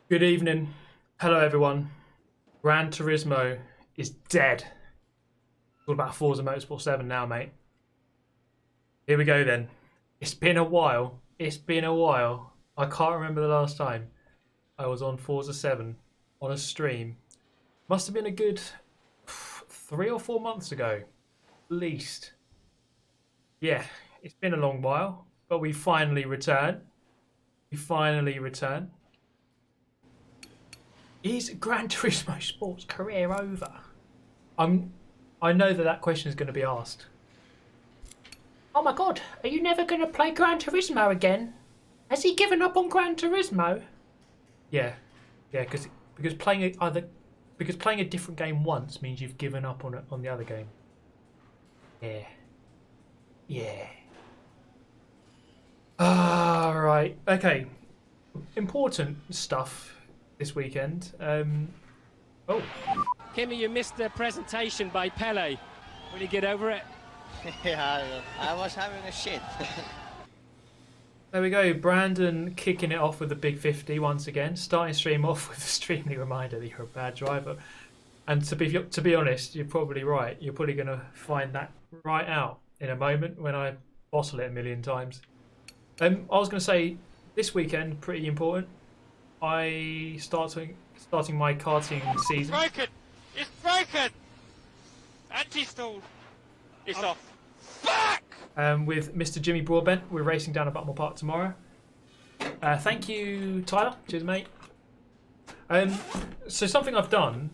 Good evening. Hello, everyone. Gran Turismo is dead. It's all about Forza Motorsport 7 now, mate. Here we go then. It's been a while. It's been a while. I can't remember the last time I was on Forza 7 on a stream. Must have been a good 3 or 4 months ago, at least. Yeah, it's been a long while, but we finally return. We finally return. Is Gran Turismo Sport's career over? I know that question is going to be asked. Oh my god, are you never going to play Gran Turismo again? Has he given up on Gran Turismo? Yeah, because playing a different game once means you've given up on the other game. Yeah. Right. Okay. Important stuff this weekend. Kimmy, you missed the presentation by Pele. Will you get over it? Yeah, I was having a shit. There we go. Brandon kicking it off with the big 50 once again. Starting stream off with a streaming reminder that you're a bad driver. And to be honest, you're probably right. You're probably going to find that right out in a moment when I bottle it a million times. I was going to say this weekend pretty important. I starting my karting season. It's broken! It's broken! Anti-stall! It's off. With Mr. Jimmy Broadbent. We're racing down at Butmore Park tomorrow. Thank you, Tyler. Cheers, mate. So something I've done,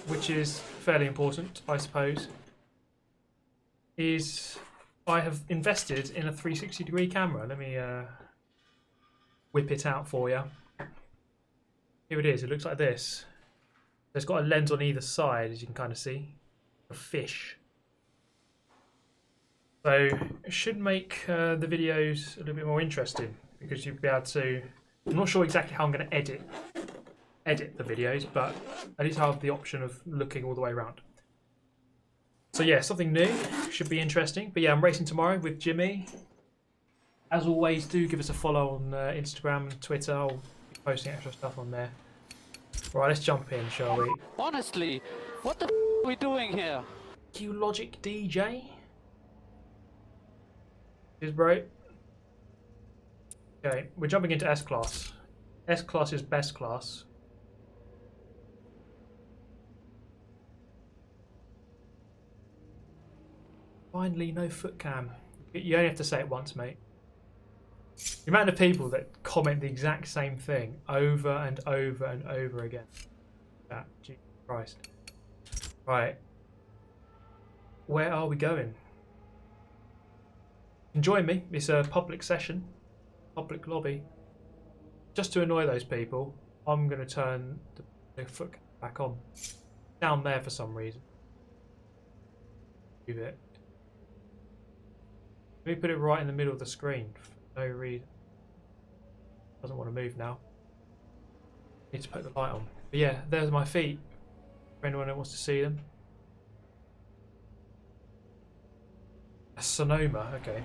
which is fairly important, I suppose, is I have invested in a 360-degree camera. Let me whip it out for you. Here it is. It looks like this. It's got a lens on either side, as you can kind of see. A fish. So it should make the videos a little bit more interesting because you'll be able to. I'm not sure exactly how I'm going to edit the videos, but at least I have the option of looking all the way around. So yeah, something new, should be interesting. But yeah, I'm racing tomorrow with Jimmy. As always, do give us a follow on Instagram and Twitter. I'll be posting extra stuff on there. Right, let's jump in, shall we? Honestly, what the are we doing here? Q-Logic DJ. Cheers, bro. Okay, we're jumping into S-Class. S-Class is best class. Finally, no foot cam. You only have to say it once, mate. The amount of people that comment the exact same thing over and over and over again. That, Jesus Christ. Right. Where are we going? Join me. It's a public session. Public lobby. Just to annoy those people, I'm going to turn the foot cam back on. Down there for some reason. Move it. Let me put it right in the middle of the screen for no reason. Doesn't want to move now. Need to put the light on. But yeah, there's my feet. For anyone that wants to see them. A Sonoma, okay.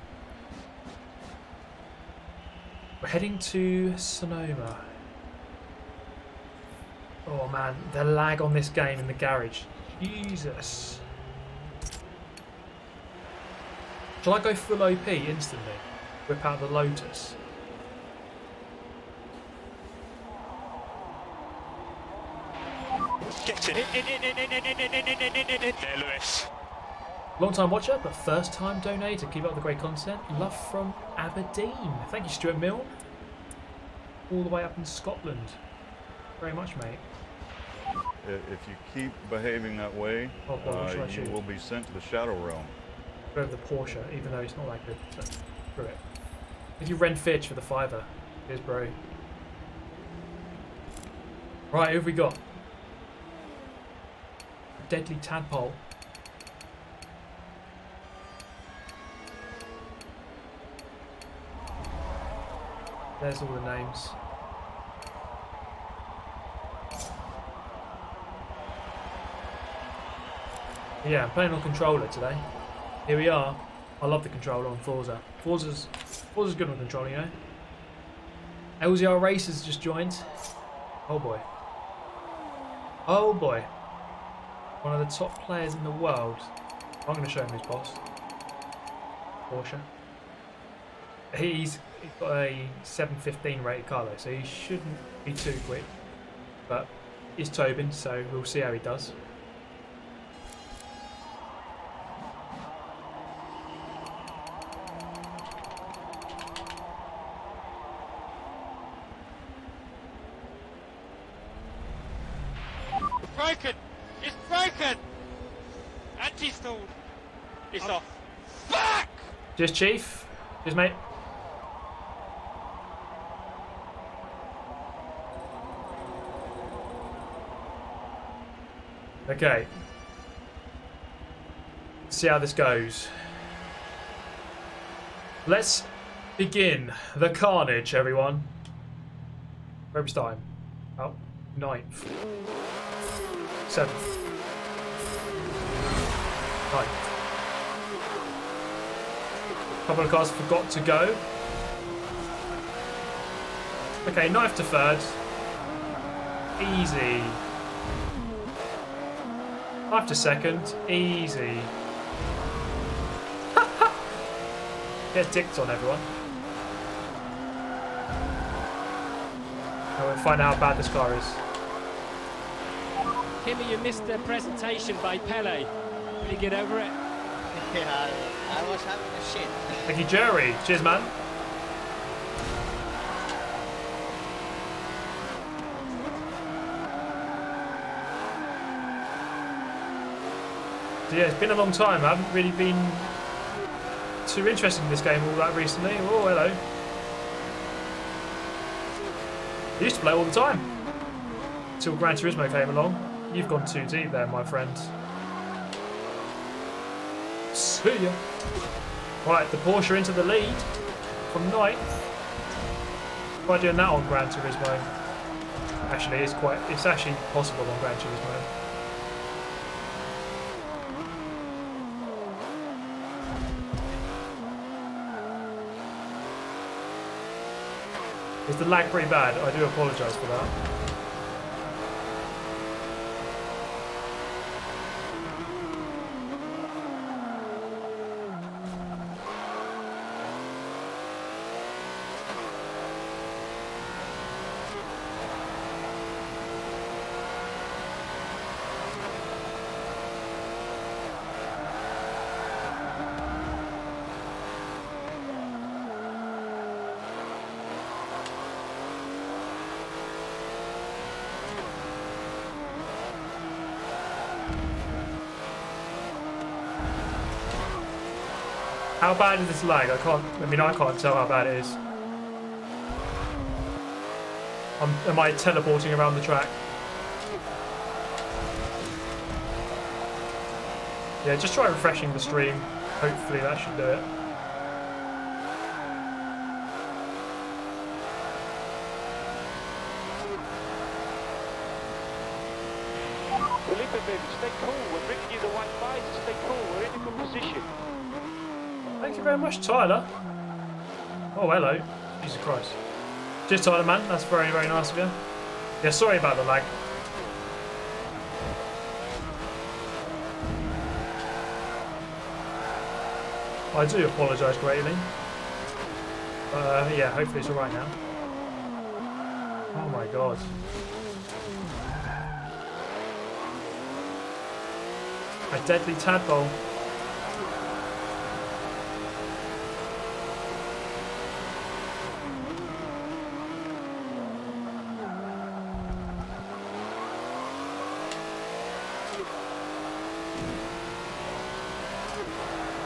We're heading to Sonoma. Oh man, the lag on this game in the garage. Jesus. Shall I go full OP instantly? Whip out the Lotus. Get in. There, Lewis. Long time watcher, but first time donator. Keep up the great content. Love from Aberdeen. Thank you, Stuart Milne. All the way up in Scotland. Very much, mate. If you keep behaving that way, Oh, God, what should I you shoot? will be sent to the Shadow Realm. Go over the Porsche, even though it's not that good. So, screw it. If you Ren Fitch for the $5. Cheers, bro. Right, who have we got? Deadly Tadpole. There's all the names. Yeah, I'm playing on controller today. Here we are. I love the controller on Forza. Forza's good on controller, you know. LZR Racers just joined. Oh boy. Oh boy. One of the top players in the world. I'm going to show him his boss. Porsche. He's got a 715 rated car though, so he shouldn't be too quick. But he's Tobin, so we'll see how he does. Broken. It's broken. Anti-stalled. It's off. Fuck! Cheers, Chief. Cheers, mate. Okay. See how this goes. Let's begin the carnage, everyone. Where are we starting? Oh, 9th. 7th. 9th. Couple of cars forgot to go. Okay, 9th to 3rd. Easy. 5th to 2nd. Easy. Get dicked on, everyone. And we'll find out how bad this car is. Kimmy, you missed the presentation by Pele. Will you get over it? Yeah, I was having a shit. Thank you, Jerry. Cheers, man. So yeah, it's been a long time. I haven't really been too interested in this game all that recently. Oh, hello. I used to play all the time until Gran Turismo came along. You've gone too deep there, my friend. See ya. Right, the Porsche into the lead from 9th. Try doing that on Gran Turismo. Actually, it's actually possible on Gran Turismo. Is the lag pretty bad? I do apologise for that. How bad is this lag? I can't tell how bad it is. Am I teleporting around the track? Yeah, just try refreshing the stream. Hopefully that should do it. Felipe, baby, stay cool. We're bringing you the 1.5. Stay cool. We're in a good position. Thank you very much, Tyler. Oh, hello. Jesus Christ. Cheers, Tyler, man. That's very, very nice of you. Yeah, sorry about the lag. I do apologise greatly. Yeah, hopefully it's alright now. Oh my god. A deadly tadpole.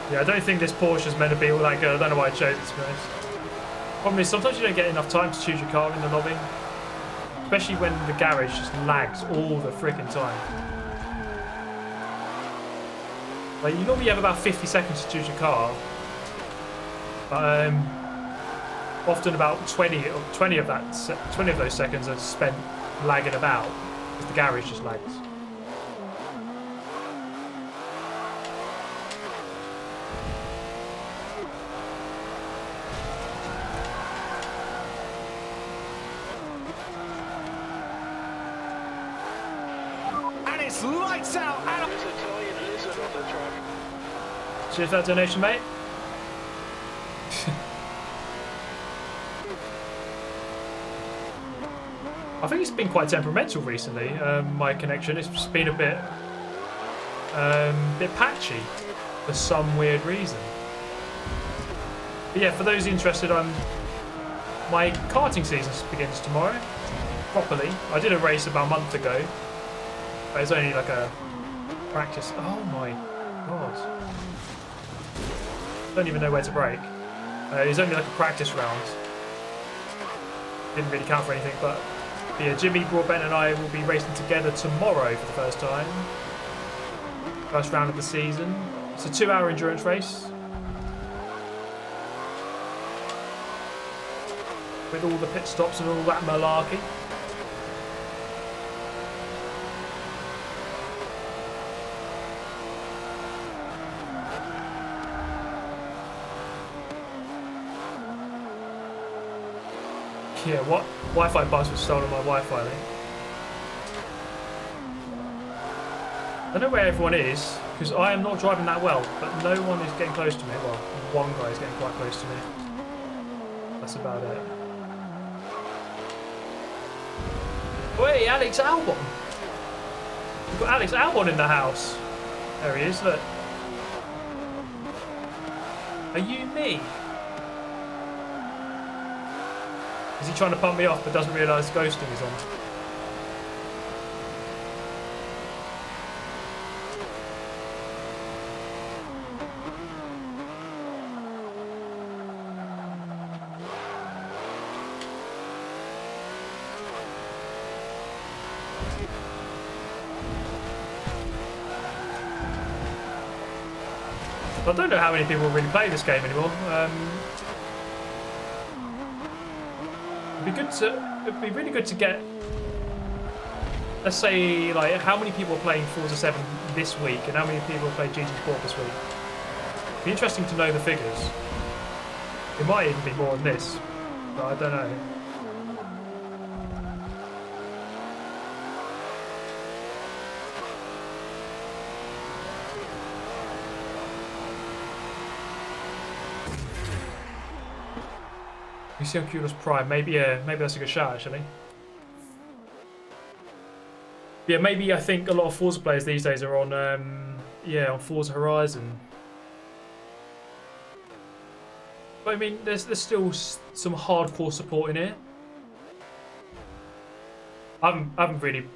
Yeah, I don't think this Porsche is meant to be all that good. I don't know why I chose it, to be honest. Problem is, sometimes you don't get enough time to choose your car in the lobby. Especially when the garage just lags all the freaking time. Like, you normally have about 50 seconds to choose your car. But often about 20 of those seconds are spent lagging about. Because the garage just lags. Lights out! Cheers for that donation, mate. I think it's been quite temperamental recently. My connection, it's just been a bit patchy for some weird reason. But yeah, for those interested, my karting season begins tomorrow properly. I did a race about a month ago. But it's only like a practice. Oh my god. Don't even know where to brake. It was only like a practice round. Didn't really count for anything, but yeah, Jimmy, Broadbent and I will be racing together tomorrow for the first time. First round of the season. It's a 2-hour endurance race. With all the pit stops and all that malarkey. Yeah, what Wi-Fi bus was stolen my Wi-Fi link. I don't know where everyone is, because I am not driving that well, but no one is getting close to me. Well, one guy is getting quite close to me. That's about it. Wait, Alex Albon! We've got Alex Albon in the house. There he is, look. Are you me? Is he trying to pump me off but doesn't realise ghosting is on? I don't know how many people really play this game anymore. It'd be really good to get, let's say, like, how many people are playing Forza 7 this week and how many people play GT Sport this week. It'd be interesting to know the figures. It might even be more than this, but I don't know. You see on Oculus Prime, maybe that's a good shout actually. Yeah, maybe I think a lot of Forza players these days are on on Forza Horizon. But I mean, there's still some hardcore support in here. I haven't really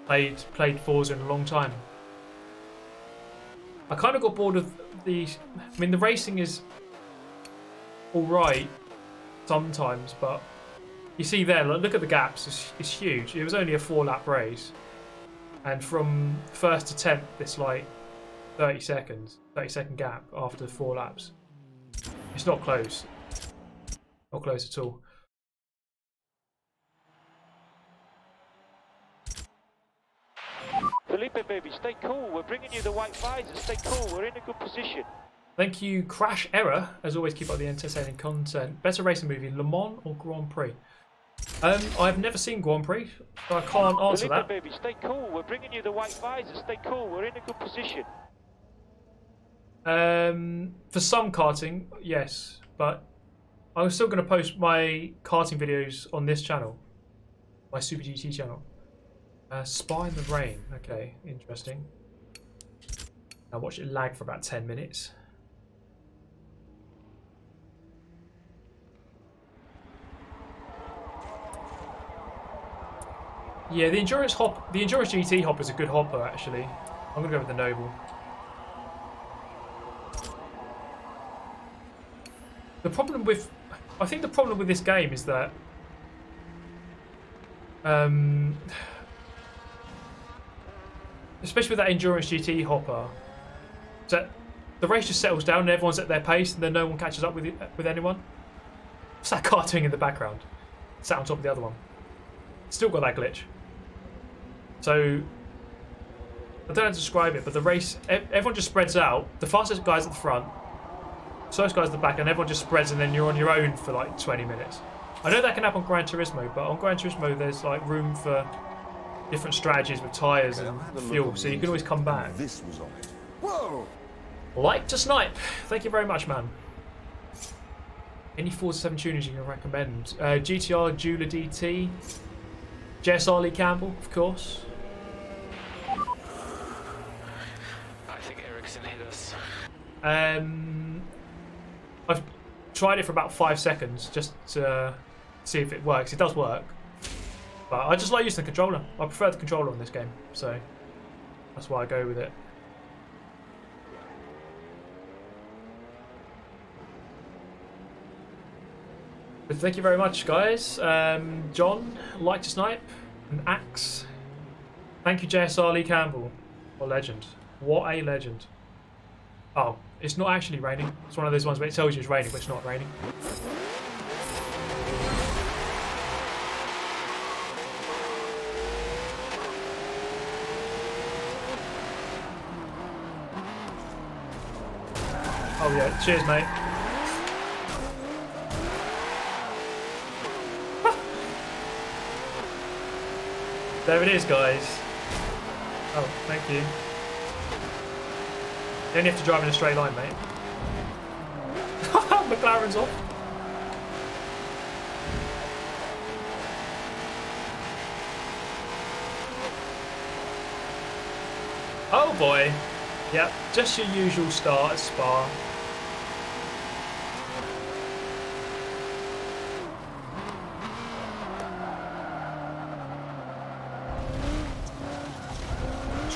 played Forza in a long time. I kind of got bored of the. I mean, the racing is all right sometimes, but you see there, look at the gaps. It's huge. It was only a 4-lap race, and from first to 10th, it's like 30-second gap after 4 laps. It's not close. Not close at all. Felipe, baby, stay cool. We're bringing you the white visor. Stay cool. We're in a good position. Thank you, Crash Error. As always, keep up the entertaining content. Better racing movie, Le Mans or Grand Prix? I've never seen Grand Prix, so I can't answer Felipe, that. baby, stay cool. We're bringing you the white visor. Stay cool. We're in a good position. For some karting, yes, but I'm still going to post my karting videos on this channel, my Super GT channel. Spy in the rain. Okay, interesting. I'll watch it lag for about 10 minutes. Yeah, the Endurance GT hopper is a good hopper actually. I'm gonna go with the Noble. I think the problem with this game is that especially with that Endurance GT hopper, that the race just settles down and everyone's at their pace and then no one catches up with anyone. What's that car doing in the background? Sat on top of the other one. Still got that glitch. So I don't know how to describe it, but the race, everyone just spreads out. The fastest guy's at the front, slowest guy's at the back, and everyone just spreads, and then you're on your own for like 20 minutes. I know that can happen on Gran Turismo, but on Gran Turismo there's like room for different strategies with tyres and fuel, so you can always come back. This was on it. Whoa! Like to snipe. Thank you very much, man. Any Forza 7 tuners you can recommend? GTR, Jula DT, JSR Lee Campbell, of course. I think Ericsson hit us. I've tried it for about 5 seconds just to see if it works. It does work, but I just like using the controller. I prefer the controller on this game, so that's why I go with it. But thank you very much, guys. John, like to snipe, and Axe. Thank you, JSR Lee Campbell. What a legend. What a legend. Oh, it's not actually raining. It's one of those ones where it tells you it's raining, but it's not raining. Oh yeah, cheers mate. There it is, guys. Oh, thank you. You only have to drive in a straight line, mate. McLaren's off. Oh boy. Yep, just your usual start at Spa.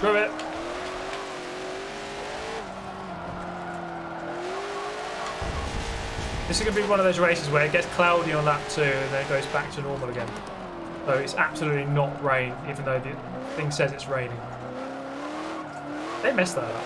Screw it. This is going to be one of those races where it gets cloudy on lap 2 and then it goes back to normal again. So it's absolutely not rain, even though the thing says it's raining. They messed that up.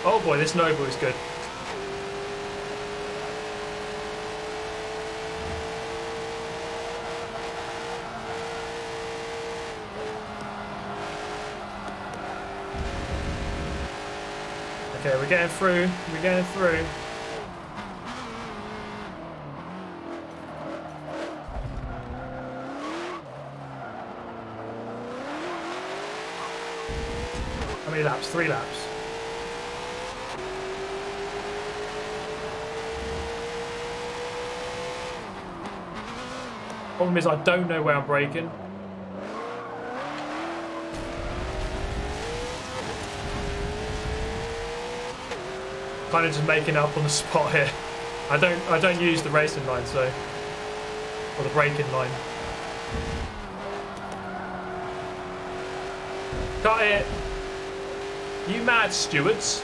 Oh boy, this Noble is good. Okay, we're getting through. We're getting through. How many laps? 3 laps. Problem is, I don't know where I'm braking. Kind of just making up on the spot here. I don't use the racing line, so, or the braking line. Cut it. You mad stewards?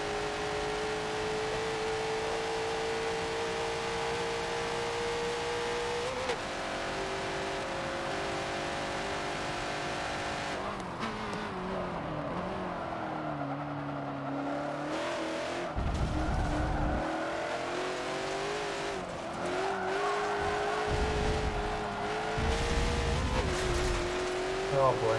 Oh boy.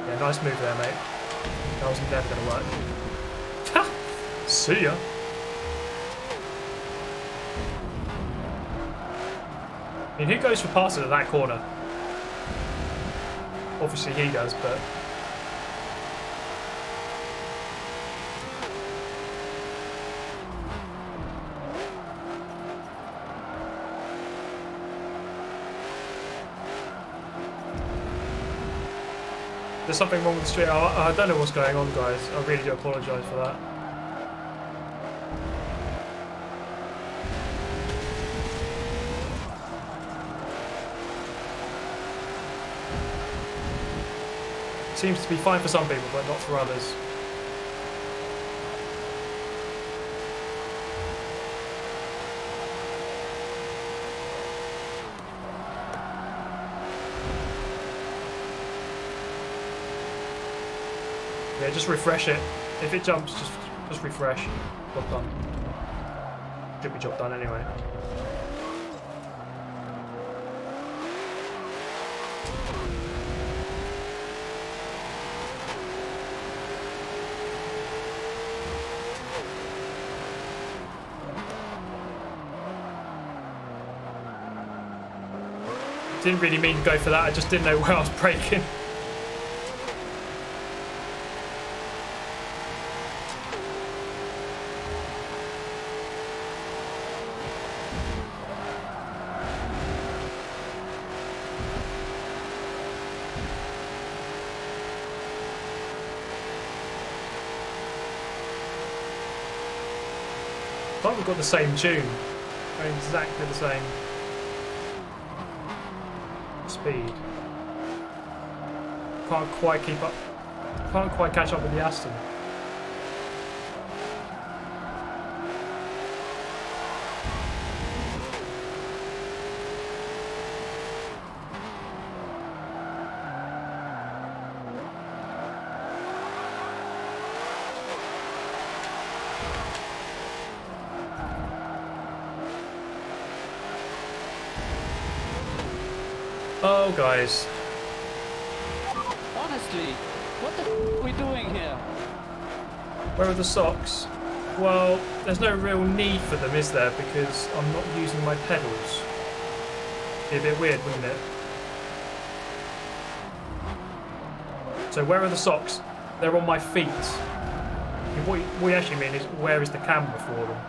Yeah, nice move there, mate. That was never going to work. Ha! See ya. I mean, who goes for passes at that corner? Obviously he does, but... There's something wrong with the street. I don't know what's going on, guys. I really do apologise for that. Seems to be fine for some people, but not for others. Yeah, just refresh it. If it jumps, just refresh. Job done. Should be job done anyway. Didn't really mean to go for that. I just didn't know where I was braking. I think we've got the same tune. Going exactly the same speed. Can't quite keep up. Can't quite catch up with the Aston. Oh, guys. Honestly, what the f are we doing here? Where are the socks? Well, there's no real need for them, is there? Because I'm not using my pedals. Be a bit weird, wouldn't it? So where are the socks? They're on my feet. What we actually mean is, where is the camera for them?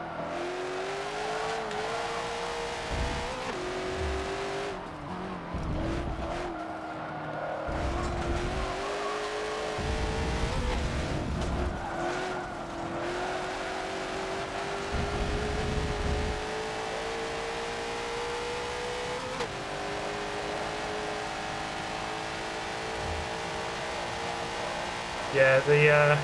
Yeah,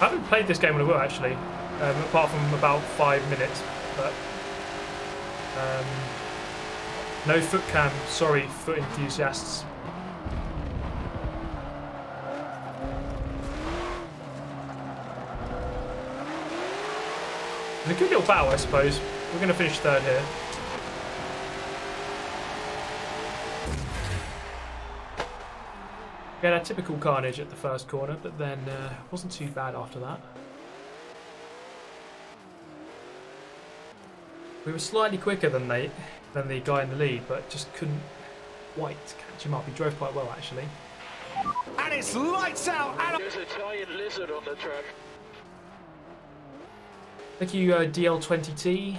I haven't played this game in a while actually, apart from about 5 minutes. But no foot cam. Sorry, foot enthusiasts. It's a good little battle, I suppose. We're going to finish third here. We had a typical carnage at the first corner, but then wasn't too bad after that. We were slightly quicker than the guy in the lead, but just couldn't quite catch him up. He drove quite well, actually. And it's lights out. And There's a giant lizard on the track. Thank you, DL20T.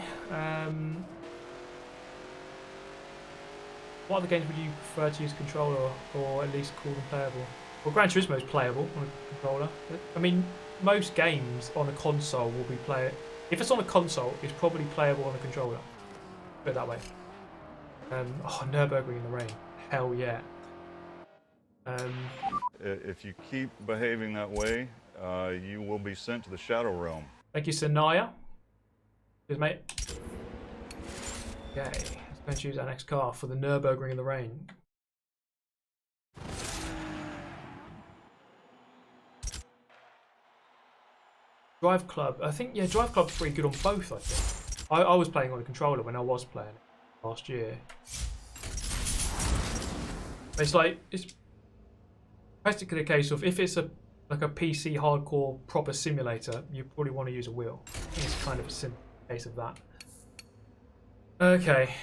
What other games would you prefer to use a controller, or at least call them playable? Well, Gran Turismo is playable on a controller. I mean, most games on a console will be playable. If it's on a console, it's probably playable on a controller. Put it that way. Oh, Nürburgring in the rain. Hell yeah. If you keep behaving that way, you will be sent to the Shadow Realm. Thank you, Sanaya. Cheers, mate. Okay. Let's choose our next car for the Nürburgring in the rain. Drive Club. I think, yeah, Drive Club's pretty good on both, I think. I was playing on a controller when I was playing it last year. It's like, it's basically a case of, if it's like a PC hardcore proper simulator, you probably want to use a wheel. I think it's kind of a simple case of that. Okay.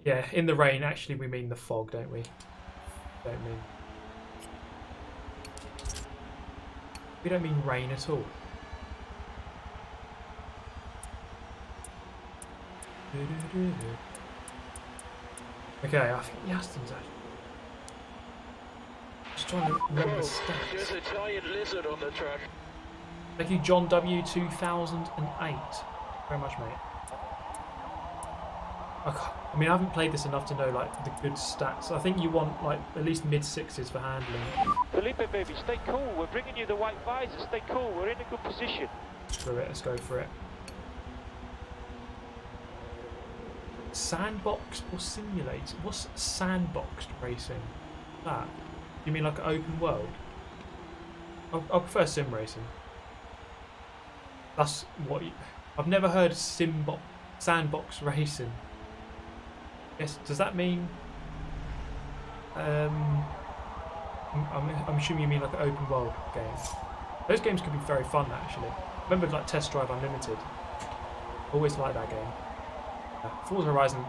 Yeah, in the rain, actually, we mean the fog, don't we? We don't mean rain at all. Okay, I think Yaston's actually. Just trying to remember the stats. There's a giant lizard on the track. Thank you, John W. 2008. Very much, mate. I mean, I haven't played this enough to know like the good stats. I think you want like at least mid-6s for handling. Felipe, baby, stay cool. We're bringing you the white visor. Stay cool. We're in a good position. Screw it. Let's go for it. Sandbox or simulate? What's sandboxed racing? That? You mean like an open world? I prefer sim racing. That's what I've never heard of sandbox racing. Yes, does that mean? I'm assuming you mean like an open world game. Those games could be very fun actually. Remember like Test Drive Unlimited? Always like that game. Forza Horizon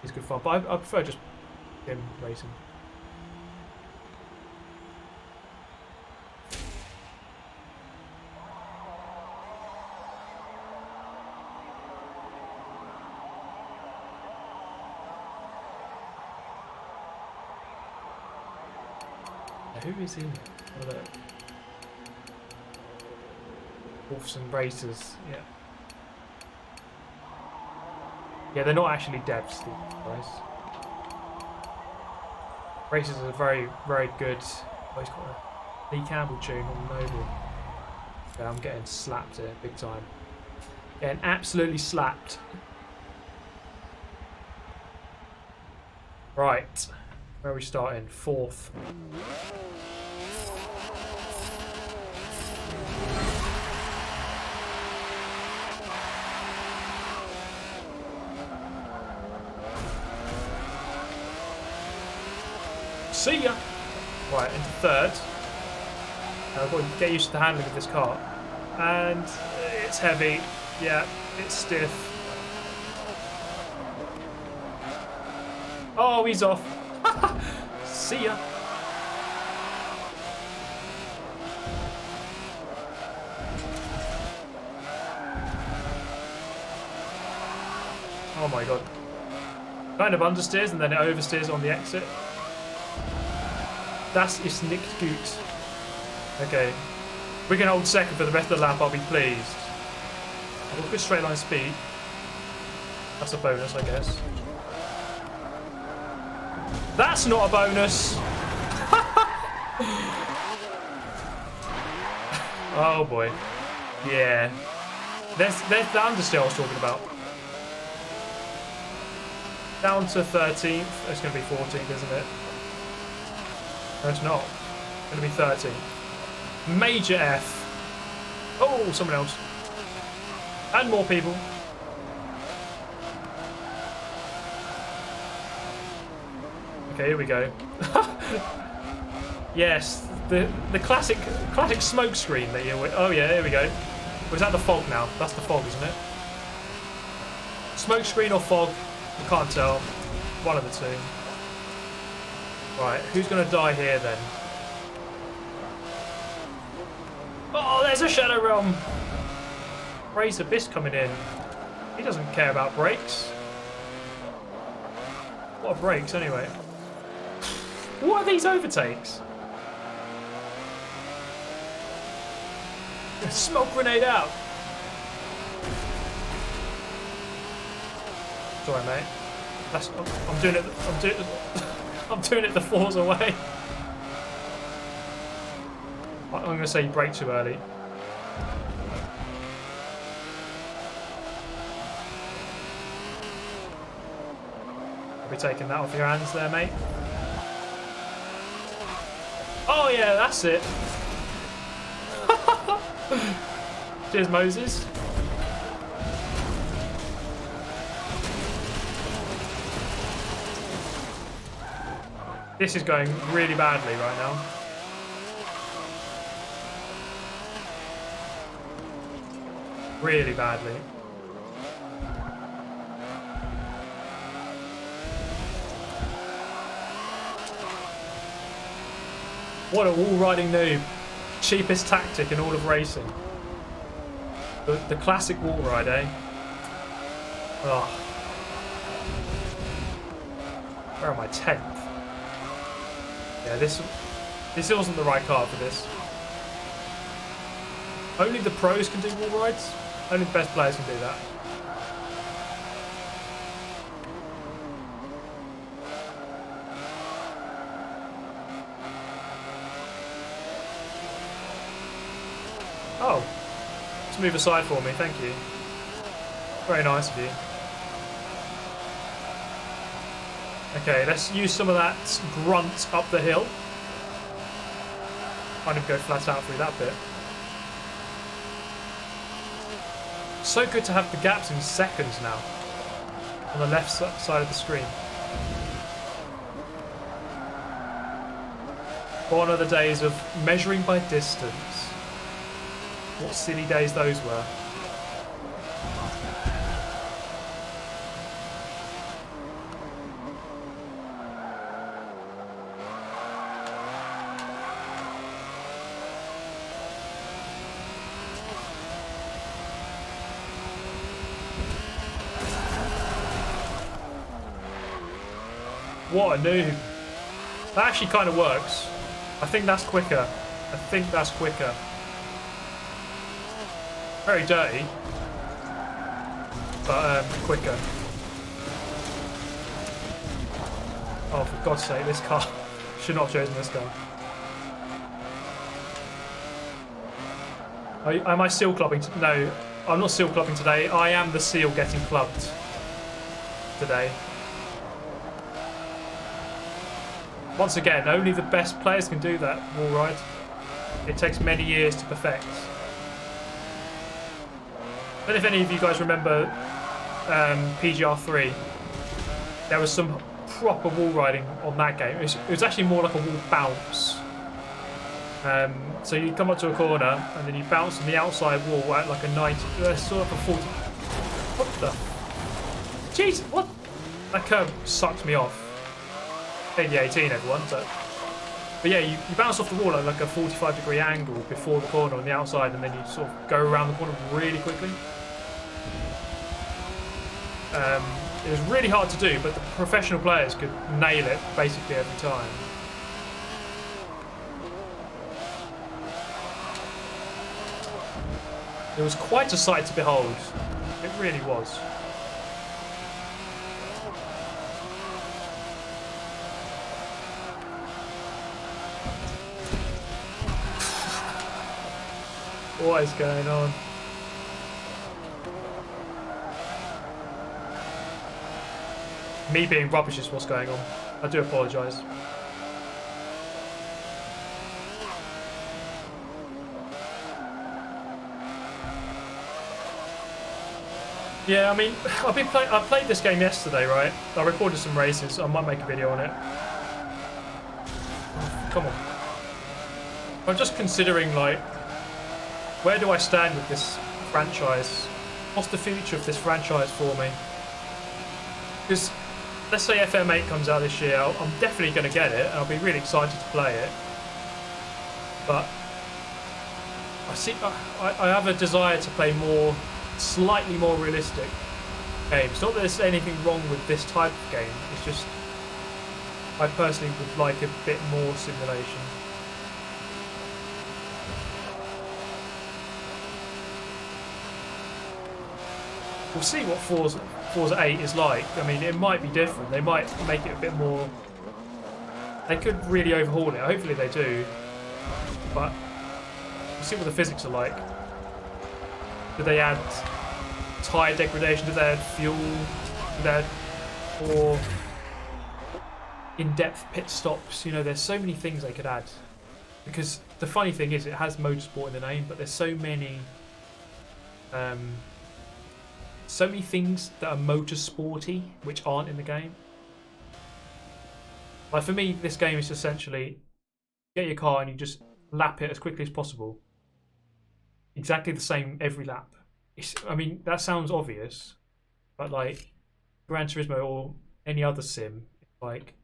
is good fun, but I prefer just sim racing. Who is in it? Oh, look. Wolves and Racers, yeah. Yeah, they're not actually devs, guys. Racers are very, very good. Oh, he's got a Lee Campbell tune on Noble. Yeah, I'm getting slapped here, big time. Getting absolutely slapped. Right. Where are we starting? 4th. See ya. Right, into third. I've got to get used to the handling of this car. And it's heavy. Yeah, it's stiff. Oh, he's off. See ya. Oh my god. Kind of understeers and then it oversteers on the exit. Das ist nicht gut. Okay. We can hold second for the rest of the lap, I'll be pleased. I've got good straight line speed. That's a bonus, I guess. That's not a bonus! Oh boy. Yeah. There's the understeer I was talking about. Down to 13th. It's going to be 14th, isn't it? No, it's not. It's going to be 13th. Major F. Oh, someone else. And more people. Okay, here we go. Yes, the classic smoke screen that you. Oh yeah, here we go. Was that the fog now? That's the fog, isn't it? Smoke screen or fog? I can't tell. One of the two. Right, who's going to die here then? Oh, there's a Shadow Realm! Razor Abyss coming in. He doesn't care about brakes. What are brakes anyway? What are these overtakes? Smoke grenade out! Sorry, mate. I'm doing it. I'm doing it the Forza way. I'm going to say you brake too early. I'll be taking that off your hands there, mate. Oh yeah, that's it. Cheers, Moses. This is going really badly right now. Really badly. What a wall-riding noob. Cheapest tactic in all of racing. The classic wall ride, eh? Oh. Where am I? 10th. Yeah, this wasn't the right car for this. Only the pros can do wall rides. Only the best players can do that. Oh, just move aside for me, thank you. Very nice of you. Okay, let's use some of that grunt up the hill. Kind of go flat out through that bit. So good to have the gaps in seconds now. On the left side of the screen. Gone are the days of measuring by distance. What silly days those were. What a noob. That actually kind of works. I think that's quicker. I think that's quicker. Very dirty. But quicker. Oh, for God's sake, this car. Should not have chosen this car. Am I seal clubbing? No, I'm not seal clubbing today. I am the seal getting clubbed today. Once again, only the best players can do that wall ride. It takes many years to perfect. But if any of you guys remember PGR3, there was some proper wall riding on that game. It was actually more like a wall bounce. So you come up to a corner and then you bounce on the outside wall at like a 90, sort of a 40. What the? Jeez, what? That curve sucked me off. Maybe 18, everyone. But yeah, you bounce off the wall at like a 45-degree angle before the corner on the outside, and then you sort of go around the corner really quickly. It was really hard to do, but the professional players could nail it basically every time. It was quite a sight to behold. It really was. What is going on? Me being rubbish is what's going on. I do apologise. Yeah, I mean, I played this game yesterday, right? I recorded some races. I might make a video on it. Come on. I'm just considering, like, where do I stand with this franchise? What's the future of this franchise for me? Because let's say FM8 comes out this year, I'm definitely going to get it, and I'll be really excited to play it. But I have a desire to play slightly more realistic games. Not that there's anything wrong with this type of game, it's just I personally would like a bit more simulation. We'll see what Forza 8 is like. I mean, it might be different. They might make it a bit more... They could really overhaul it. Hopefully they do. But we'll see what the physics are like. Do they add tyre degradation? Do they add fuel? Do they add more in-depth pit stops? You know, there's so many things they could add. Because the funny thing is, it has motorsport in the name, but there's so many things that are motorsporty which aren't in the game. Like for me, this game is essentially get your car and you just lap it as quickly as possible. Exactly the same every lap. I mean, that sounds obvious, but like Gran Turismo or any other sim, it's like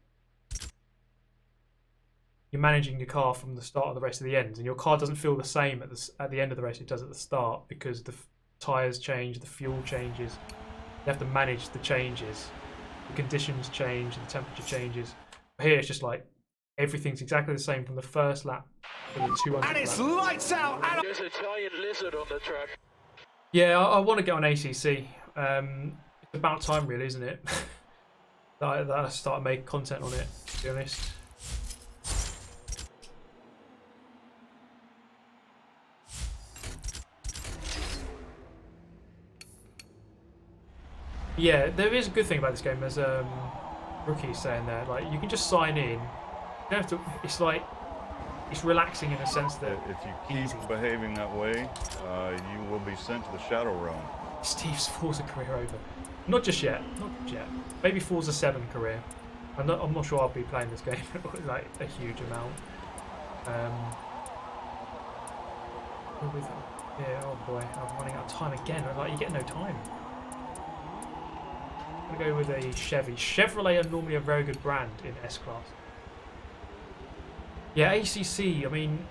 you're managing your car from the start of the race to the end, and your car doesn't feel the same at the end of the race it does at the start, because the tyres change, the fuel changes. You have to manage the changes. The conditions change, the temperature changes. But here it's just like everything's exactly the same from the first lap to the 200th And it's lap. lights out. There's a giant lizard on the track. Yeah, I want to get on ACC. It's about time, really, isn't it? that I start making content on it, to be honest. Yeah, there is a good thing about this game. There's Rookie saying there, like you can just sign in. You don't have to. It's like it's relaxing in a sense that If you keep behaving that way, you will be sent to the Shadow Realm. Steve's Forza career over. Not just yet. Not yet. Maybe Forza 7 career. I'm not sure I'll be playing this game like a huge amount. Yeah. Oh boy, I'm running out of time again. Like you get no time. I'm gonna go with a Chevy. Chevrolet are normally a very good brand in S-Class. Yeah, ACC, I mean,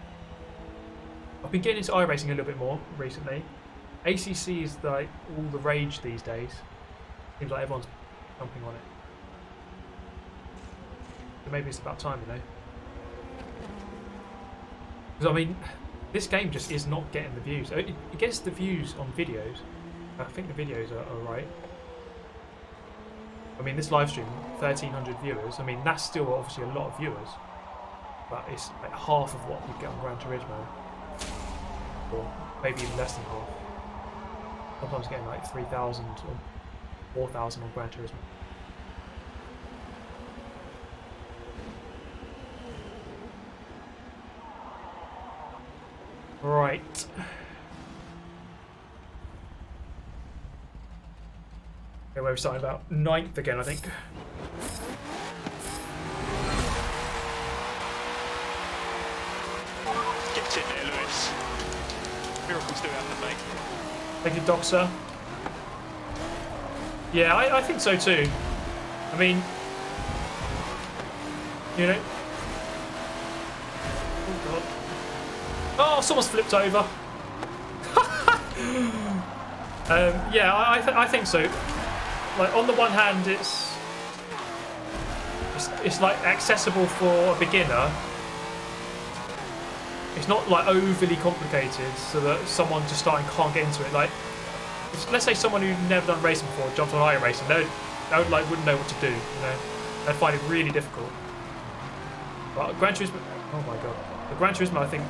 I've been getting into iRacing a little bit more recently. ACC is like all the rage these days. Seems like everyone's jumping on it. So maybe it's about time, you know. Because I mean, this game just is not getting the views. It gets the views on videos. I think the videos are right. I mean, this live stream, 1,300 viewers. I mean, that's still obviously a lot of viewers. But it's like half of what you'd get on Gran Turismo. Or maybe even less than half. Sometimes getting like 3,000 or 4,000 on Gran Turismo. Right. Okay, we're starting about 9th again, I think. two have to make. Thank you, Doxer. Yeah, I think so too. I mean, you know. Oh god. Oh, someone's flipped over. Yeah, I think so. Like on the one hand, it's like accessible for a beginner. It's not like overly complicated, so that someone just starting can't get into it. Like, let's say someone who'd never done racing before jumped on iRacing, they wouldn't know what to do. You know, they'd find it really difficult. But Gran Turismo, oh my god, the Gran Turismo, I think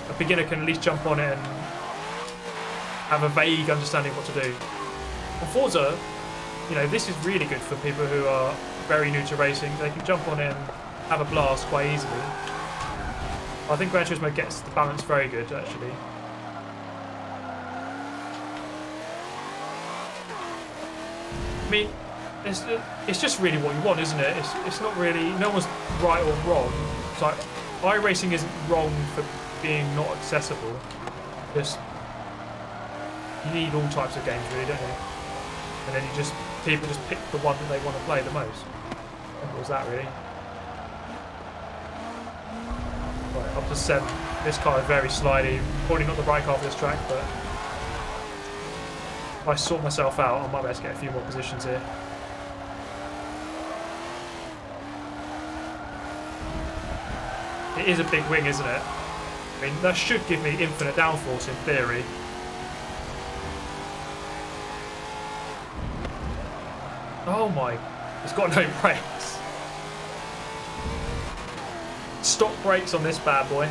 a beginner can at least jump on it and have a vague understanding of what to do. On Forza, you know, this is really good for people who are very new to racing. They can jump on it and have a blast quite easily. I think Gran Turismo gets the balance very good, actually. I mean, it's just really what you want, isn't it? It's not really, no one's right or wrong. It's like, iRacing isn't wrong for being not accessible. Just, you need all types of games, really, don't you? And then people just pick the one that they want to play the most. Simple as that, really. Right, up to 7. This car is very slidey. Probably not the right car for this track, but if I sort myself out, I might be able to get a few more positions here. It is a big wing, isn't it? I mean, that should give me infinite downforce in theory. Oh my, it's got no brakes. Stock brakes on this bad boy.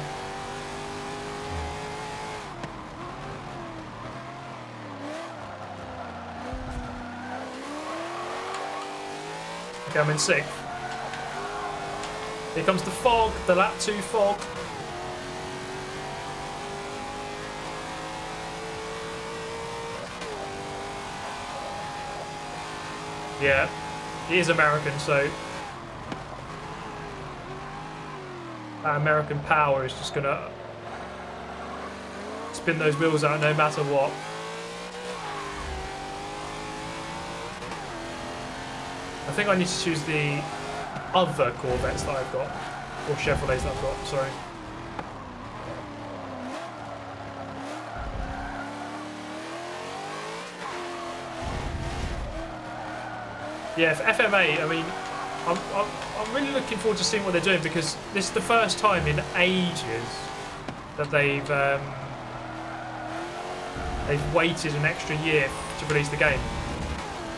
Okay, I'm in 6th. Here comes the fog, the lap 2 fog. Yeah, he is American, so that American power is just gonna spin those wheels out no matter what. I think I need to choose the other Corvettes that I've got, or Chevrolets that I've got, sorry. Yeah, for FMA, I mean, I'm really looking forward to seeing what they're doing, because this is the first time in ages that they've waited an extra year to release the game.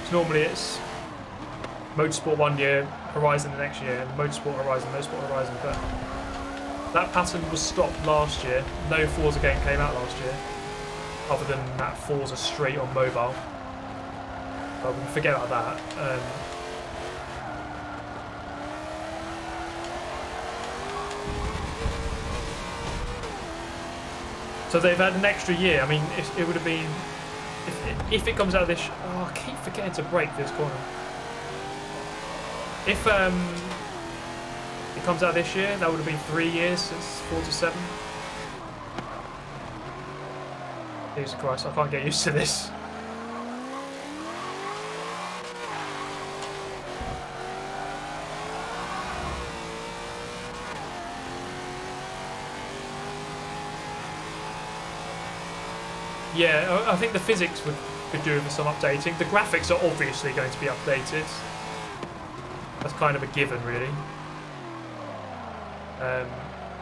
So normally it's Motorsport 1 year, Horizon the next year, and Motorsport Horizon, Motorsport Horizon. But that pattern was stopped last year. No Forza game came out last year, other than that Forza straight on mobile. But we can forget about that. So they've had an extra year. I mean, it would have been if it comes out of this. Oh, I keep forgetting to brake this corner. If it comes out this year, that would have been 3 years since Forza 7. Jesus Christ, I can't get used to this. Yeah, I think the physics could do with some updating. The graphics are obviously going to be updated. That's kind of a given, really.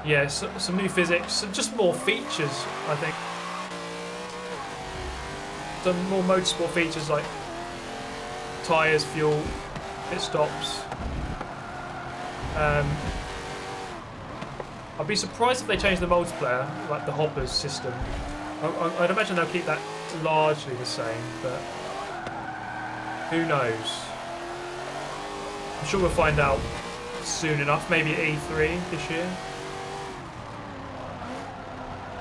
Yeah, some new physics, just more features, I think. Some more motorsport features like tyres, fuel, pit stops. I'd be surprised if they change the multiplayer, like the hoppers system. I'd imagine they'll keep that largely the same, but who knows? I'm sure we'll find out soon enough, maybe at E3 this year.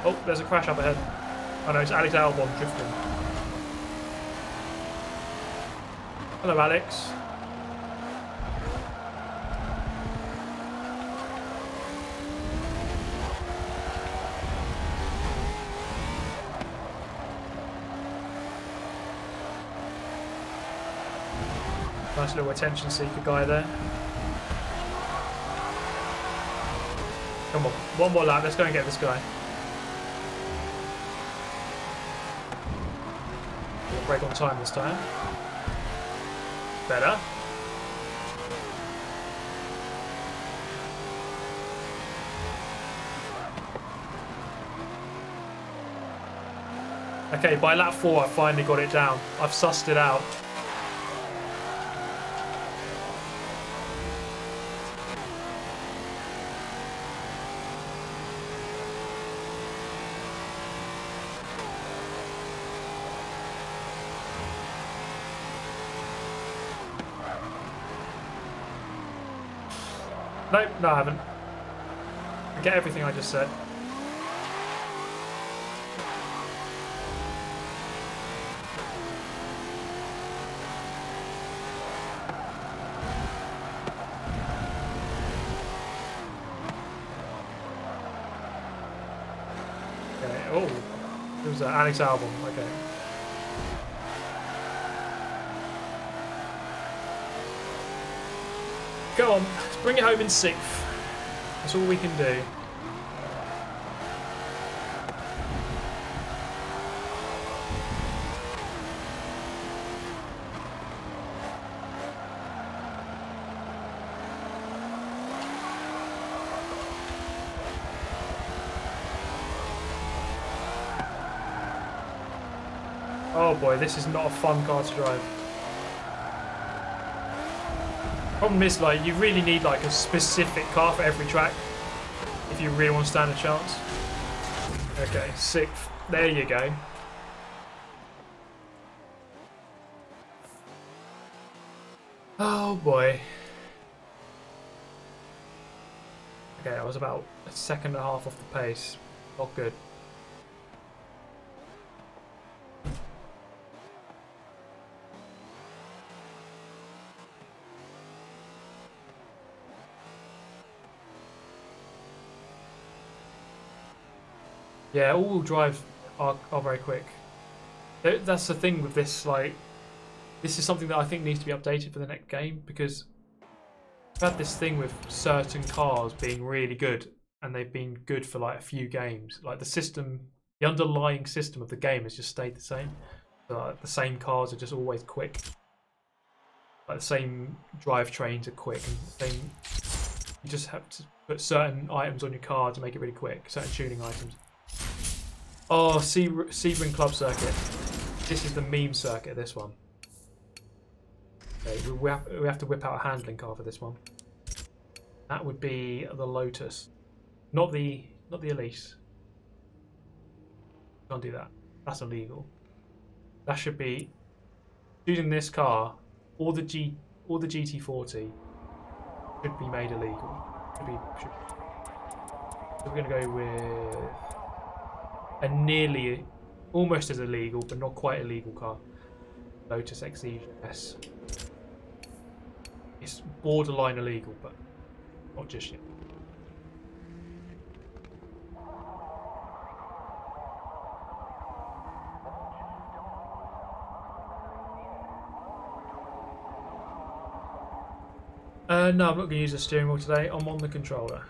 Oh, there's a crash up ahead. Oh no, it's Alex Albon drifting. Hello, Alex. Nice little attention seeker guy there. Come on, one more lap. Let's go and get this guy. We'll break on time this time. Better. Okay, by lap 4 I finally got it down. I've sussed it out. Nope, no I haven't. Forget everything I just said. Okay, oh, it was an Alex album, okay. Go on, let's bring it home in 6th. That's all we can do. Oh boy, this is not a fun car to drive. Problem is, like, you really need like a specific car for every track if you really want to stand a chance. Okay, 6th. There you go. Oh boy. Okay, I was about a second and a half off the pace. Not good. Yeah, all-wheel drive are very quick. That's the thing with this, like, this is something that I think needs to be updated for the next game, because I've had this thing with certain cars being really good, and they've been good for like a few games. Like the system, the underlying system of the game has just stayed the same. So, like, the same cars are just always quick. Like the same drivetrains are quick, and the same, you just have to put certain items on your car to make it really quick, certain tuning items. Oh, Sebring Club Circuit. This is the meme circuit, this one. Okay, we have to whip out a handling car for this one. That would be the Lotus. Not the Elise. Can't do that. That's illegal. That should be using this car, or the GT40 should be made illegal. So we're gonna go with a nearly, almost as illegal, but not quite illegal car. Lotus XES. It's borderline illegal, but not just yet. No, I'm not going to use the steering wheel today. I'm on the controller.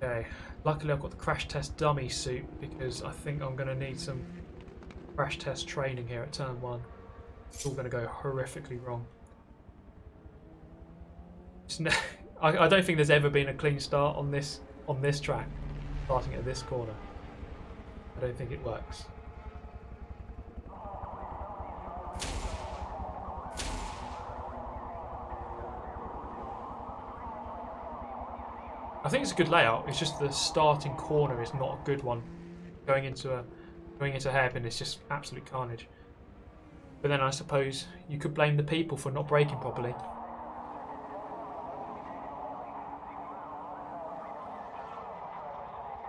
Okay, luckily I've got the crash test dummy suit because I think I'm going to need some crash test training here at turn 1. It's all going to go horrifically wrong. I don't think there's ever been a clean start on this track, starting at this corner. I don't think it works. I think it's a good layout. It's just the starting corner is not a good one. Going into a hairpin is just absolute carnage. But then I suppose you could blame the people for not braking properly.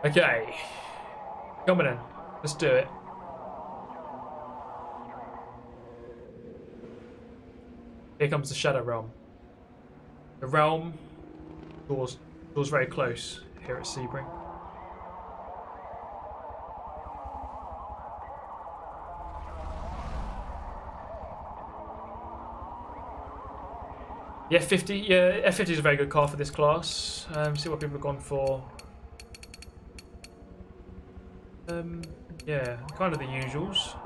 Okay, coming in. Let's do it. Here comes the Shadow Realm. The Realm draws very close here at Sebring. Yeah, F50 is a very good car for this class. See what people have gone for. Yeah, kind of the usuals.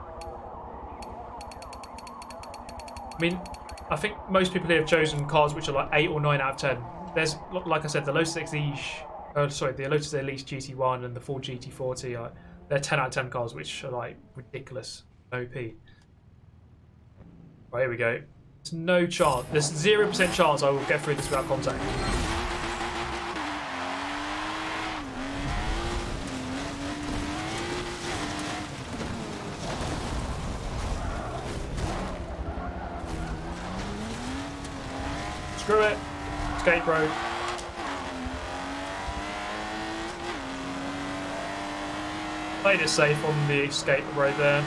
I mean, I think most people here have chosen cars which are like 8 or 9 out of 10. There's, like I said, the Lotus Exige, the Lotus Elise GT1 and the Ford GT40. They're 10 out of 10 cars, which are like ridiculous OP. Right, here we go. There's no chance. There's 0% chance I will get through this without contact. Screw it. Escape road. Played it safe on the escape road there.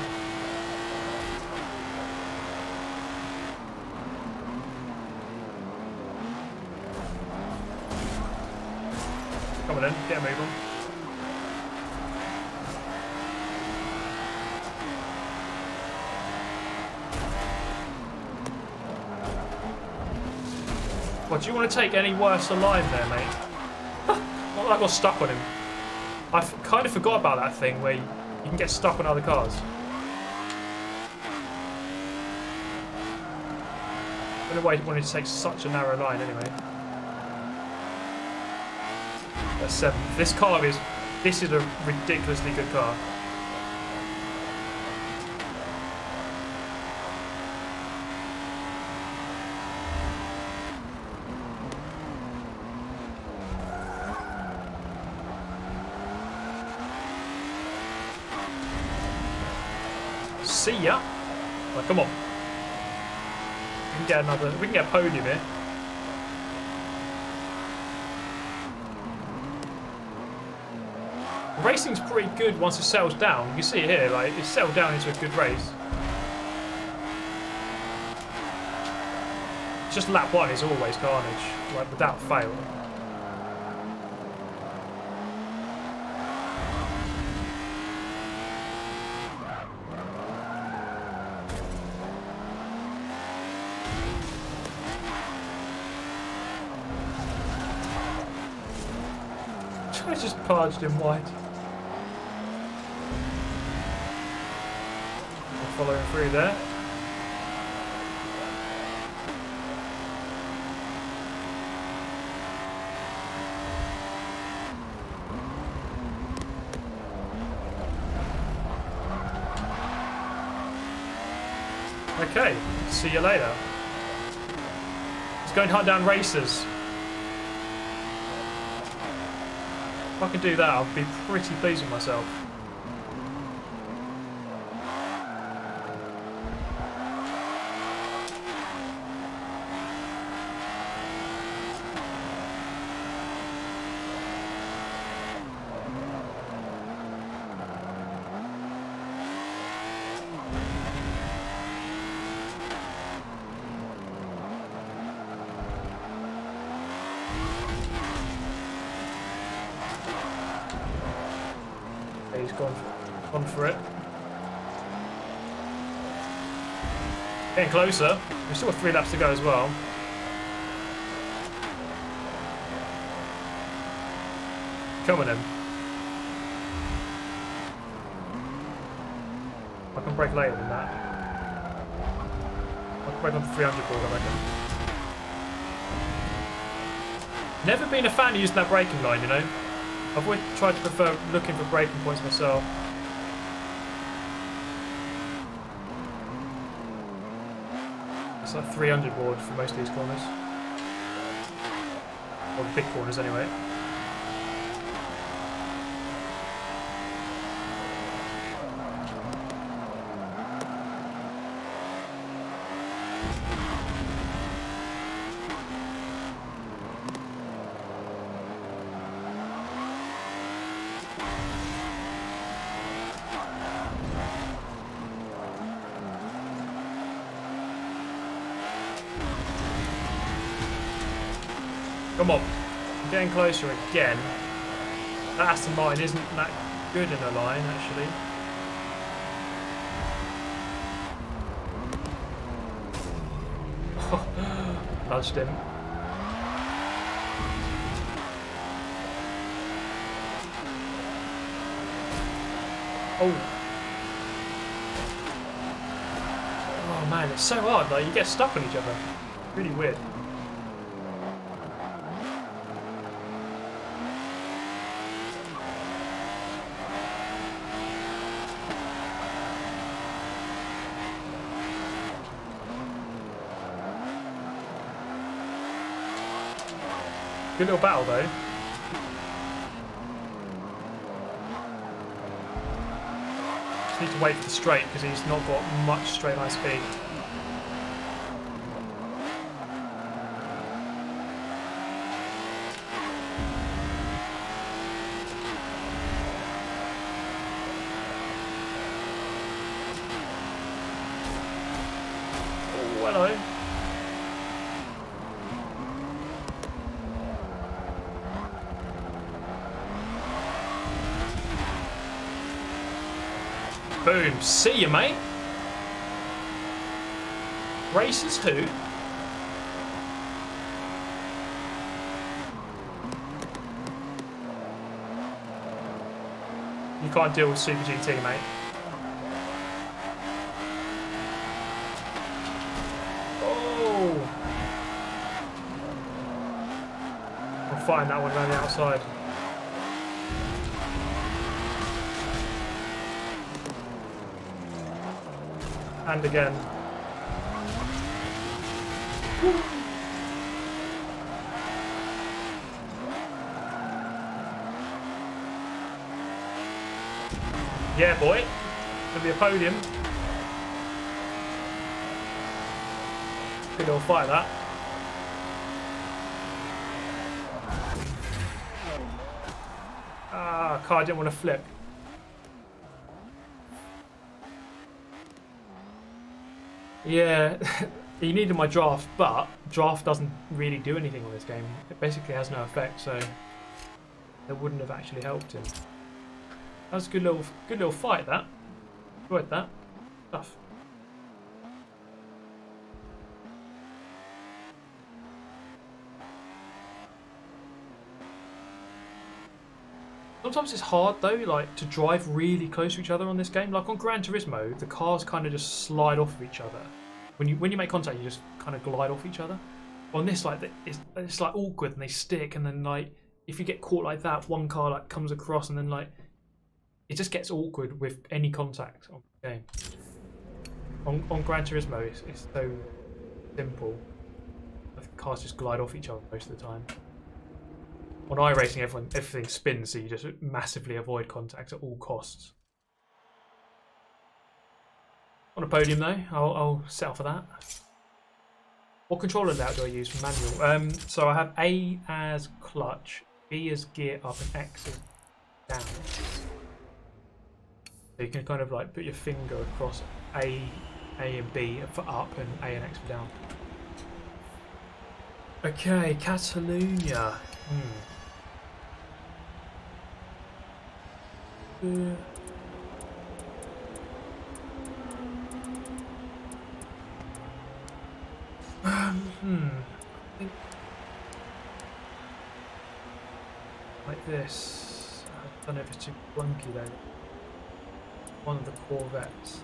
Come on in, get a move on. What, do you want to take any worse alive there, mate? Not like I got stuck on him. I kind of forgot about that thing where you can get stuck on other cars. I don't know why he wanted to take such a narrow line anyway. That's 7th. This is a ridiculously good car. See ya. Right, come on. We can get a podium here. Racing's pretty good once it settles down. You can see it here, like it's settled down into a good race. It's just lap 1 is always carnage, like without fail. I just charged him wide. Following through there. Okay, see you later. Let's go and hunt down racers. If I can do that, I'll be pretty pleased with myself. He's gone for it. Getting closer. We've still got 3 laps to go as well. Come on in. I can brake later than that. I can brake on the 300 board, I reckon. Never been a fan of using that braking line, you know. I've always tried to prefer looking for braking points myself. It's like 300 board for most of these corners. Or big corners anyway. Come on, I'm getting closer again. That Aston Martin isn't that good in a line, actually. nudged him. Oh. Oh man, it's so hard. Like, you get stuck on each other. Really weird. Good little battle though. Just need to wait for the straight because he's not got much straight line speed. Oh, hello. Boom. See you, mate. Races who? You can't deal with Super GT, mate. Oh! I'll find that one around the outside. And again. Woo. Yeah, boy. Gonna be a podium. Good little fight, that. Ah, car didn't want to flip. Yeah, he needed my draft, but draft doesn't really do anything on this game. It basically has no effect, so it wouldn't have actually helped him. That was a good little fight. That enjoyed that stuff. Sometimes it's hard though, like to drive really close to each other on this game. Like on Gran Turismo, the cars kind of just slide off of each other. When you make contact, you just kind of glide off each other. On this, like it's like awkward and they stick, and then like if you get caught like that, one car like comes across, and then like it just gets awkward with any contact on the game. On Gran Turismo, it's so simple. The cars just glide off each other most of the time. On iRacing, everything spins, so you just massively avoid contact at all costs. On a podium though, I'll settle for that. What controller layout do I use for manual? So I have A as clutch, B as gear up, and X as down. So you can kind of like put your finger across A and B for up, and A and X for down. Okay, Catalonia. I think like this. I don't know if it's too clunky though. One of the Corvettes.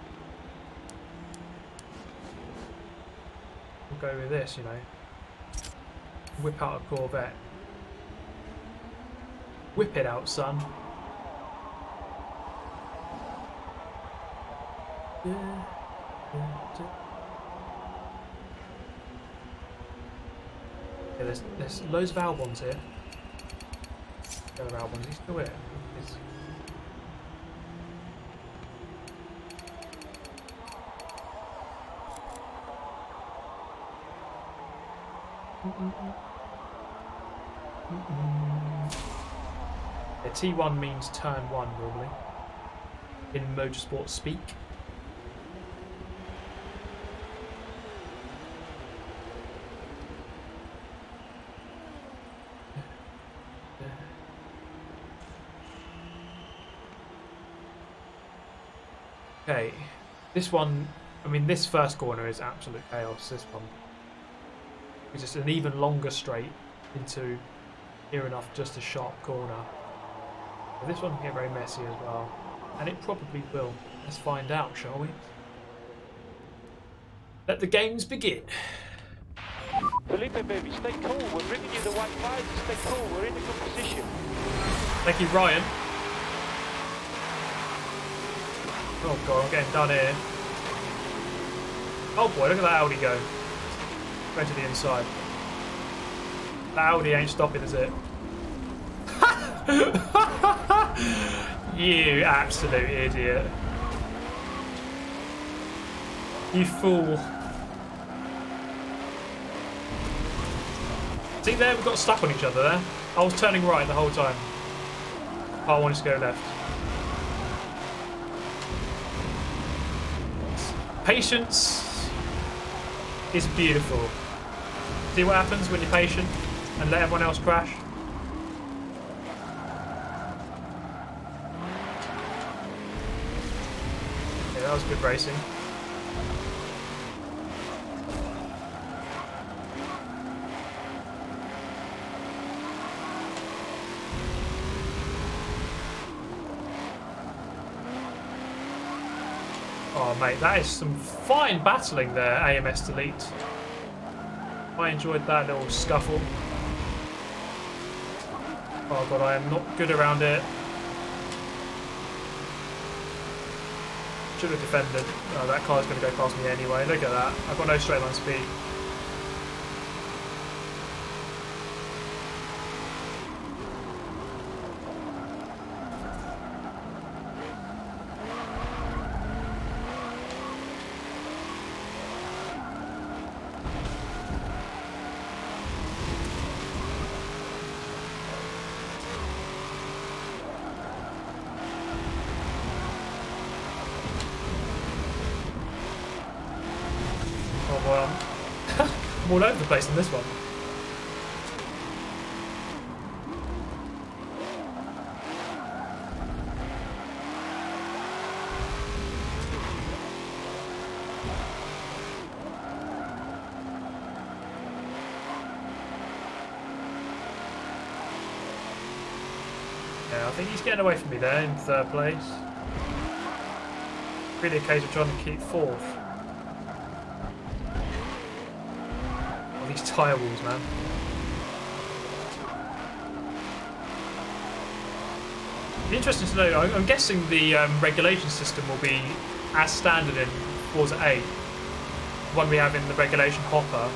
We'll go with this, you know. Whip out a Corvette. Whip it out, son. Yeah, there's loads of Albons here. The other Albons, he's still here. Yeah, T1 means turn 1 normally in motorsport speak. Okay, this one, I mean this first corner is absolute chaos, this one. Because it's an even longer straight into near enough just a sharp corner. But this one can get very messy as well. And it probably will. Let's find out, shall we? Let the games begin. Felipe, baby, stay cool. We're bringing you the white flags. Stay cool. We're in a good position. Thank you, Ryan. Oh god, I'm getting done here. Oh boy, look at that Audi go. Go to the inside. That Audi ain't stopping, is it? You absolute idiot. You fool. See there, we got stuck on each other there. I was turning right the whole time. Oh, I wanted to go left. Patience is beautiful. See what happens when you're patient and let everyone else crash? Yeah, that was good racing. Oh mate, that is some fine battling there, AMS Delete. I enjoyed that little scuffle. Oh god, I am not good around it. Should have defended. Oh, that car's going to go past me anyway. Look at that. I've got no straight line speed. I'm all over the place on this one. Yeah, I think he's getting away from me there in third place. Really a case of trying to keep fourth. These tyre walls, man. It'd be interesting to know. I'm guessing the regulation system will be as standard in Forza 8, the one we have in the regulation hopper.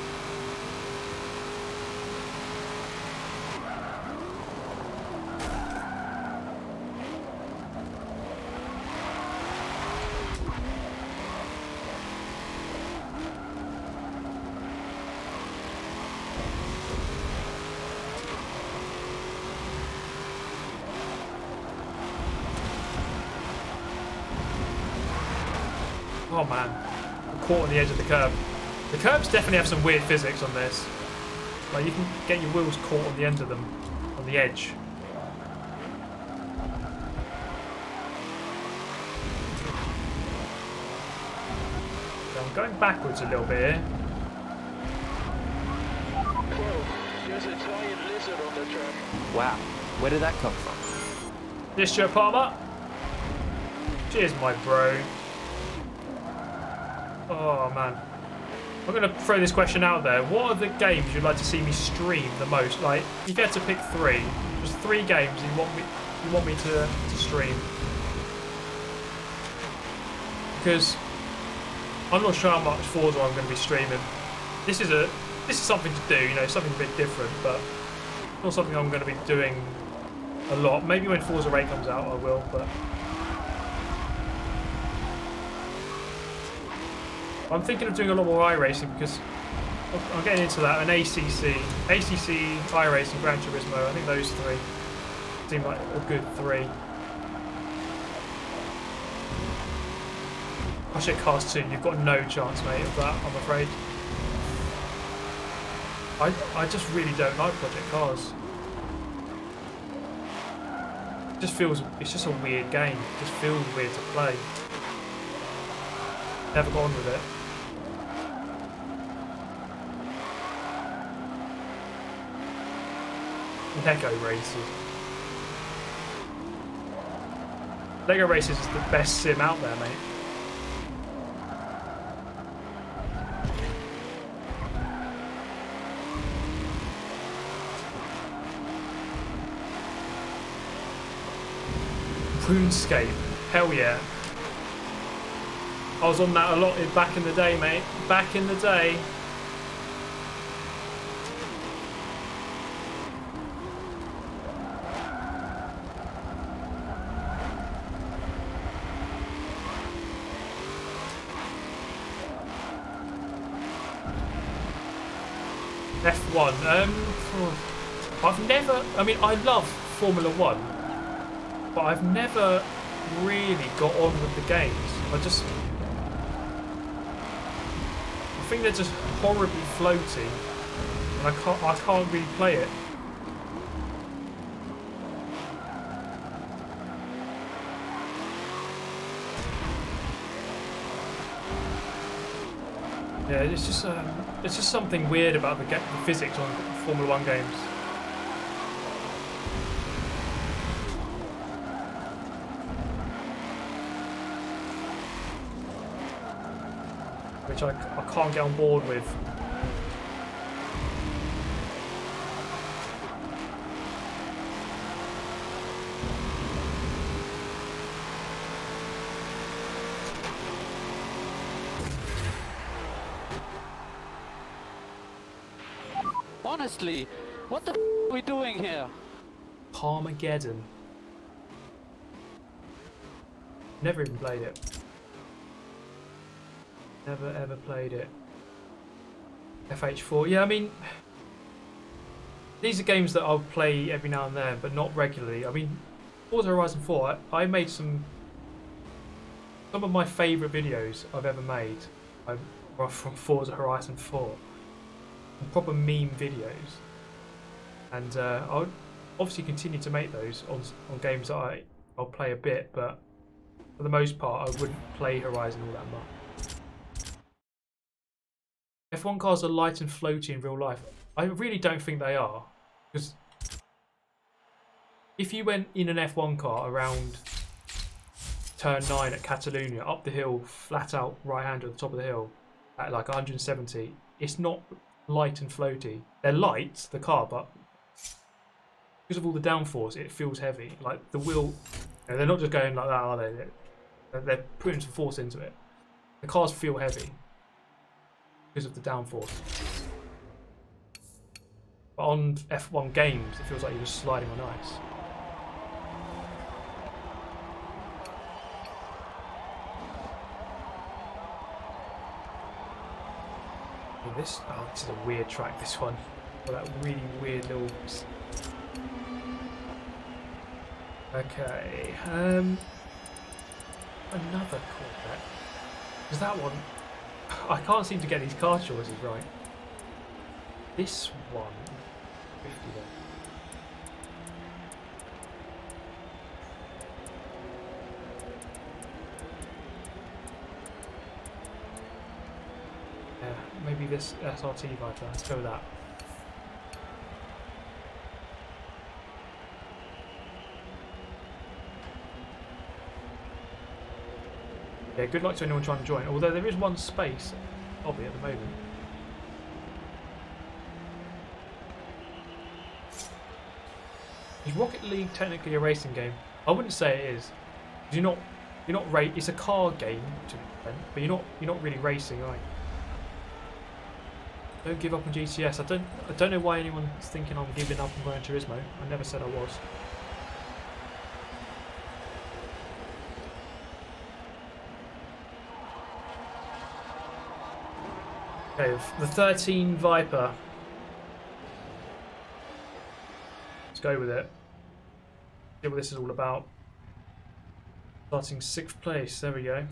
Oh man, I'm caught on the edge of the curb. The curbs definitely have some weird physics on this. Like you can get your wheels caught on the end of them, on the edge. So I'm going backwards a little bit here. There's a giant lizard on the track. Wow, where did that come from? This Joe Palmer. Cheers, my bro. Oh man, I'm going to throw this question out there. What are the games you'd like to see me stream the most? Like, if you had to pick three, just 3 games you want me to stream. Because I'm not sure how much Forza I'm going to be streaming. This is something to do, you know, something a bit different, but not something I'm going to be doing a lot. Maybe when Forza 8 comes out, I will, but. I'm thinking of doing a lot more iRacing because I'm getting into that, and ACC, iRacing, Gran Turismo. I think those 3 seem like a good 3. Project Cars 2, you've got no chance, mate, of that, I'm afraid. I just really don't like Project Cars. It just feels, it's just a weird game. It just feels weird to play. Never got on with it. Lego races. Lego races is the best sim out there, mate. RuneScape, hell yeah. I was on that a lot back in the day, mate. Back in the day. F1. I've never. I mean, I love Formula One, but I've never really got on with the games. I think they're just horribly floaty, and I can't really play it. Yeah, it's just something weird about the physics on Formula One games. Which I can't get on board with. Honestly, what the are we doing here? Carmageddon. Never even played it. Never ever played it. FH4. Yeah, I mean, these are games that I'll play every now and then, but not regularly. I mean, Forza Horizon 4, I made some of my favourite videos I've ever made were from Forza Horizon 4. Proper meme videos. And I'll obviously continue to make those on games that I'll play a bit, but for the most part I wouldn't play Horizon all that much. F1 cars are light and floaty in real life. I really don't think they are, because if you went in an F1 car around turn 9 at Catalonia, up the hill, flat out right hand at the top of the hill at like 170, it's not light and floaty. They're light, the car, but because of all the downforce, it feels heavy. Like the wheel, they're not just going like that, are they? They're putting some force into it. The cars feel heavy because of the downforce. But on F1 games, it feels like you're just sliding on ice. This is a weird track, this one. Got that really weird little... Okay, another Corvette. Because that one... I can't seem to get these car choices right. This one... 50 then. Maybe this SRT Viper. Let's go with that. Yeah, good luck to anyone trying to join. Although there is one space, probably at the moment. Is Rocket League technically a racing game? I wouldn't say it is. You're not it's a car game to an extent, but you're not really racing, right? Don't give up on GTS. I don't know why anyone's thinking I'm giving up on Gran Turismo. I never said I was. Okay, the 13 Viper. Let's go with it. See what this is all about. Starting 6th place. There we go.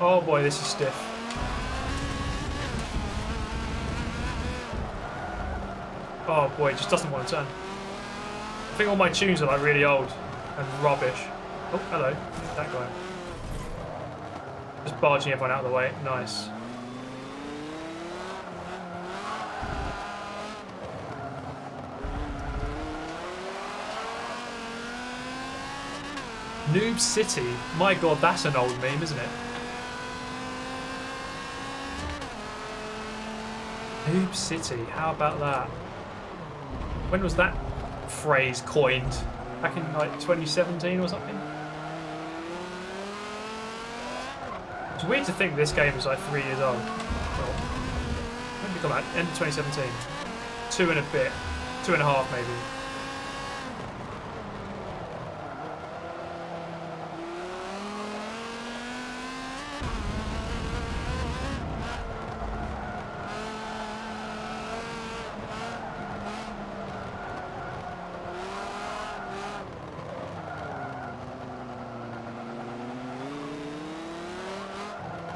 Oh boy, this is stiff. Oh boy, it just doesn't want to turn. think all my tunes are like really old and rubbish. Oh, hello. Who's that guy? Just barging everyone out of the way. Nice. Noob City. My god, that's an old meme, isn't it? Noob City. How about that? When was that phrase coined? Back in like 2017 or something? It's weird to think this game is like 3 years old. Well, when did it come out? End of 2017. 2 and a bit. 2.5 maybe.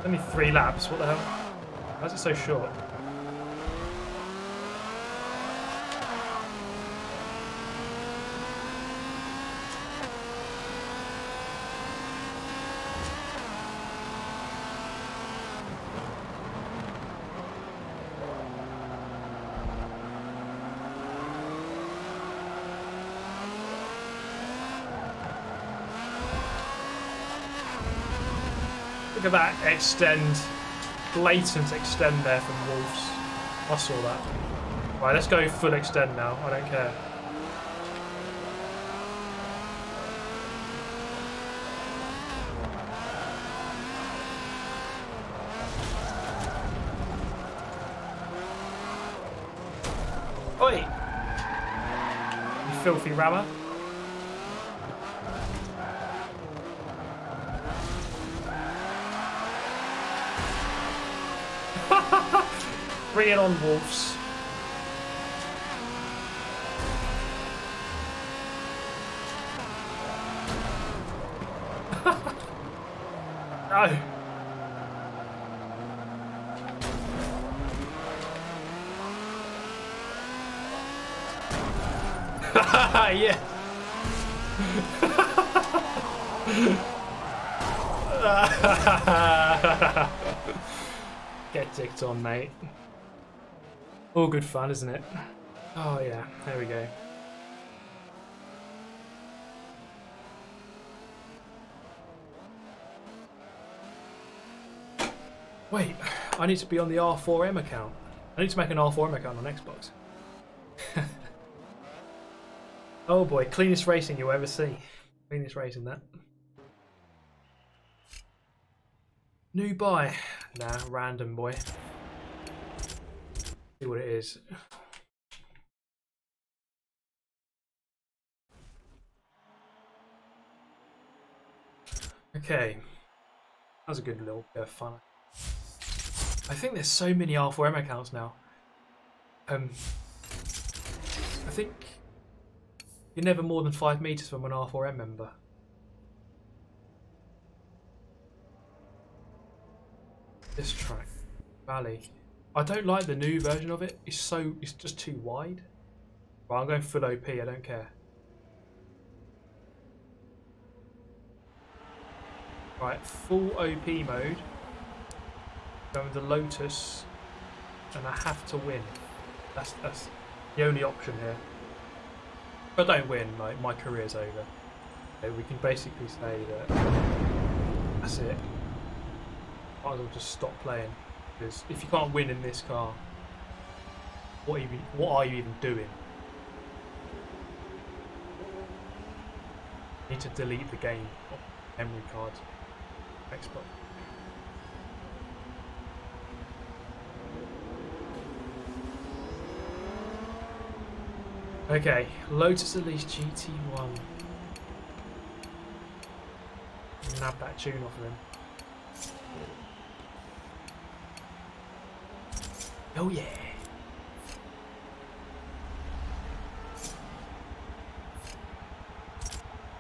Only 3 laps, what the hell? Why is it so short? Look at that extend, blatant extend there from Wolves. I saw that. Right, let's go full extend now. I don't care. Oi! You filthy rammer. Bring it on, Wolves. No. Yeah. Get dicked on, mate. All good fun, isn't it? Oh yeah, there we go. Wait, I need to be on the R4M account. I need to make an R4M account on Xbox. Oh boy, cleanest racing you'll ever see. Cleanest racing, that. New buy. Nah, random boy. See what it is. Okay. That was a good little bit of fun. I think there's so many R4M accounts now. I think you're never more than 5 meters from an R4M member. This track, Valley. I don't like the new version of it. It's just too wide. Well, I'm going full OP. I don't care. Right, full OP mode. Going with the Lotus, and I have to win. That's the only option here. If I don't win, like, my career's over. So we can basically say that that's it. Might as well just stop playing, because if you can't win in this car, what are you even doing? You need to delete the game off the memory card. Xbox. Okay, Lotus Elise GT1. Nab that tune off of him. Oh yeah.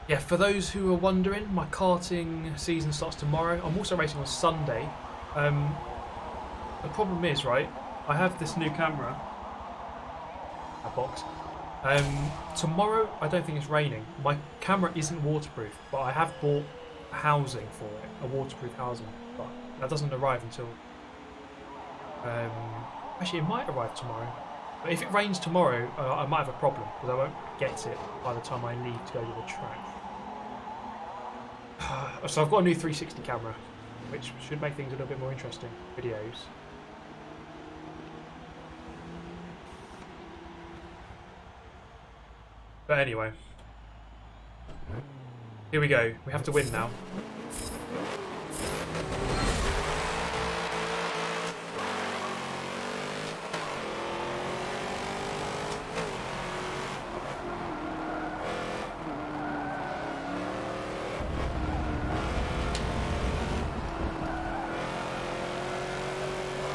Yeah, for those who are wondering, my karting season starts tomorrow. I'm also racing on Sunday. The problem is, right, I have this new camera, a box, Tomorrow, I don't think it's raining. My camera isn't waterproof, but I have bought housing for it, a waterproof housing. But that doesn't arrive until. Actually, it might arrive tomorrow. But if it rains tomorrow, I might have a problem because I won't get it by the time I leave to go to the track. So I've got a new 360 camera, which should make things a little bit more interesting. Videos. But anyway, here we go. We have to win now.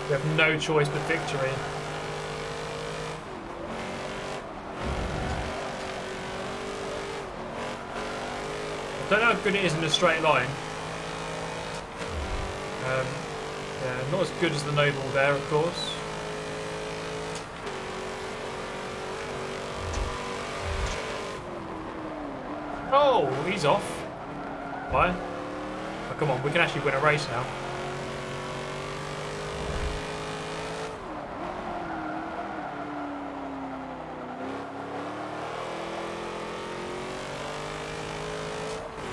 We have no choice but victory. I don't know how good it is in a straight line. Yeah, not as good as the Noble there, of course. Oh, he's off. Why? Oh, come on, we can actually win a race now.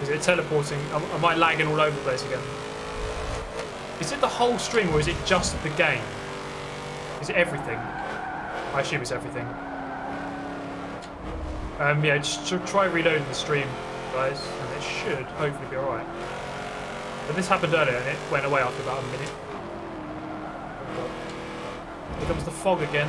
Is it teleporting? Am I lagging all over the place again? Is it the whole stream or is it just the game? Is it everything? I assume it's everything. Yeah, just try reloading the stream, guys, and it should hopefully be alright. But this happened earlier and it went away after about a minute. Here comes the fog again.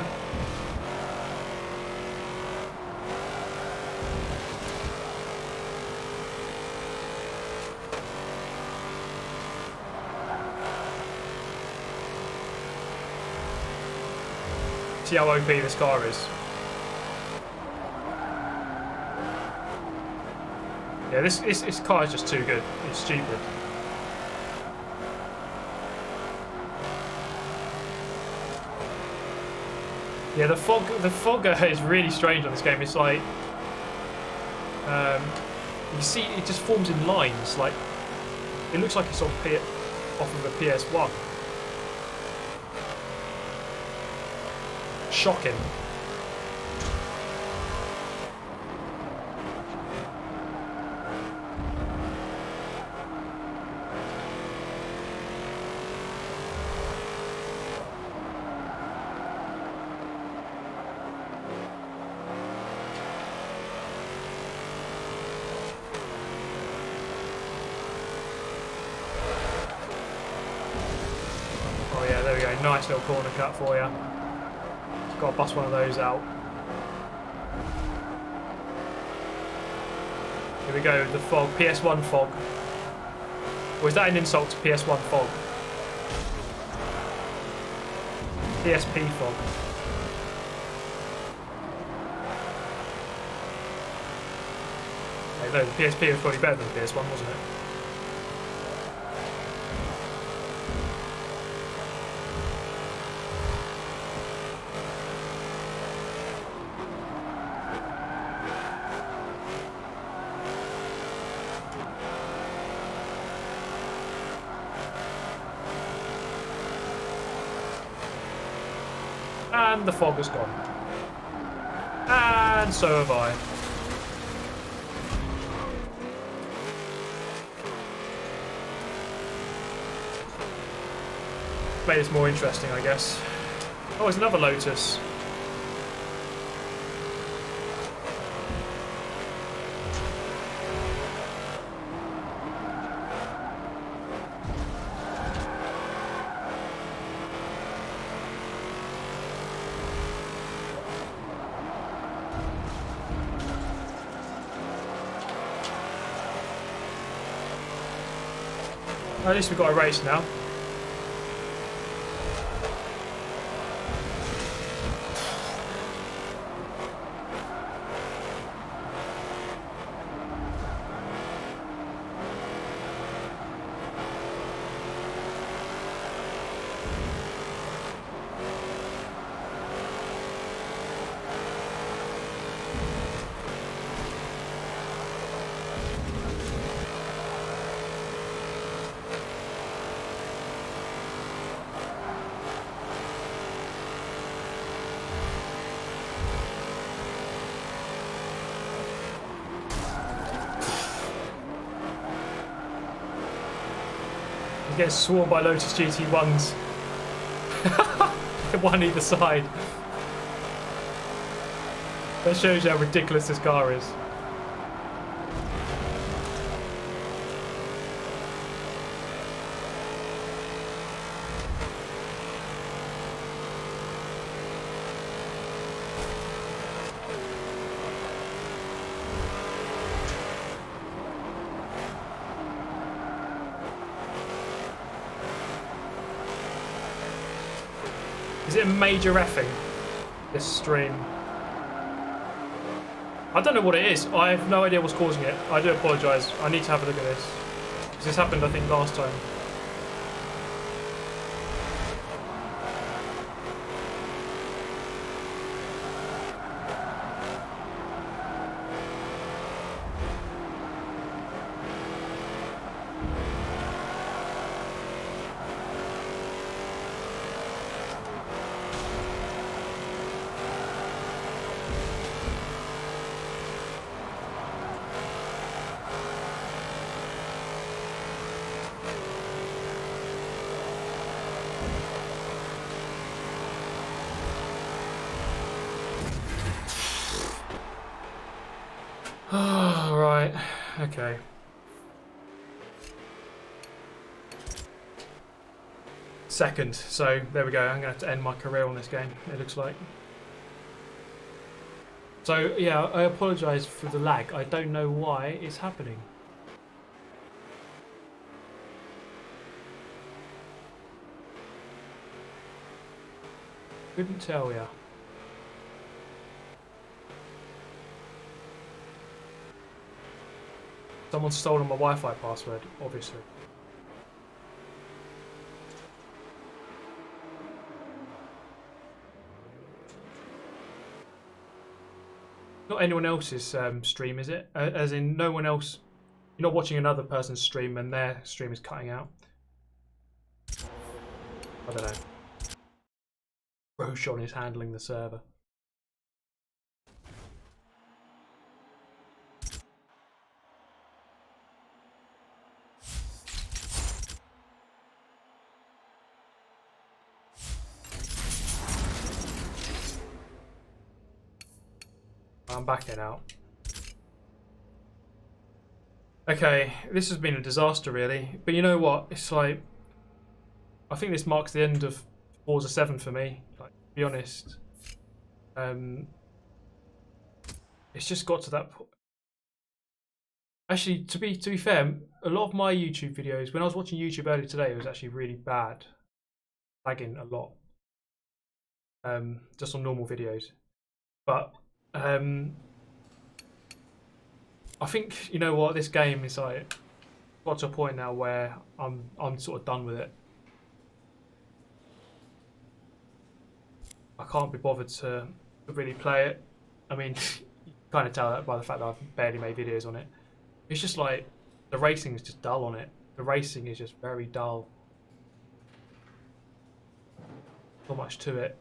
See how OP this car is. Yeah, this car is just too good. It's stupid. Yeah, the fog is really strange on this game. It's like you see, it just forms in lines. Like it looks like it's off of a PS1. Shocking. Oh yeah, there we go. Nice little corner cut for you. Got to bust one of those out. Here we go, the fog, PS1 fog. Or is that an insult to PS1 fog? PSP fog. Hey, no, the PSP was probably better than the PS1, wasn't it? And the fog has gone. And so have I. Made this more interesting, I guess. Oh, it's another Lotus. At least we've got a race now. Gets swarmed by Lotus GT1s. One either side. That shows you how ridiculous this car is. Is it a major effing, this stream? I don't know what it is. I have no idea what's causing it. I do apologise. I need to have a look at this. Because this happened, I think, last time. Right, okay. Second, so there we go. I'm going to have to end my career on this game, it looks like. So, yeah, I apologise for the lag. I don't know why it's happening. Couldn't tell ya. Someone's stolen my Wi-Fi password, obviously. Not anyone else's stream, is it? As in, no one else. You're not watching another person's stream and their stream is cutting out. I don't know. Roshan is handling the server. I'm backing out. Okay, this has been a disaster really, but you know what? It's like, I think this marks the end of Forza 7 for me. Like, to be honest, it's just got to that point. Actually, to be fair, a lot of my YouTube videos, when I was watching YouTube earlier today, it was actually really bad, lagging a lot, just on normal videos. But I think, you know what, this game is like got to a point now where I'm sort of done with it. I can't be bothered to really play it. I mean, you kind of tell that by the fact that I've barely made videos on it. It's just like the racing is just dull on it. The racing is just very dull. Not much to it.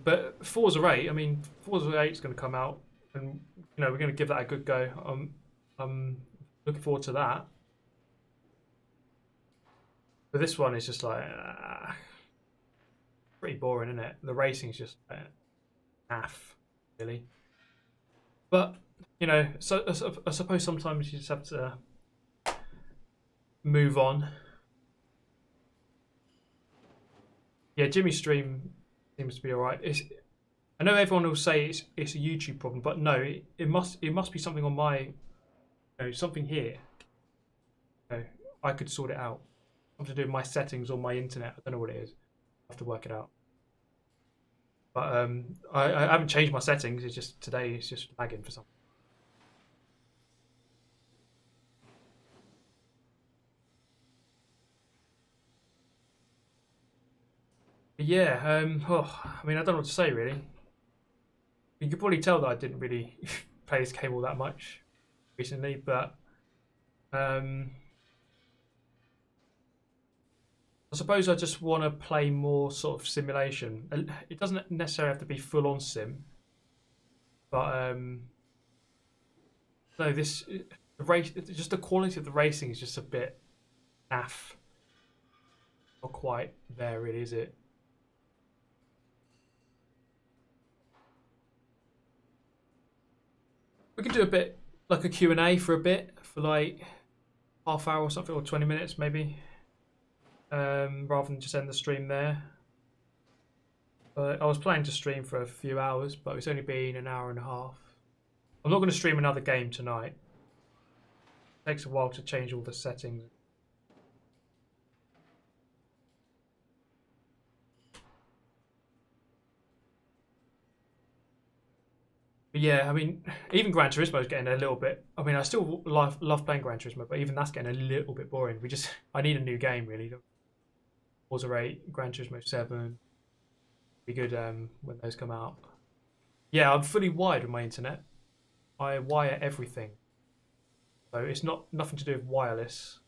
But Forza 8, I mean, Forza 8 is going to come out, and you know we're going to give that a good go. I'm looking forward to that. But this one is just like pretty boring, isn't it? The racing is just naff, really. But you know, so I suppose sometimes you just have to move on. Yeah, Jimmy's stream seems to be alright. I know everyone will say it's a YouTube problem, but no, it must be something on my, you know, something here. You know, I could sort it out. Something to do with my settings on my internet. I don't know what it is. I have to work it out. But I haven't changed my settings. It's just today it's just lagging for something. But yeah, I mean, I don't know what to say really. You could probably tell that I didn't really play this game all that much recently, but I suppose I just want to play more sort of simulation. It doesn't necessarily have to be full-on sim, But no, the race, just the quality of the racing is just a bit naff. Not quite there, really, is it? We can do a bit like a Q&A for a bit, for like half hour or something, or 20 minutes maybe, rather than just end the stream there. I was planning to stream for a few hours, but it's only been an hour and a half. I'm not going to stream another game tonight. It takes a while to change all the settings. But yeah, I mean, even Gran Turismo is getting a little bit. I mean, I still love playing Gran Turismo, but even that's getting a little bit boring. I need a new game really. Forza 8, Gran Turismo 7. Be good when those come out. Yeah, I'm fully wired with my internet. I wire everything, so it's nothing to do with wireless.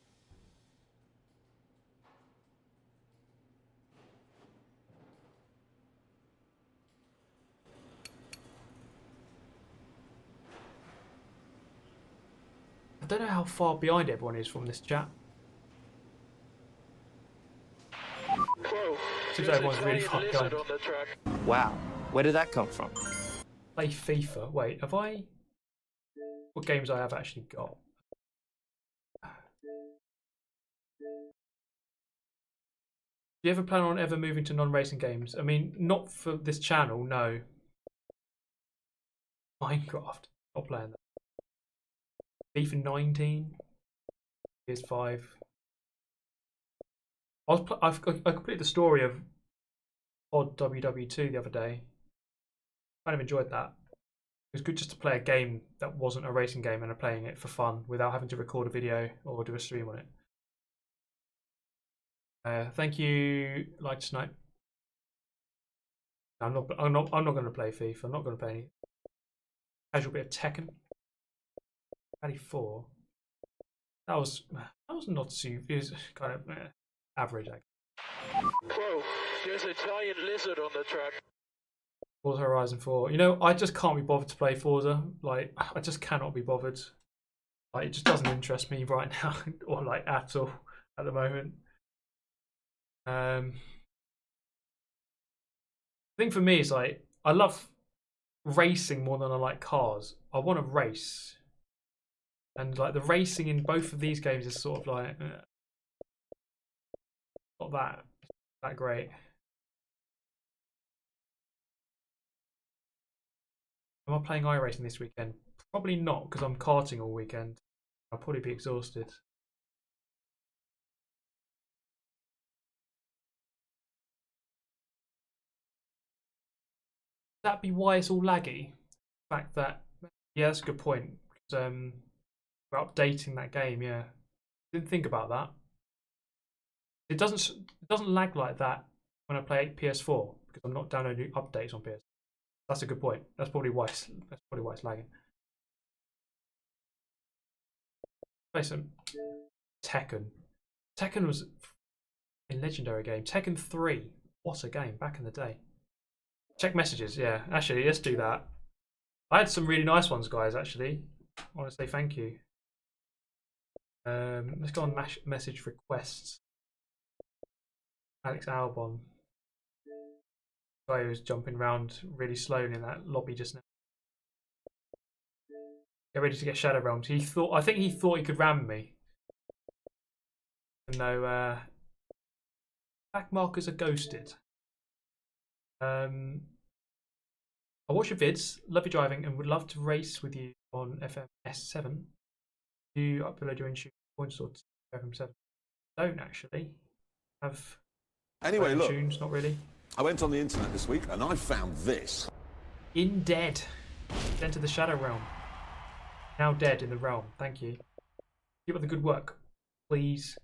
I don't know how far behind everyone is from this chat. Seems like everyone's really far behind. Wow, where did that come from? Play FIFA. Wait, have I? What games I have actually got? Do you ever plan on ever moving to non-racing games? I mean, not for this channel, no. Minecraft, not playing that. FIFA 19, PS5. I completed the story of Pod WW2 the other day. Kind of enjoyed that. It was good just to play a game that wasn't a racing game and playing it for fun without having to record a video or do a stream on it. Thank you, Light Snipe. I'm not going to play FIFA. I'm not going to play any casual bit of Tekken. Paddy 4. That was not too. It was kind of average. Whoa, there's a giant lizard on the track. Forza Horizon 4. You know, I just can't be bothered to play Forza. Like, I just cannot be bothered. Like, it just doesn't interest me right now, or like at all at the moment. The thing for me is like, I love racing more than I like cars. I want to race, and like the racing in both of these games is sort of like not that great. Am I playing iRacing this weekend? Probably not, because I'm karting all weekend. I'll probably be exhausted. Would that be why it's all laggy? The fact that, yeah, that's a good point. Because, we're updating that game, yeah. Didn't think about that. It doesn't lag like that when I play PS4 because I'm not downloading updates on PS4. That's a good point. That's probably why it's lagging. Play some Tekken. Tekken was a legendary game. Tekken 3. What a game back in the day. Check messages. Yeah, actually, let's do that. I had some really nice ones, guys. Actually, I want to say thank you. Let's go on message requests. Alex Albon. Guy who was jumping around really slowly in that lobby just now. Get ready to get Shadow Realms. I think he thought he could ram me. No, back markers are ghosted. I watch your vids, love your driving, and would love to race with you on FMS7. Do you upload your insurance points or FM7? Don't actually have. Anyway, look. Tunes, not really. I went on the internet this week and I found this. In dead. Enter the Shadow Realm. Now dead in the realm. Thank you. Keep up the good work, please.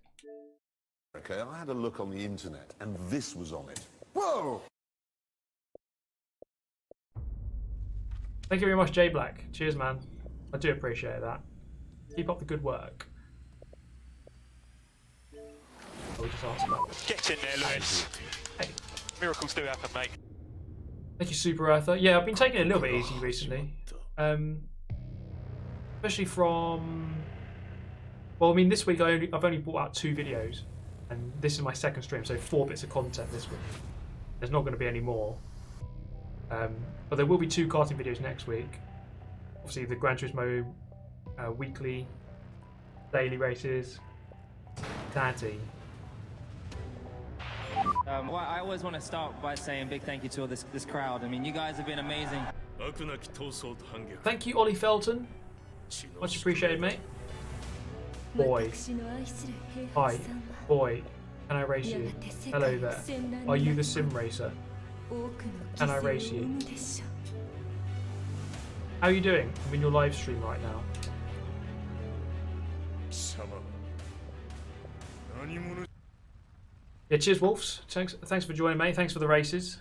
Okay, I had a look on the internet and this was on it. Whoa! Thank you very much, J Black. Cheers, man. I do appreciate that. Keep up the good work. I'll just ask about this. Get in there, Lewis. Hey. Miracles do happen, mate. Thank you, Super Earther. Yeah, I've been taking it a little bit easy recently. Especially from, well, I mean, this week I've only brought out 2 videos, and this is my second stream, so 4 bits of content this week. There's not going to be any more, but there will be 2 karting videos next week. Obviously, the Gran Turismo weekly, daily races, Daddy. Well, I always want to start by saying big thank you to all this crowd. I mean, you guys have been amazing. Thank you, Ollie Felton. Much appreciated, mate. Boy. Hi. Boy. Can I race you? Hello there. Are you the sim racer? Can I race you? How are you doing? I'm in your live stream right now. Yeah, cheers, Wolves. Thanks for joining, mate. Thanks for the races.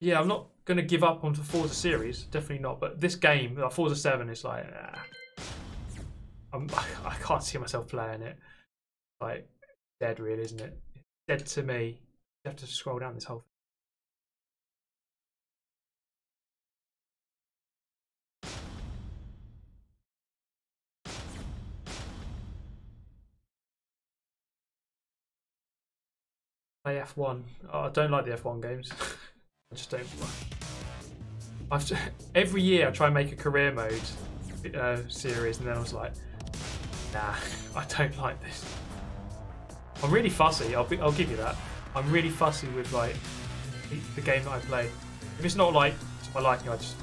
Yeah, I'm not going to give up on the Forza series. Definitely not. But this game, like Forza 7, is like... I can't see myself playing it. Like, dead, really, isn't it? Dead to me. You have to scroll down this whole thing. Play F1. Oh, I don't like the F1 games. I just don't. Every year I try and make a career mode series, and then I was like, nah, I don't like this. I'm really fussy. I'll give you that. I'm really fussy with like the game that I play. If it's not like to my liking, I just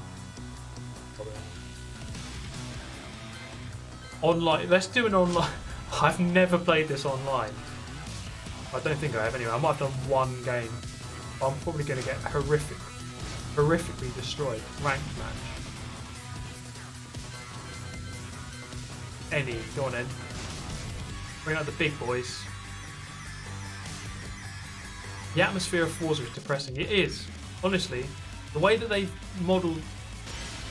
online. Let's do an online. I've never played this online. I don't think I have anyway. I might have done 1 game. I'm probably going to get horrifically destroyed. Ranked match. Any, go on then. Bring out the big boys. The atmosphere of Forza is depressing. It is. Honestly, the way that they've modelled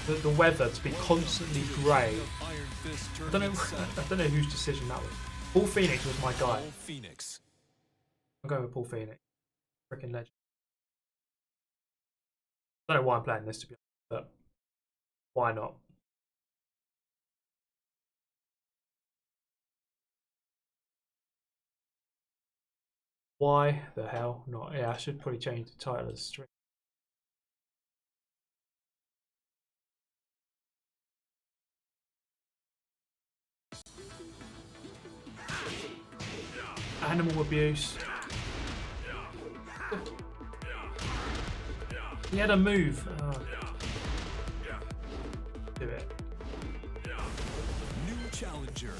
the weather to be constantly grey. I don't know whose decision that was. Paul Phoenix was my guy. I'm going with Paul Phoenix. Freaking legend. I don't know why I'm playing this, to be honest, but why not? Why the hell not? Yeah, I should probably change the title of the stream. Animal abuse. He had a move. Oh. Do it. New challenger.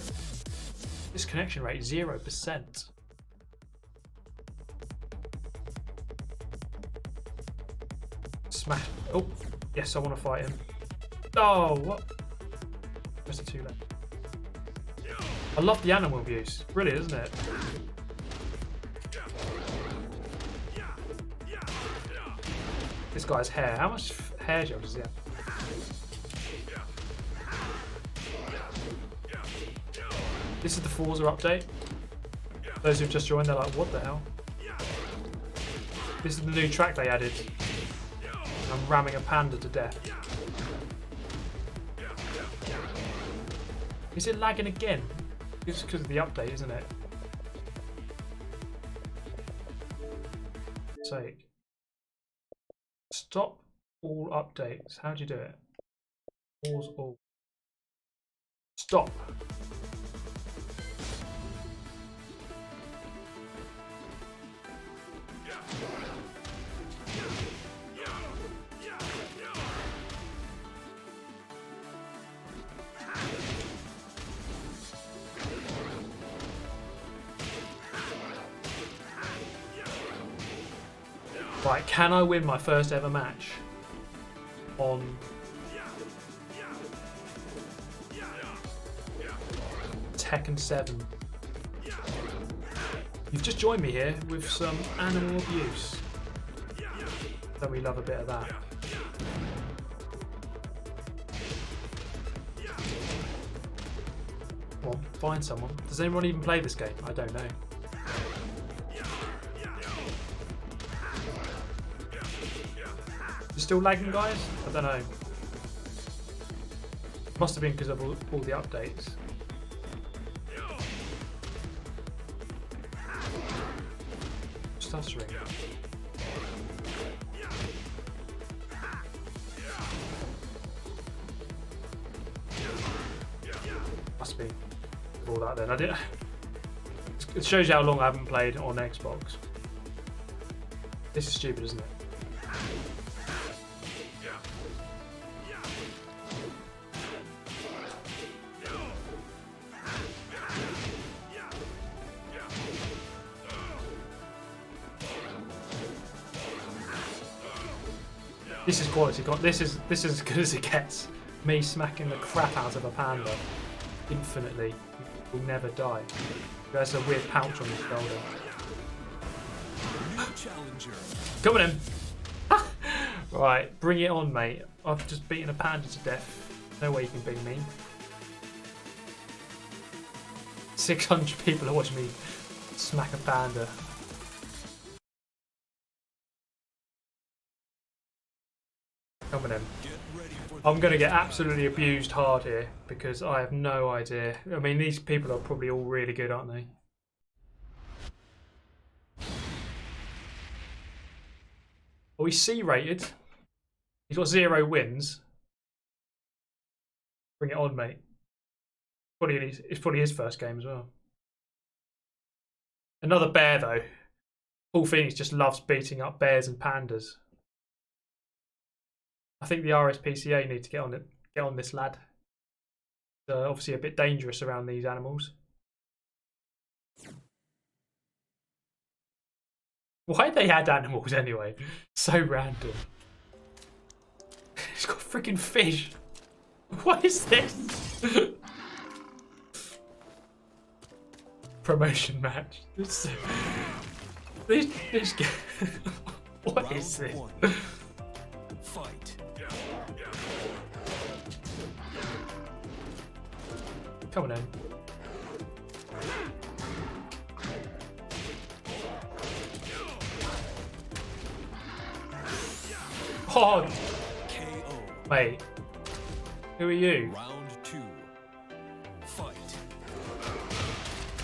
Disconnection rate 0%. Smash. Oh, yes, I want to fight him. Oh, what? Just too late. I love the animal abuse. Brilliant, isn't it? This guy's hair. How much hair gel does he have? This is the Forza update. Those who've just joined, they're like, what the hell? This is the new track they added. I'm ramming a panda to death. Is it lagging again? It's because of the update, isn't it? For God's sake. Stop all updates. How do you do it? Pause all. Stop. Right, can I win my first ever match on Tekken 7? You've just joined me here with some animal abuse. Don't we love a bit of that? Come on, find someone. Does anyone even play this game? I don't know. still lagging, guys? I don't know. Must have been because of all the updates. Stuttering. Must be all that then. I did. It shows you how long I haven't played on Xbox. This is stupid, isn't it? This is quality. This is as good as it gets. Me smacking the crap out of a panda infinitely. Will never die. There's a weird pouch on his shoulder. Come on in. Right, bring it on, mate. I've just beaten a panda to death. No way you can beat me. 600 people are watching me smack a panda. Come on in. I'm going to get absolutely abused hard here because I have no idea. I mean, these people are probably all really good, aren't they? Oh, he's C-rated. He's got 0 wins. Bring it on, mate. It's probably his first game as well. Another bear, though. Wolfykins just loves beating up bears and pandas. I think the RSPCA need to get on this lad. It's obviously a bit dangerous around these animals. Why'd they add animals anyway? So random. He's got freaking fish. What is this? Promotion match. This what is this? Fight. Come on in. Oh! Wait. Who are you? Round 2. Fight.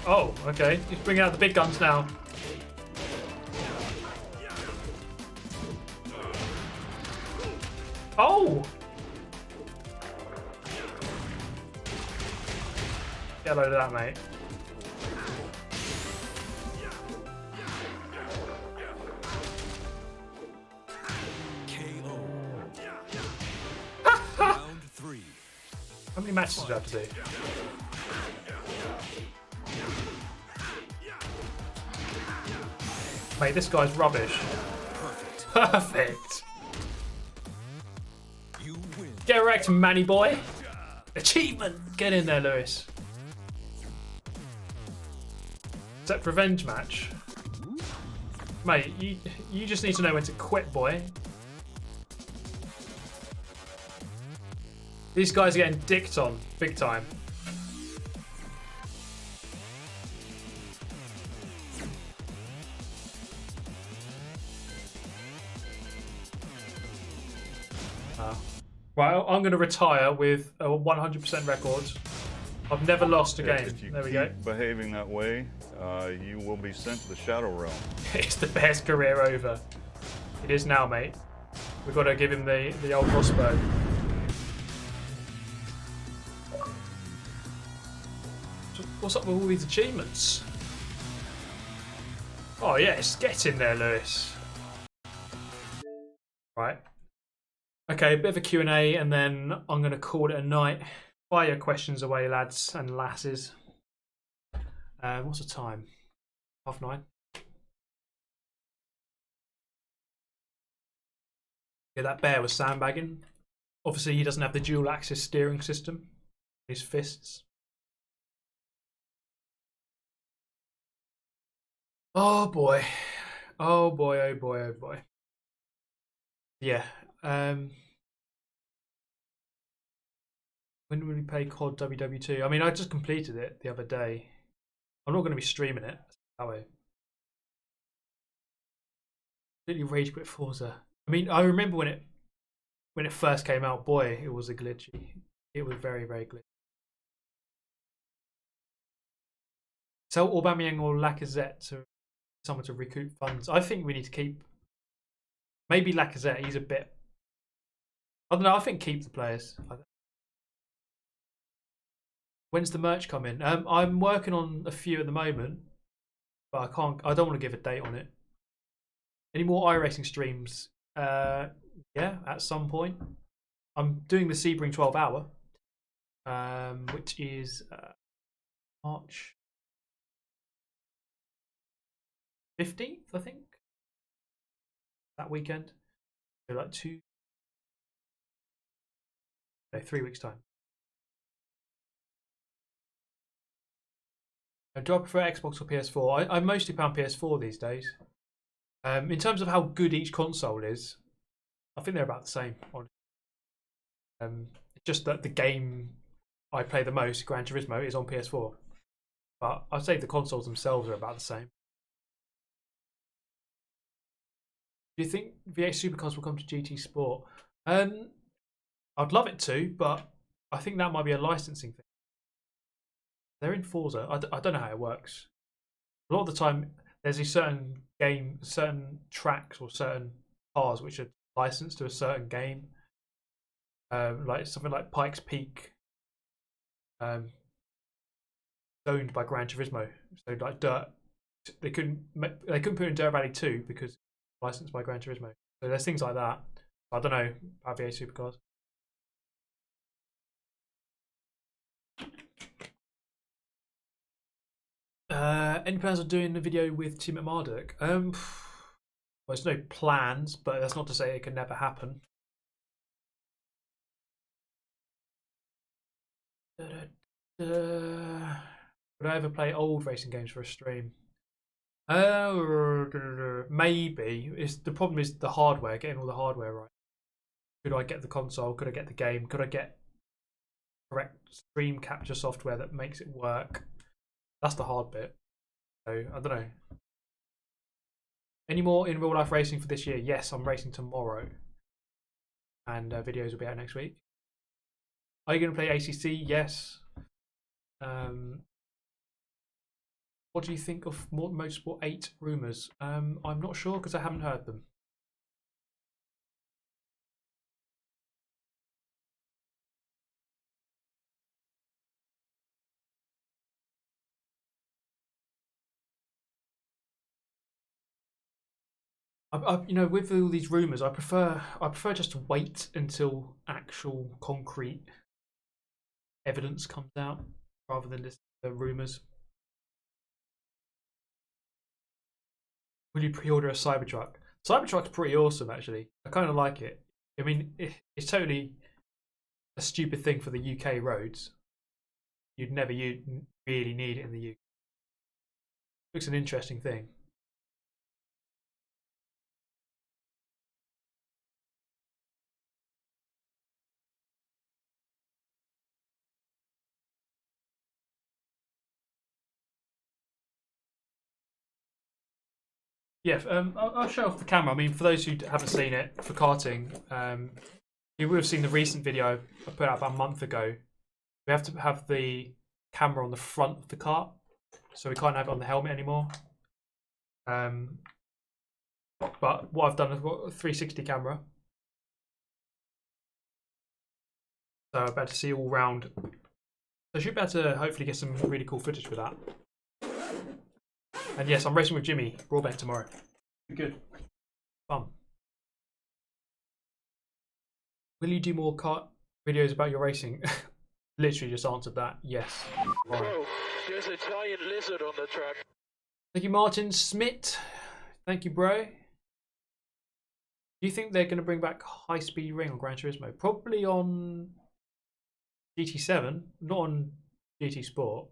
Oh, okay. He's bringing out the big guns now. Oh! Get a load of that, mate. Round 3. How many matches do I have to do? Mate, this guy's rubbish. Perfect. You win. Get wrecked, Manny boy. Achievement. Get in there, Lewis. Is that revenge match? Mate, you just need to know when to quit, boy. These guys are getting dicked on big time. Right, I'm going to retire with a 100% record. I've never lost a game. There we go. If you keep behaving that way, you will be sent to the Shadow Realm. It's the best career over. It is now, mate. We've got to give him the old crossbow. What's up with all these achievements? Oh yes, get in there, Lewis. Right. Okay, a bit of a Q&A and then I'm going to call it a night. Fire your questions away, lads and lasses. What's the time? 9:30. Yeah, that bear was sandbagging. Obviously, he doesn't have the dual-axis steering system. His fists. Oh boy. Oh boy, oh boy, oh boy. Yeah. When will we play COD WW2? I mean, I just completed it the other day. I'm not going to be streaming it that way. Completely rage quit Forza. I mean, I remember when it when it first came out, boy, it was a glitchy. It was very, very glitchy. Sell Aubameyang or Lacazette to someone to recoup funds. I think we need to keep maybe Lacazette. He's a bit. I don't know. I think keep the players. When's the merch coming? I'm working on a few at the moment, but I can't. I don't want to give a date on it. Any more iRacing streams? Yeah, at some point. I'm doing the Sebring 12 hour, which is March 15th, I think. That weekend. So like 3 weeks time. Do I prefer Xbox or PS4? I mostly play on PS4 these days. In terms of how good each console is, I think they're about the same. It's just that the game I play the most, Gran Turismo, is on PS4. But I'd say the consoles themselves are about the same. Do you think V8 Supercars will come to GT Sport? I'd love it to, but I think that might be a licensing thing. They're in Forza. I don't know how it works. A lot of the time, there's a certain game, certain tracks or certain cars which are licensed to a certain game. Like something like Pikes Peak, owned by Gran Turismo. So like Dirt, they couldn't put in Dirt Rally 2 because it's licensed by Gran Turismo. So there's things like that. I don't know about V8 Supercars. Any plans on doing a video with Tim at Marduk? Well, there's no plans, but that's not to say it can never happen. Would I ever play old racing games for a stream? Maybe. The problem is the hardware, getting all the hardware right. Could I get the console? Could I get the game? Could I get correct stream capture software that makes it work? That's the hard bit. So I don't know. Any more in real life racing for this year? Yes, I'm racing tomorrow, and videos will be out next week. Are you going to play ACC? Yes. What do you think of Motorsport 8 rumours? I'm not sure because I haven't heard them. You know, with all these rumours, I prefer just to wait until actual concrete evidence comes out rather than just the rumours. Will you pre-order a Cybertruck? Cybertruck's pretty awesome, actually. I kind of like it. I mean, it's totally a stupid thing for the UK roads. You'd never really need it in the UK. Looks an interesting thing. Yeah, I'll show off the camera. I mean, for those who haven't seen it, for karting, you would have seen the recent video I put out about a month ago. We have to have the camera on the front of the kart, so we can't have it on the helmet anymore. But what I've done is I've got a 360 camera, so I'm about to see all round. So I should be able to hopefully get some really cool footage for that. And yes, I'm racing with Jimmy Broadbent tomorrow. Good. Fun. Will you do more kart videos about your racing? Literally just answered that. Yes. Whoa, there's a giant lizard on the track. Thank you, Martin Smith. Thank you, bro. Do you think they're going to bring back High Speed Ring on Gran Turismo? Probably on GT7, not on GT Sport.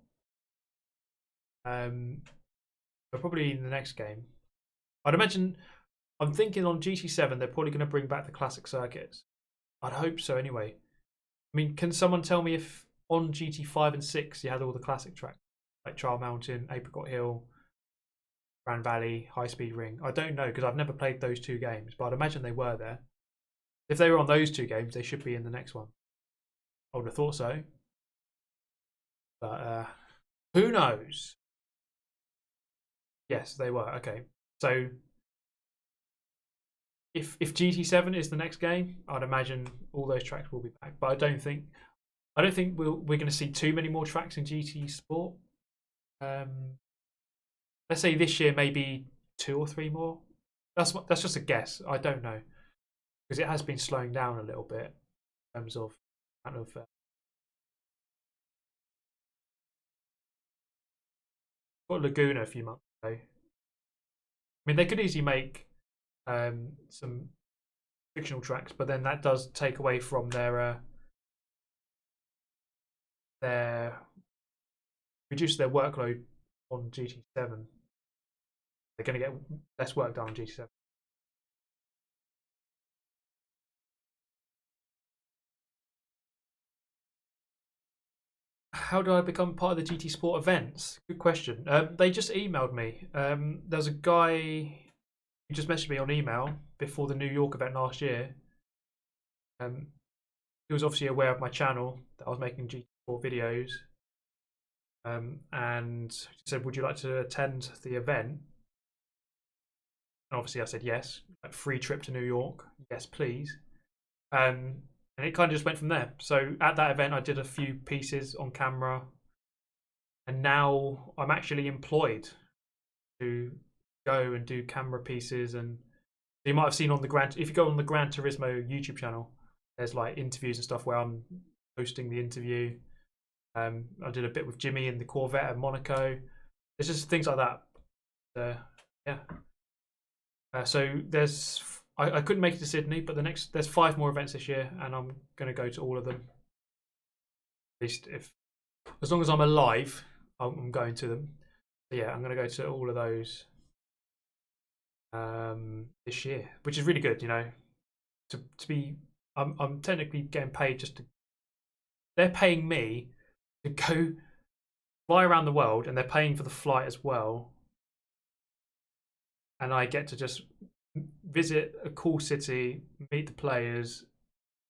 But probably in the next game. I'd imagine, I'm thinking on GT7 they're probably going to bring back the classic circuits. I'd hope so anyway. I mean, can someone tell me if on GT5 and 6 you had all the classic tracks? Like Trial Mountain, Apricot Hill, Grand Valley, High Speed Ring? I don't know because I've never played those two games, but I'd imagine they were there. If they were on those two games, they should be in the next one. I would have thought so. But who knows? Yes, they were. Okay. So if GT7 is the next game, I'd imagine all those tracks will be back. But I don't think we're going to see too many more tracks in GT Sport. Let's say this year maybe 2 or 3 more. That's just a guess. I don't know, because it has been slowing down a little bit in terms of kind of. Got Laguna a few months ago. I mean, they could easily make some fictional tracks, but then that does take away from their reduce their workload on GT7. They're going to get less work done on GT7. How do I become part of the GT Sport events? Good question. They just emailed me. There's a guy who just messaged me on email before the New York event last year. He was obviously aware of my channel, that I was making GT Sport videos. And he said, would you like to attend the event? And obviously I said yes. Like, free trip to New York. Yes, please. And it kind of just went from there. So at that event, I did a few pieces on camera. And now I'm actually employed to go and do camera pieces. And you might have seen on the if you go on the Gran Turismo YouTube channel, there's like interviews and stuff where I'm hosting the interview. I did a bit with Jimmy in the Corvette at Monaco. It's just things like that. Yeah. So there's. I couldn't make it to Sydney, but there's 5 more events this year, and I'm going to go to all of them. At least as long as I'm alive, I'm going to them. So yeah, I'm going to go to all of those this year, which is really good. You know, to be, I'm technically getting paid just to. They're paying me to go fly around the world, and they're paying for the flight as well, and I get to just visit a cool city, meet the players,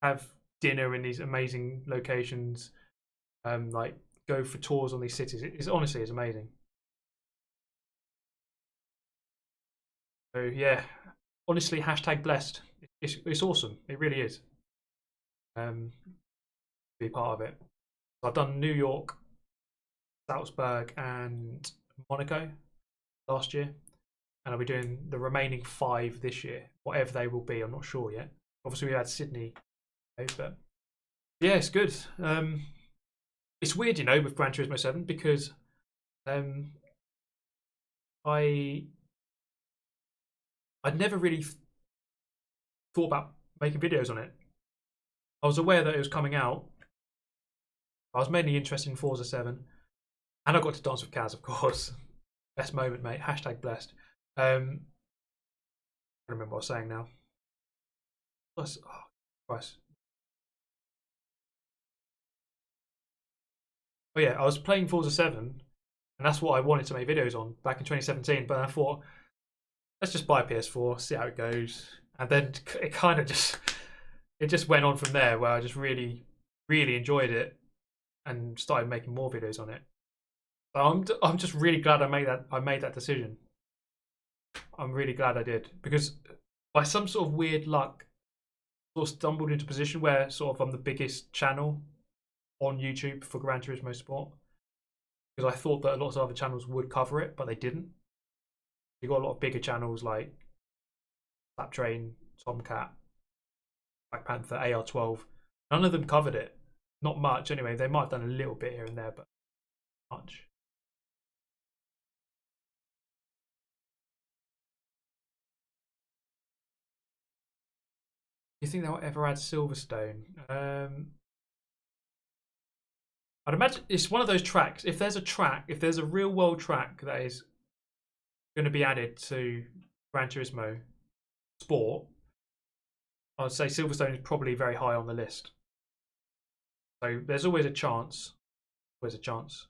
have dinner in these amazing locations, like go for tours on these cities. It's honestly, it's amazing. So yeah, honestly, hashtag blessed. It's awesome. It really is. Be part of it. So I've done New York, Salzburg, and Monaco last year. And I'll be doing the remaining 5 this year, whatever they will be. I'm not sure yet. Obviously, we had Sydney, but yeah, it's good. It's weird, you know, with Gran Turismo 7 because I'd never really thought about making videos on it. I was aware that it was coming out. I was mainly interested in Forza 7, and I got to dance with Kaz, of course. Best moment, mate. Hashtag blessed. I don't remember what I was saying now. Oh, Christ. Oh yeah, I was playing Forza 7, and that's what I wanted to make videos on back in 2017. But I thought, let's just buy a PS4, see how it goes, and then it kind of just went on from there, where I just really, really enjoyed it and started making more videos on it. So I'm just really glad I made that decision. I'm really glad I did, because by some sort of weird luck, I sort of stumbled into a position where sort of I'm the biggest channel on YouTube for Gran Turismo Sport, because I thought that lots of other channels would cover it, but they didn't. You got a lot of bigger channels like Slap Train, Tomcat, Black Panther, AR12. None of them covered it. Not much anyway. They might have done a little bit here and there, but not much. Do you think they'll ever add Silverstone? I'd imagine it's one of those tracks. If there's a real world track that is going to be added to Gran Turismo Sport, I'd say Silverstone is probably very high on the list. So there's always a chance. Always a chance.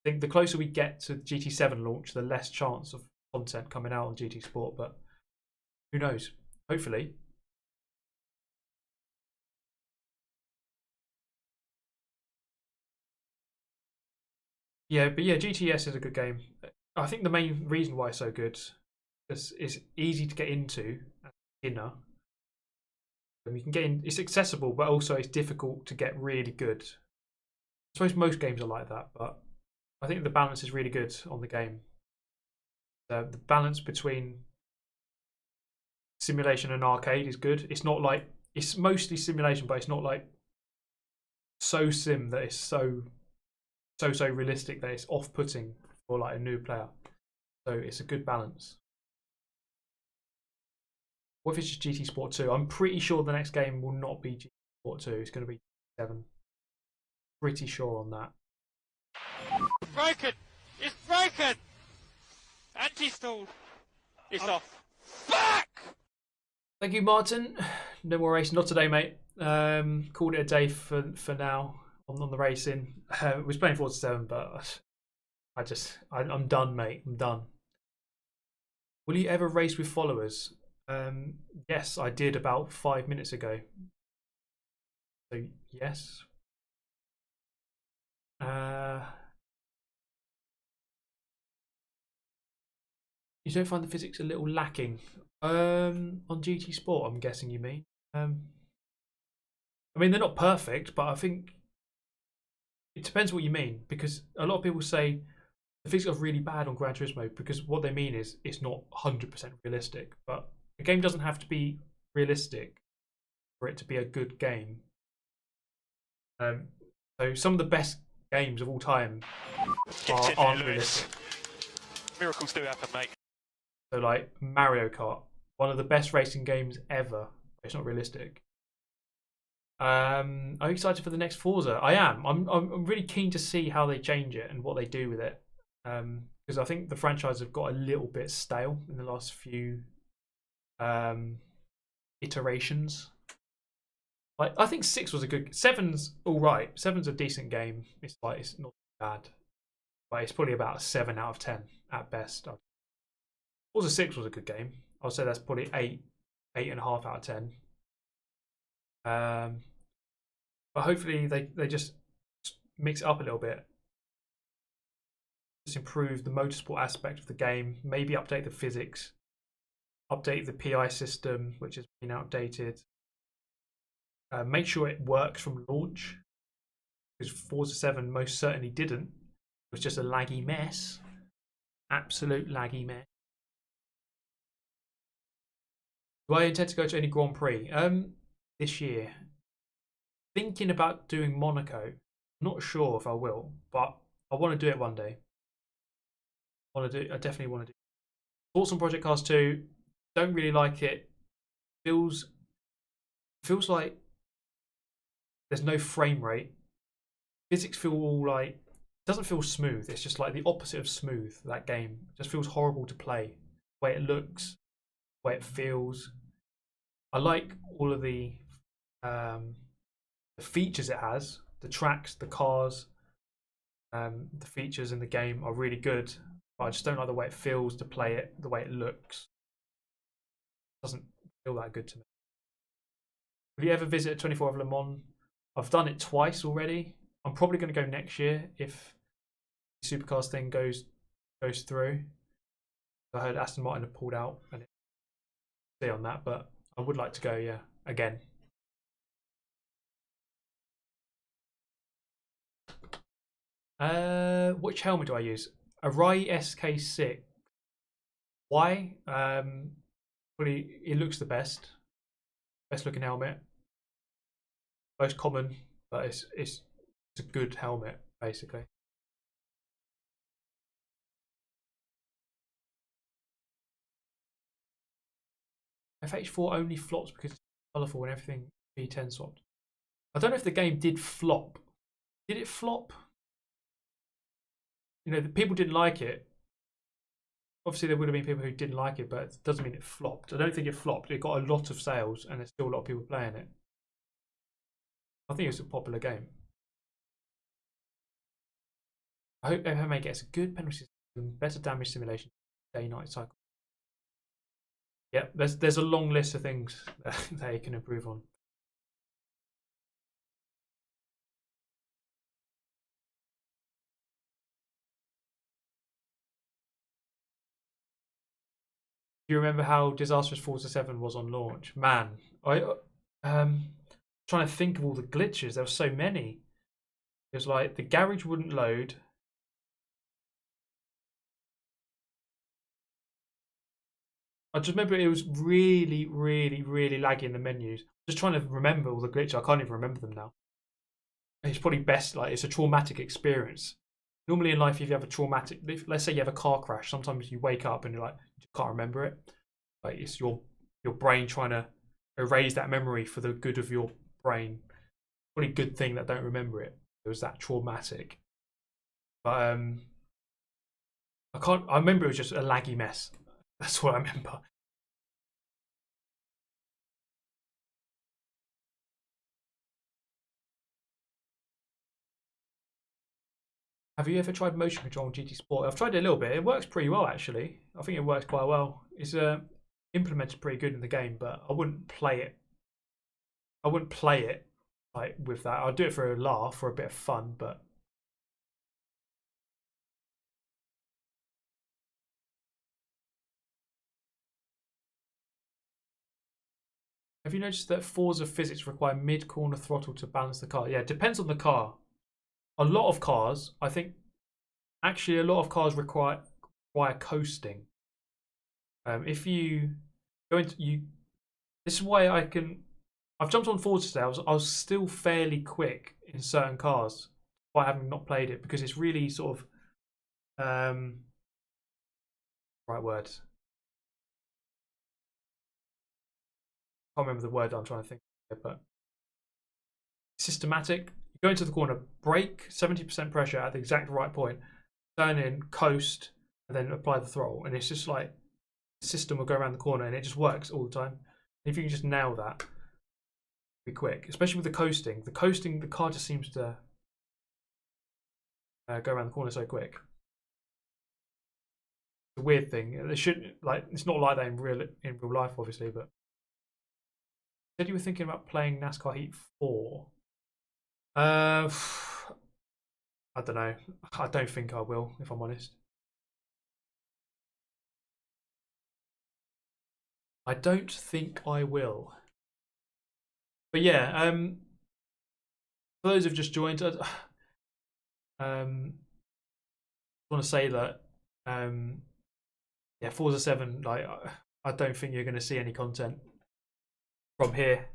I think the closer we get to GT7 launch, the less chance of content coming out on GT Sport. But who knows? Hopefully. Yeah, but yeah, GTS is a good game. I think the main reason why it's so good is it's easy to get into as a beginner. You can get in, it's accessible, but also it's difficult to get really good. I suppose most games are like that, but I think the balance is really good on the game. The balance between simulation and arcade is good. It's not like, it's mostly simulation, but it's not like so sim that it's so realistic that it's off-putting for like a new player. So it's a good balance. What if it's just GT Sport 2? I'm pretty sure the next game will not be GT Sport 2. It's going to be 7. Pretty sure on that. Broken! It's broken! Anti-stall! It's off. Fuck! Thank you, Martin. No more racing. Not today, mate. Called it a day for now on the racing. We was playing Forza 7, but I'm done, mate. I'm done. Will you ever race with followers? Yes, I did about 5 minutes ago. So yes. You don't find the physics a little lacking on GT Sport? I'm guessing you mean. I mean, they're not perfect, but I think it depends what you mean, because a lot of people say the physics are really bad on Gran Turismo because what they mean is it's not 100% realistic. But a game doesn't have to be realistic for it to be a good game. So some of the best games of all time aren't realistic. Miracles do happen, mate. So like Mario Kart, one of the best racing games ever. It's not realistic. Are you excited for the next Forza? I am. I'm really keen to see how they change it and what they do with it. Because I think the franchise have got a little bit stale in the last few iterations. Like I think 6 was a good. 7's all right. 7's a decent game. It's not bad, but it's probably about a 7 out of 10 at best. Forza 6 was a good game. I'll say that's probably 8.5 out of 10. But hopefully they just mix it up a little bit. Just improve the motorsport aspect of the game. Maybe update the physics. Update the PI system, which has been outdated. Make sure it works from launch. Because Forza 7 most certainly didn't. It was just a laggy mess. Absolute laggy mess. Do I intend to go to any Grand Prix this year? Thinking about doing Monaco. Not sure if I will, but I want to do it one day. I definitely want to do it. Thoughts on Project Cars 2? Don't really like it. Feels like there's no frame rate. Physics feel all like, doesn't feel smooth. It's just like the opposite of smooth. That game it just feels horrible to play. The way it looks, the way it feels. I like all of the features it has. The tracks, the cars, the features in the game are really good. But I just don't like the way it feels to play it, the way it looks. It doesn't feel that good to me. Have you ever visited 24 Hour Le Mans? I've done it twice already. I'm probably going to go next year if the Supercars thing goes through. I heard Aston Martin have pulled out and see on that, but I would like to go, yeah, again. Which helmet do I use? A RypeL SK6. Why? Probably it looks the best. Best looking helmet. Most common, but it's a good helmet basically. FH4 only flops because it's colourful and everything V10 swapped. I don't know if the game did flop. Did it flop? You know, the people didn't like it. Obviously, there would have been people who didn't like it, but it doesn't mean it flopped. I don't think it flopped. It got a lot of sales, and there's still a lot of people playing it. I think it's a popular game. I hope NAMEHERE gets a good penalty system, better damage simulation, day-night cycle. Yeah, there's a long list of things that they can improve on. Do you remember how disastrous Forza 7 was on launch? Man, trying to think of all the glitches. There were so many. It was like the garage wouldn't load. I just remember it was really, really, really laggy in the menus. Just trying to remember all the glitches. I can't even remember them now. It's probably best, like, it's a traumatic experience. Normally in life, if you have a traumatic, let's say you have a car crash, sometimes you wake up and you're like, you can't remember it. Like, it's your brain trying to erase that memory for the good of your brain. Probably a good thing that don't remember it. It was that traumatic. But I remember it was just a laggy mess. That's what I remember. Have you ever tried motion control on GT Sport? I've tried it a little bit. It works pretty well, actually. I think it works quite well. It's implemented pretty good in the game, but I wouldn't play it. I wouldn't play it like with that. I'd do it for a laugh, for a bit of fun, but have you noticed that Forza physics require mid-corner throttle to balance the car? Yeah, it depends on the car. A lot of cars, I think, actually a lot of cars require coasting. If you go into this is why I've jumped on Forza today. I was still fairly quick in certain cars, by having not played it, because it's really sort of right words. I can't remember the word I'm trying to think of, but systematic. You go into the corner, brake, 70% pressure at the exact right point, turn in, coast, and then apply the throttle. And it's just like the system will go around the corner and it just works all the time. And if you can just nail that, be quick. Especially with the coasting. The coasting, the car just seems to go around the corner so quick. It's a weird thing. It shouldn't, like, it's not like that in real life, obviously, but said you were thinking about playing NASCAR Heat 4. I don't know. I don't think I will, if I'm honest. I don't think I will. But yeah, for those who've just joined, I want to say that yeah, Forza 7, like, I don't think you're going to see any content from here.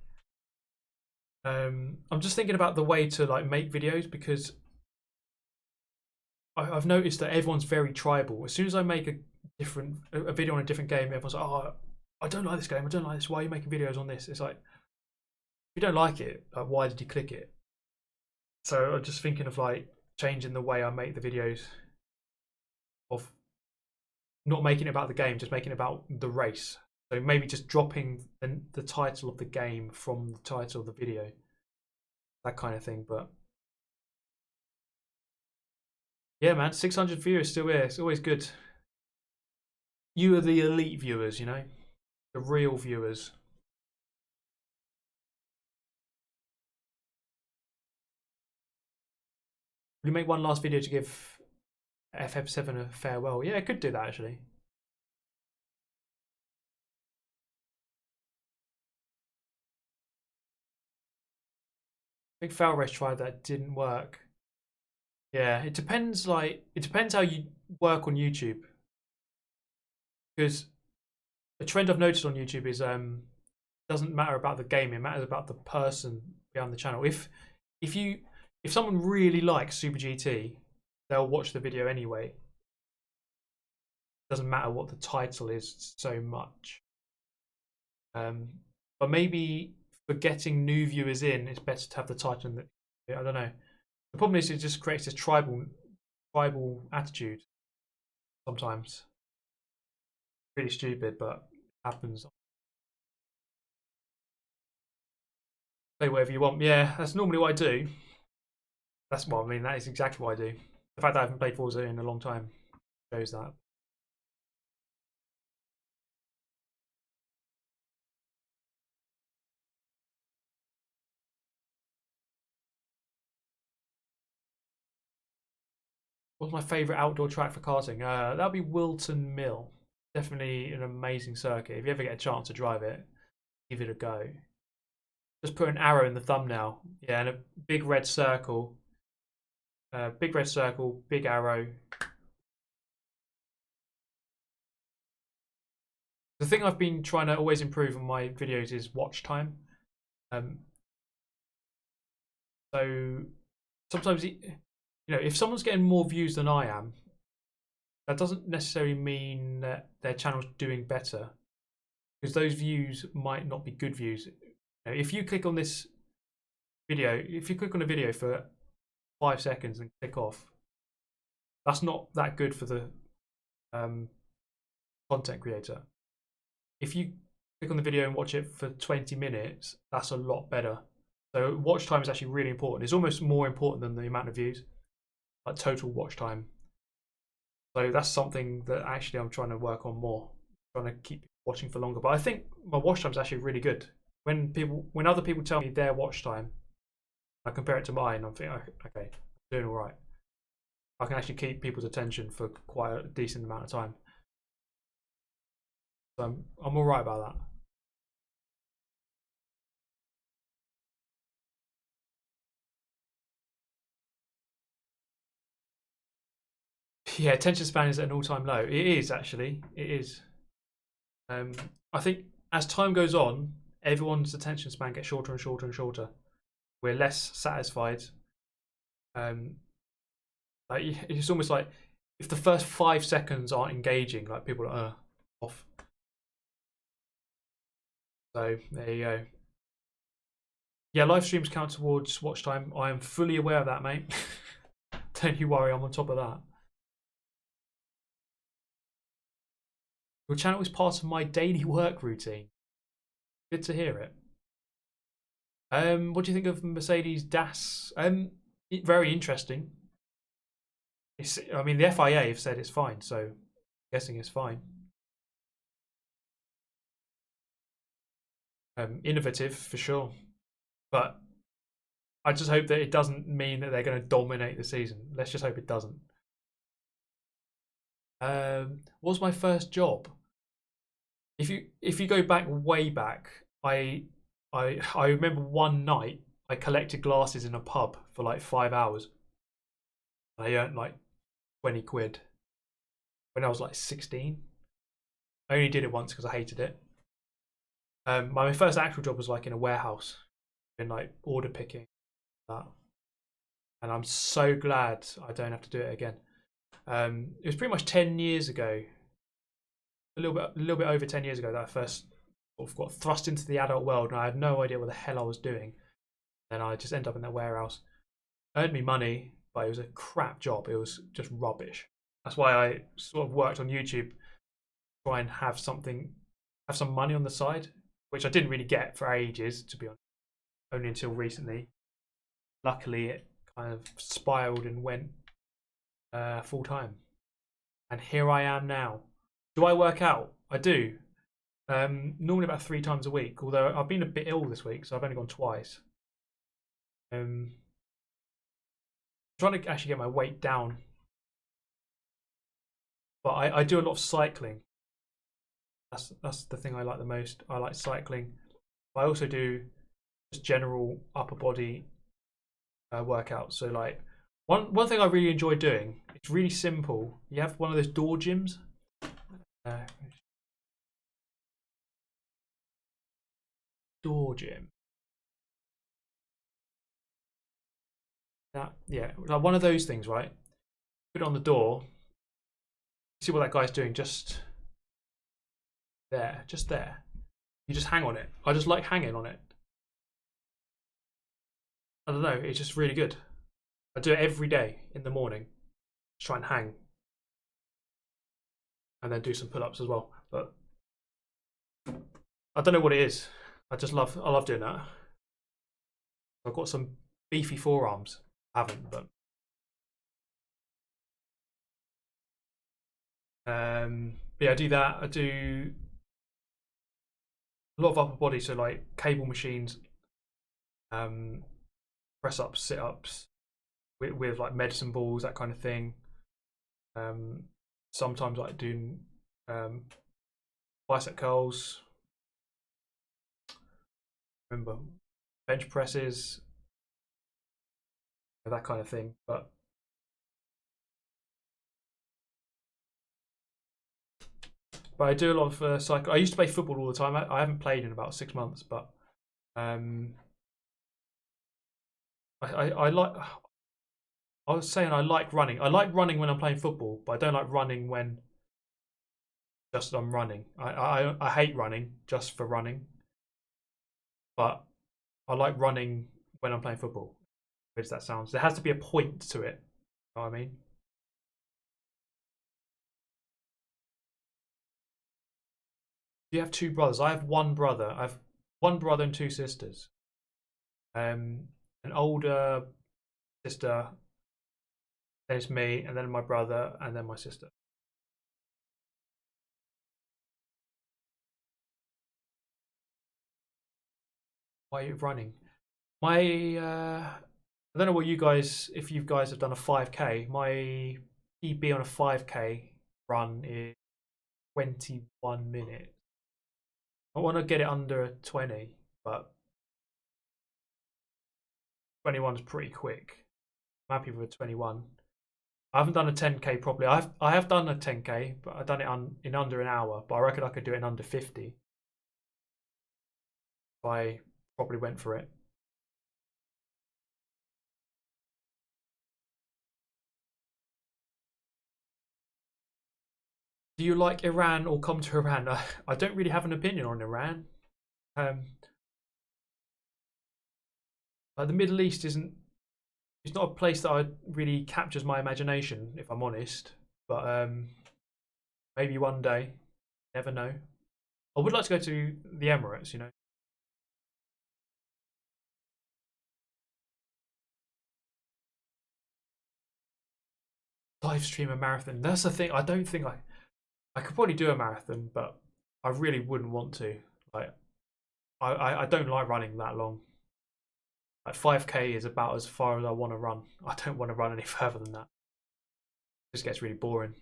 I'm just thinking about the way to like make videos, because I've noticed that everyone's very tribal. As soon as I make a video on a different game, everyone's like, "Oh, I don't like this game. I don't like this. Why are you making videos on this?" It's like, if you don't like it, like, why did you click it? So I'm just thinking of like changing the way I make the videos, of not making it about the game, just making it about the race. So maybe just dropping the title of the game from the title of the video, that kind of thing. But yeah, man, 600 viewers still here. It's always good. You are the elite viewers, you know, the real viewers. Will you make one last video to give FF7 a farewell? Yeah, I could do that actually. Big Foul Race tried that, didn't work. Yeah, it depends. Like, it depends how you work on YouTube. Because a trend I've noticed on YouTube is it doesn't matter about the game; it matters about the person behind the channel. If someone really likes Super GT, they'll watch the video anyway. It doesn't matter what the title is so much. But maybe for getting new viewers in, it's better to have the title in the, I don't know. The problem is it just creates this tribal attitude sometimes. Really stupid, but it happens. Play whatever you want. Yeah, that's normally what I do. That's what I mean. That is exactly what I do. The fact that I haven't played Forza in a long time shows that. What's my favourite outdoor track for karting? That'd be Wilton Mill. definitely an amazing circuit. If you ever get a chance to drive it, give it a go. Just put an arrow in the thumbnail. Yeah, and a big red circle. Big red circle, big arrow. The thing I've been trying to always improve on my videos is watch time. So sometimes, if someone's getting more views than I am, that doesn't necessarily mean that their channel's doing better, because those views might not be good views. If you click on this video, if you click on a video for 5 seconds and click off, that's not that good for the content creator. If you click on the video and watch it for 20 minutes, that's a lot better. So watch time is actually really important. It's almost more important than the amount of views, like total watch time. So that's something that actually I'm trying to work on more, trying to keep watching for longer. But I think my watch time is actually really good. When other people tell me their watch time, I compare it to mine, I'm thinking, okay, I'm doing all right. I can actually keep people's attention for quite a decent amount of time. So I'm all right about that. Yeah, attention span is at an all-time low. It is, actually. It is. I think as time goes on, everyone's attention span gets shorter and shorter and shorter. We're less satisfied. It's almost like if the first 5 seconds aren't engaging, like people are off. So there you go. Yeah, live streams count towards watch time. I am fully aware of that, mate. Don't you worry, I'm on top of that. Your channel is part of my daily work routine. Good to hear it. What do you think of Mercedes DAS? Very interesting. I mean, the FIA have said it's fine, so I'm guessing it's fine. Innovative for sure, but I just hope that it doesn't mean that they're going to dominate the season. Let's just hope it doesn't. What was my first job? If you go back way back, I remember one night I collected glasses in a pub for like 5 hours. I earned like 20 quid when I was like 16. I only did it once because I hated it. My first actual job was like in a warehouse, in like order picking, and I'm so glad I don't have to do it again. It was pretty much 10 years ago, a little bit over 10 years ago, that I first sort of got thrust into the adult world, and I had no idea what the hell I was doing. And I just ended up in that warehouse. Earned me money, but it was a crap job. It was just rubbish. That's why I sort of worked on YouTube, try and have some money on the side, which I didn't really get for ages, to be honest, only until recently. Luckily, it kind of spiraled and went full time. And here I am now. Do I work out? I do. Normally about 3 times a week, although I've been a bit ill this week, so I've only gone twice. I'm trying to actually get my weight down. But I do a lot of cycling. That's the thing I like the most. I like cycling. I also do just general upper body workouts. So like one thing I really enjoy doing, it's really simple. You have one of those door gyms. Door gym. Yeah, like one of those things, right? Put it on the door. See what that guy's doing, just there. You just hang on it. I just like hanging on it. I don't know, it's just really good. I do it every day in the morning. Just try and hang. And then do some pull-ups as well. But I don't know what it is. I love doing that. I've got some beefy forearms. I haven't, but yeah, I do that. I do a lot of upper body, so like cable machines, press ups, sit ups, with like medicine balls, that kind of thing. Sometimes like doing bicep curls. Remember, bench presses, that kind of thing. But I do a lot of cycle. I used to play football all the time. I haven't played in about 6 months, but I like. I was saying I like running. I like running when I'm playing football, but I don't like running when just I'm running. I hate running just for running, but I like running when I'm playing football. Which that sounds. There has to be a point to it. You know what I mean? Do you have two brothers? I have one brother. I have one brother and two sisters. An older sister. Then it's me, and then my brother, and then my sister. Why are you running? I don't know what you guys, if you guys have done a 5k. My PB on a 5k run is 21 minutes. I want to get it under 20, but 21 is pretty quick. I'm happy with a 21. I haven't done a 10k properly. I have done a 10k, but I've done it in under an hour. But I reckon I could do it in under 50 if I probably went for it. Do you like Iran or come to Iran? I don't really have an opinion on Iran. The Middle East isn't. It's not a place that really captures my imagination, if I'm honest. But maybe one day, never know. I would like to go to the Emirates, you know. Live stream a marathon. That's the thing. I don't think I could probably do a marathon, but I really wouldn't want to. Like, I don't like running that long. Like 5k is about as far as I want to run. I don't want to run any further than that. It just gets really boring.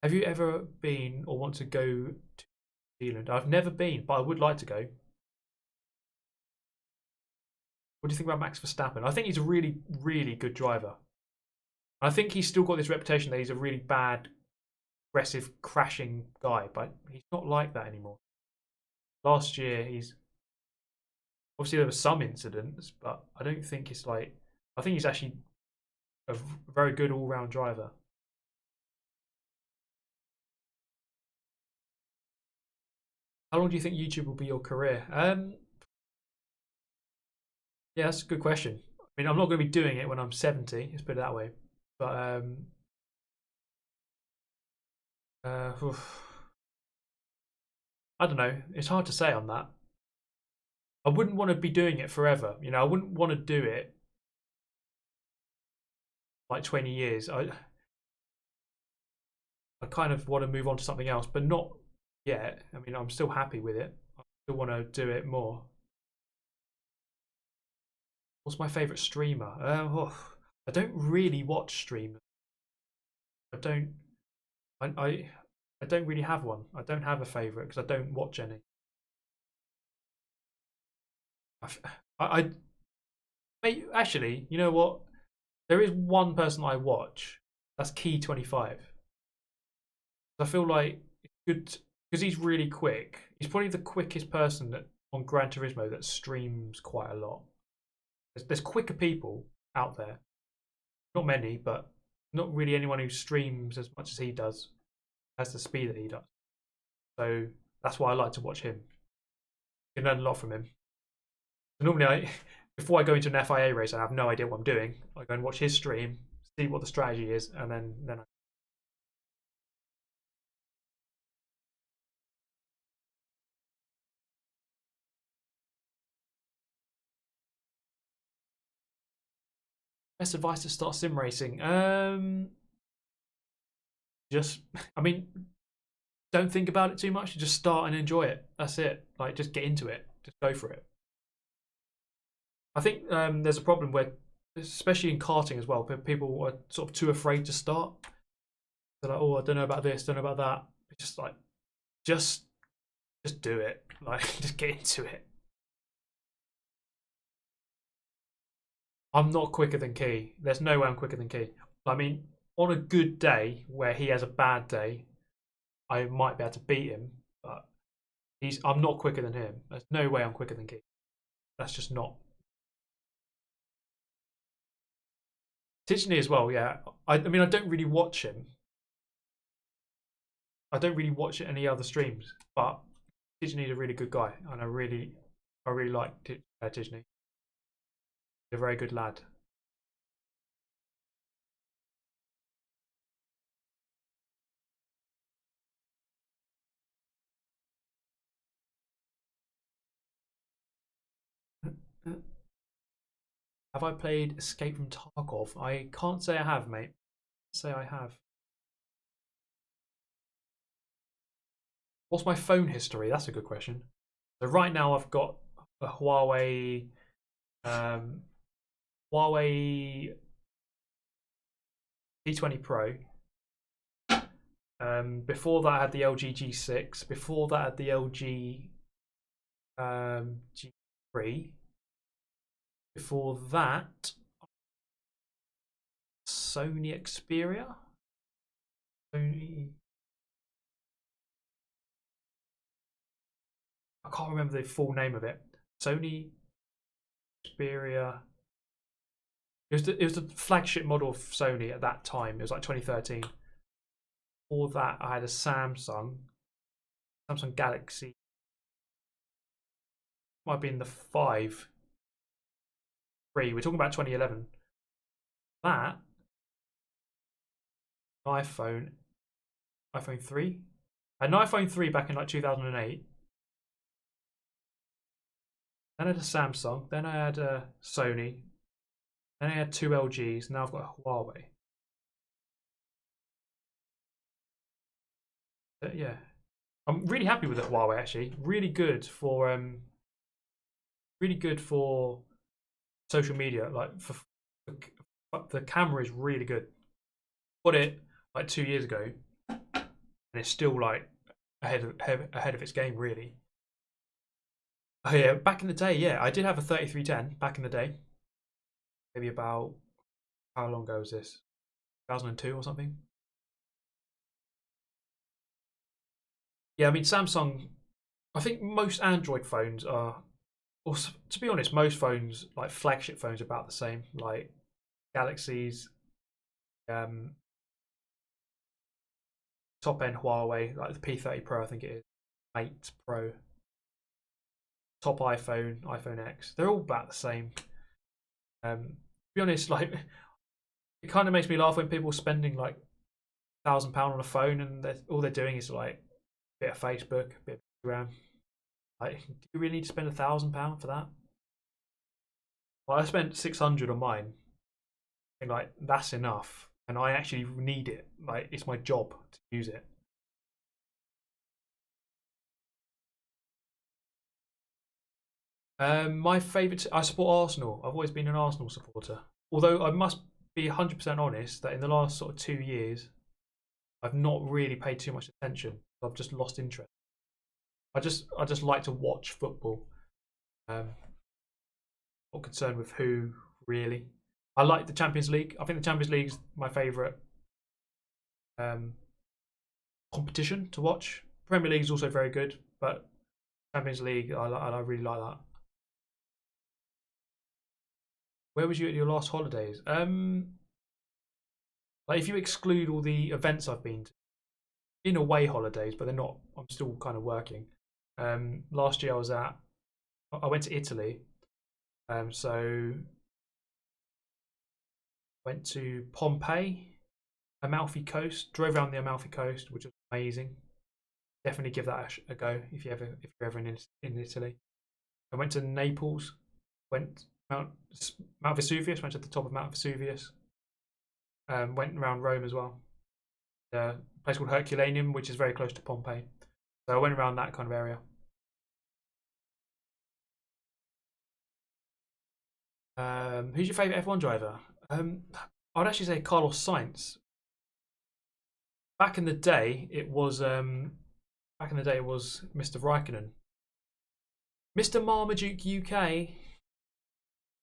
Have you ever been or want to go to New Zealand? I've never been, but I would like to go. What do you think about Max Verstappen? I think he's a really, really good driver. I think he's still got this reputation that he's a really bad, aggressive, crashing guy, but he's not like that anymore. Last year, obviously there were some incidents, but I don't think it's like. I think he's actually a very good all-round driver. How long do you think YouTube will be your career? Yeah, that's a good question. I mean, I'm not going to be doing it when I'm 70. Let's put it that way. But I don't know. It's hard to say on that. I wouldn't want to be doing it forever. You know, I wouldn't want to do it like 20 years. I kind of want to move on to something else, but not yet. I mean, I'm still happy with it. I still want to do it more. What's my favourite streamer? I don't really watch streamers. I don't really have one. I don't have a favourite because I don't watch any. Actually, you know what? There is one person I watch. That's Key25. I feel like it's good because he's really quick. He's probably the quickest person on Gran Turismo that streams quite a lot. There's quicker people out there. Not many, but not really anyone who streams as much as he does, has the speed that he does. So that's why I like to watch him. You can learn a lot from him. So normally, before I go into an FIA race, I have no idea what I'm doing. I go and watch his stream, see what the strategy is, and then I. Best advice to start sim racing? Just, I mean, don't think about it too much. Just start and enjoy it. That's it. Like, just get into it. Just go for it. I think there's a problem where, especially in karting as well, people are sort of too afraid to start. They're like, oh, I don't know about this, don't know about that. It's just like, just just do it. Like, just get into it. I'm not quicker than Key. There's no way I'm quicker than Key. I mean, on a good day where he has a bad day, I might be able to beat him, but I'm not quicker than him. There's no way I'm quicker than Key. That's just not. Tidgney as well, yeah. I mean, I don't really watch him. I don't really watch any other streams, but Tidgney's a really good guy, and I really like Tidgney. He's a very good lad. Have I played Escape from Tarkov? I can't say I have, mate. Say I have. What's my phone history? That's a good question. So right now I've got a Huawei P20 Pro. Before that I had the LG G6. Before that I had the LG G3. Before that, Sony Xperia. Sony. I can't remember the full name of it. Sony Xperia. It was the flagship model of Sony at that time. It was like 2013. Before that, I had a Samsung Galaxy. Might have been the 5. We're talking about 2011. That iPhone 3. I had an iPhone 3 back in like 2008. Then I had a Samsung. Then I had a Sony. Then I had 2 LGs. Now I've got a Huawei. But yeah, I'm really happy with the Huawei actually. Really good for social media. Like the camera is really good. Got it like 2 years ago, and it's still like ahead of its game really. Oh yeah, back in the day, yeah, I did have a 3310 back in the day. Maybe about, how long ago was this? 2002 or something. Yeah, I mean Samsung. I think most Android phones are. Or, to be honest, most phones, like flagship phones, are about the same. Like Galaxies, top end Huawei, like the P30 Pro, I think it is, 8 Pro, top iPhone, iPhone X. They're all about the same. To be honest, like it kind of makes me laugh when people are spending like £1,000 on a phone and all they're doing is like a bit of Facebook, a bit of Instagram. Like, do you really need to spend £1,000 for that? Well, I spent 600 on mine, and like that's enough. And I actually need it. Like, it's my job to use it. My favourite. I support Arsenal. I've always been an Arsenal supporter. Although I must be 100% honest that in the last sort of 2 years, I've not really paid too much attention. I've just lost interest. I just like to watch football. Not concerned with who really. I like the Champions League. I think the Champions League is my favourite competition to watch. Premier League is also very good, but Champions League I really like that. Where was you at your last holidays? Like if you exclude all the events I've been to, in away holidays, but they're not. I'm still kind of working. Last year I went to Italy, so went to Pompeii, Amalfi Coast, drove around the Amalfi Coast, which was amazing. Definitely give that a go if you're ever in Italy. I went to Naples, went Mount Vesuvius, went to the top of Mount Vesuvius. Went around Rome as well. A place called Herculaneum, which is very close to Pompeii. So I went around that kind of area. Who's your favourite F1 driver? I'd actually say Carlos Sainz. Back in the day, it was Back in the day, it was Mr. Raikkonen. Mr. Marmaduke UK.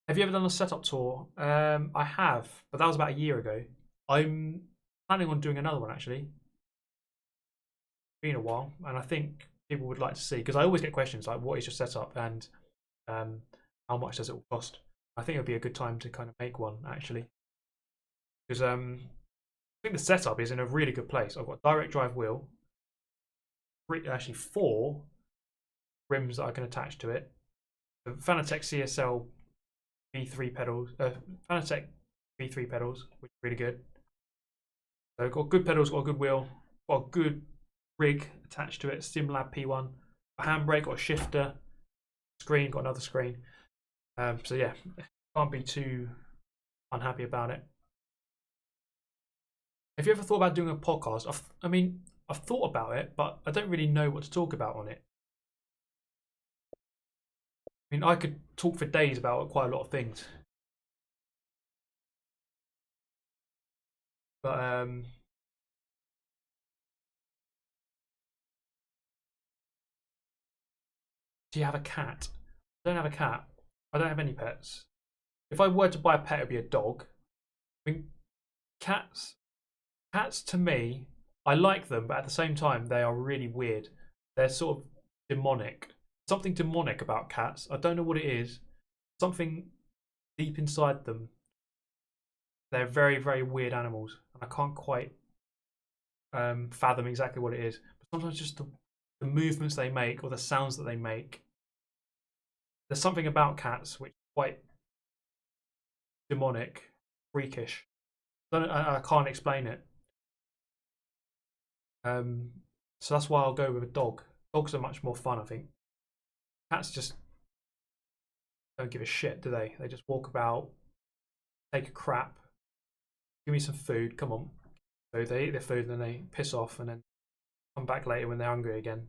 Have you ever done a setup tour? I have, but that was about a year ago. I'm planning on doing another one actually. It's been a while, and I think people would like to see, because I always get questions like, "What is your setup?" and "How much does it all cost?" I think it would be a good time to kind of make one actually, because I think the setup is in a really good place. I've got a direct drive wheel, actually 4 rims that I can attach to it. The Fanatec CSL V3 pedals, Fanatec V3 pedals, which are really good. So I've got good pedals, got a good wheel, got a good rig attached to it, SimLab P1, a handbrake, got a shifter, screen, got another screen. So yeah, can't be too unhappy about it. Have you ever thought about doing a podcast? I've thought about it, but I don't really know what to talk about on it. I mean, I could talk for days about quite a lot of things. But do you have a cat? I don't have a cat. I don't have any pets. If I were to buy a pet, it'd be a dog. I mean, cats to me, I like them, but at the same time, they are really weird. They're sort of demonic. Something demonic about cats. I don't know what it is. Something deep inside them. They're very, very weird animals, and I can't quite fathom exactly what it is. But sometimes just the movements they make or the sounds that they make. There's something about cats which is quite demonic, freakish. I can't explain it. So that's why I'll go with a dog. Dogs are much more fun, I think. Cats just don't give a shit, do they? They just walk about, take a crap, give me some food, come on. So they eat their food and then they piss off and then come back later when they're hungry again.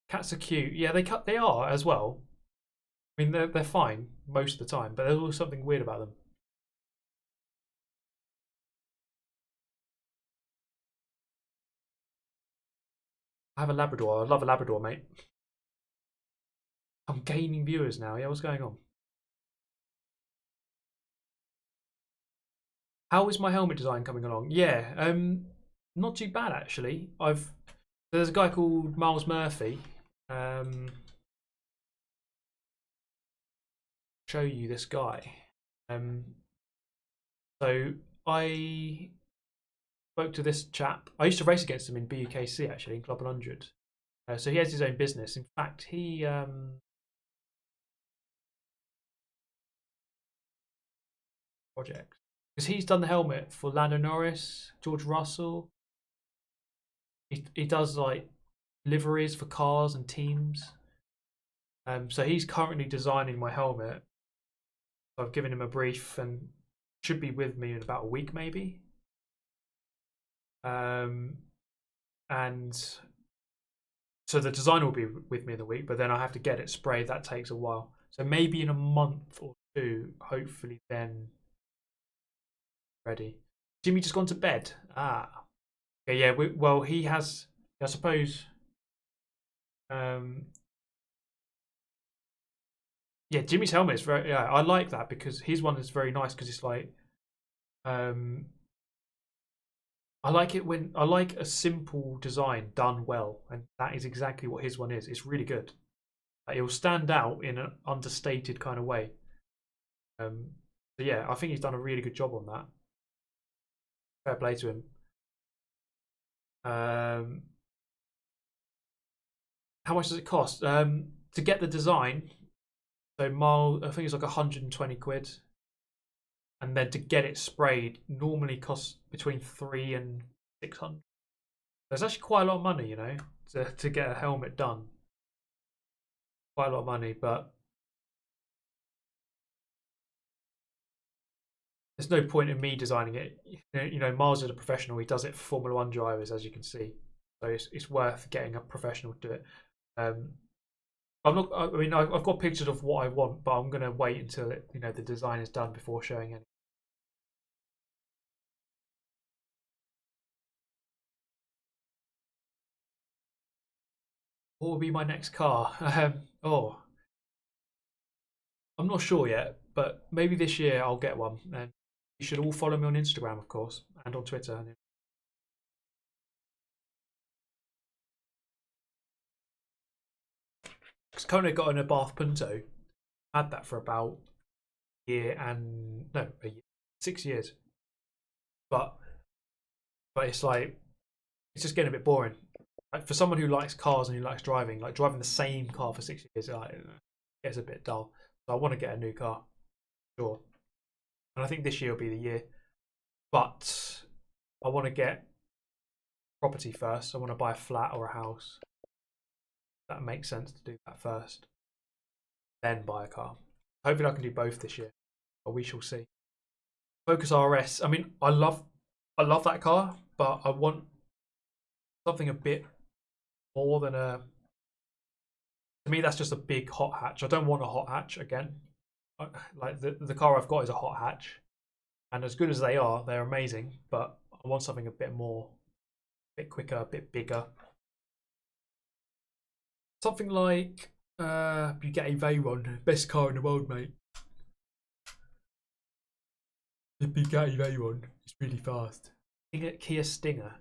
Cats are cute. Yeah, they are as well. I mean, they're fine most of the time, but there's always something weird about them. I have a Labrador. I love a Labrador, mate. I'm gaining viewers now. Yeah, what's going on? How is my helmet design coming along? Yeah, not too bad actually. There's a guy called Miles Murphy. Show you this guy. So I spoke to this chap. I used to race against him in BUKC actually, in Club 100. So he has his own business. In fact, he project, because he's done the helmet for Lando Norris, George Russell. He does like liveries for cars and teams. So he's currently designing my helmet. I've given him a brief and should be with me in about a week maybe. And so the design will be with me in the week, but then I have to get it sprayed. That takes a while. So maybe in a month or 2, hopefully then ready. Jimmy just gone to bed. Ah. Okay, yeah, well, he has, I suppose, yeah, Jimmy's helmet is very, yeah, I like that because his one is very nice because it's like, I like it when, I like a simple design done well, and that is exactly what his one is. It's really good. It will stand out in an understated kind of way. So yeah, I think he's done a really good job on that. Fair play to him. How much does it cost to get the design? So Miles, I think it's like 120 quid, and then to get it sprayed normally costs between 300 and 600. There's actually quite a lot of money, you know, to get a helmet done. Quite a lot of money, but there's no point in me designing it. You know, Miles is a professional. He does it for Formula 1 drivers, as you can see. So it's worth getting a professional to do it. I'm not. I mean, I've got pictures of what I want, but I'm going to wait until the design is done before showing any. What will be my next car? Oh, I'm not sure yet, but maybe this year I'll get one. And you should all follow me on Instagram, of course, and on Twitter. Because Kona got an Abarth Punto. Had that for about a year and no, 6 years. But it's like it's just getting a bit boring. Like for someone who likes cars and who likes driving, like driving the same car for 6 years, like, it gets a bit dull. So I want to get a new car, sure. And I think this year will be the year. But I want to get property first. I want to buy a flat or a house. That makes sense to do that first. Then buy a car. Hopefully I can do both this year. But we shall see. Focus RS. I mean, I love that car, but I want something a bit more than a... To me, that's just a big hot hatch. I don't want a hot hatch again. Like the car I've got is a hot hatch. And as good as they are, they're amazing. But I want something a bit more, a bit quicker, a bit bigger. Something like Bugatti Veyron, best car in the world, mate. The Bugatti Veyron is really fast. Kia Stinger,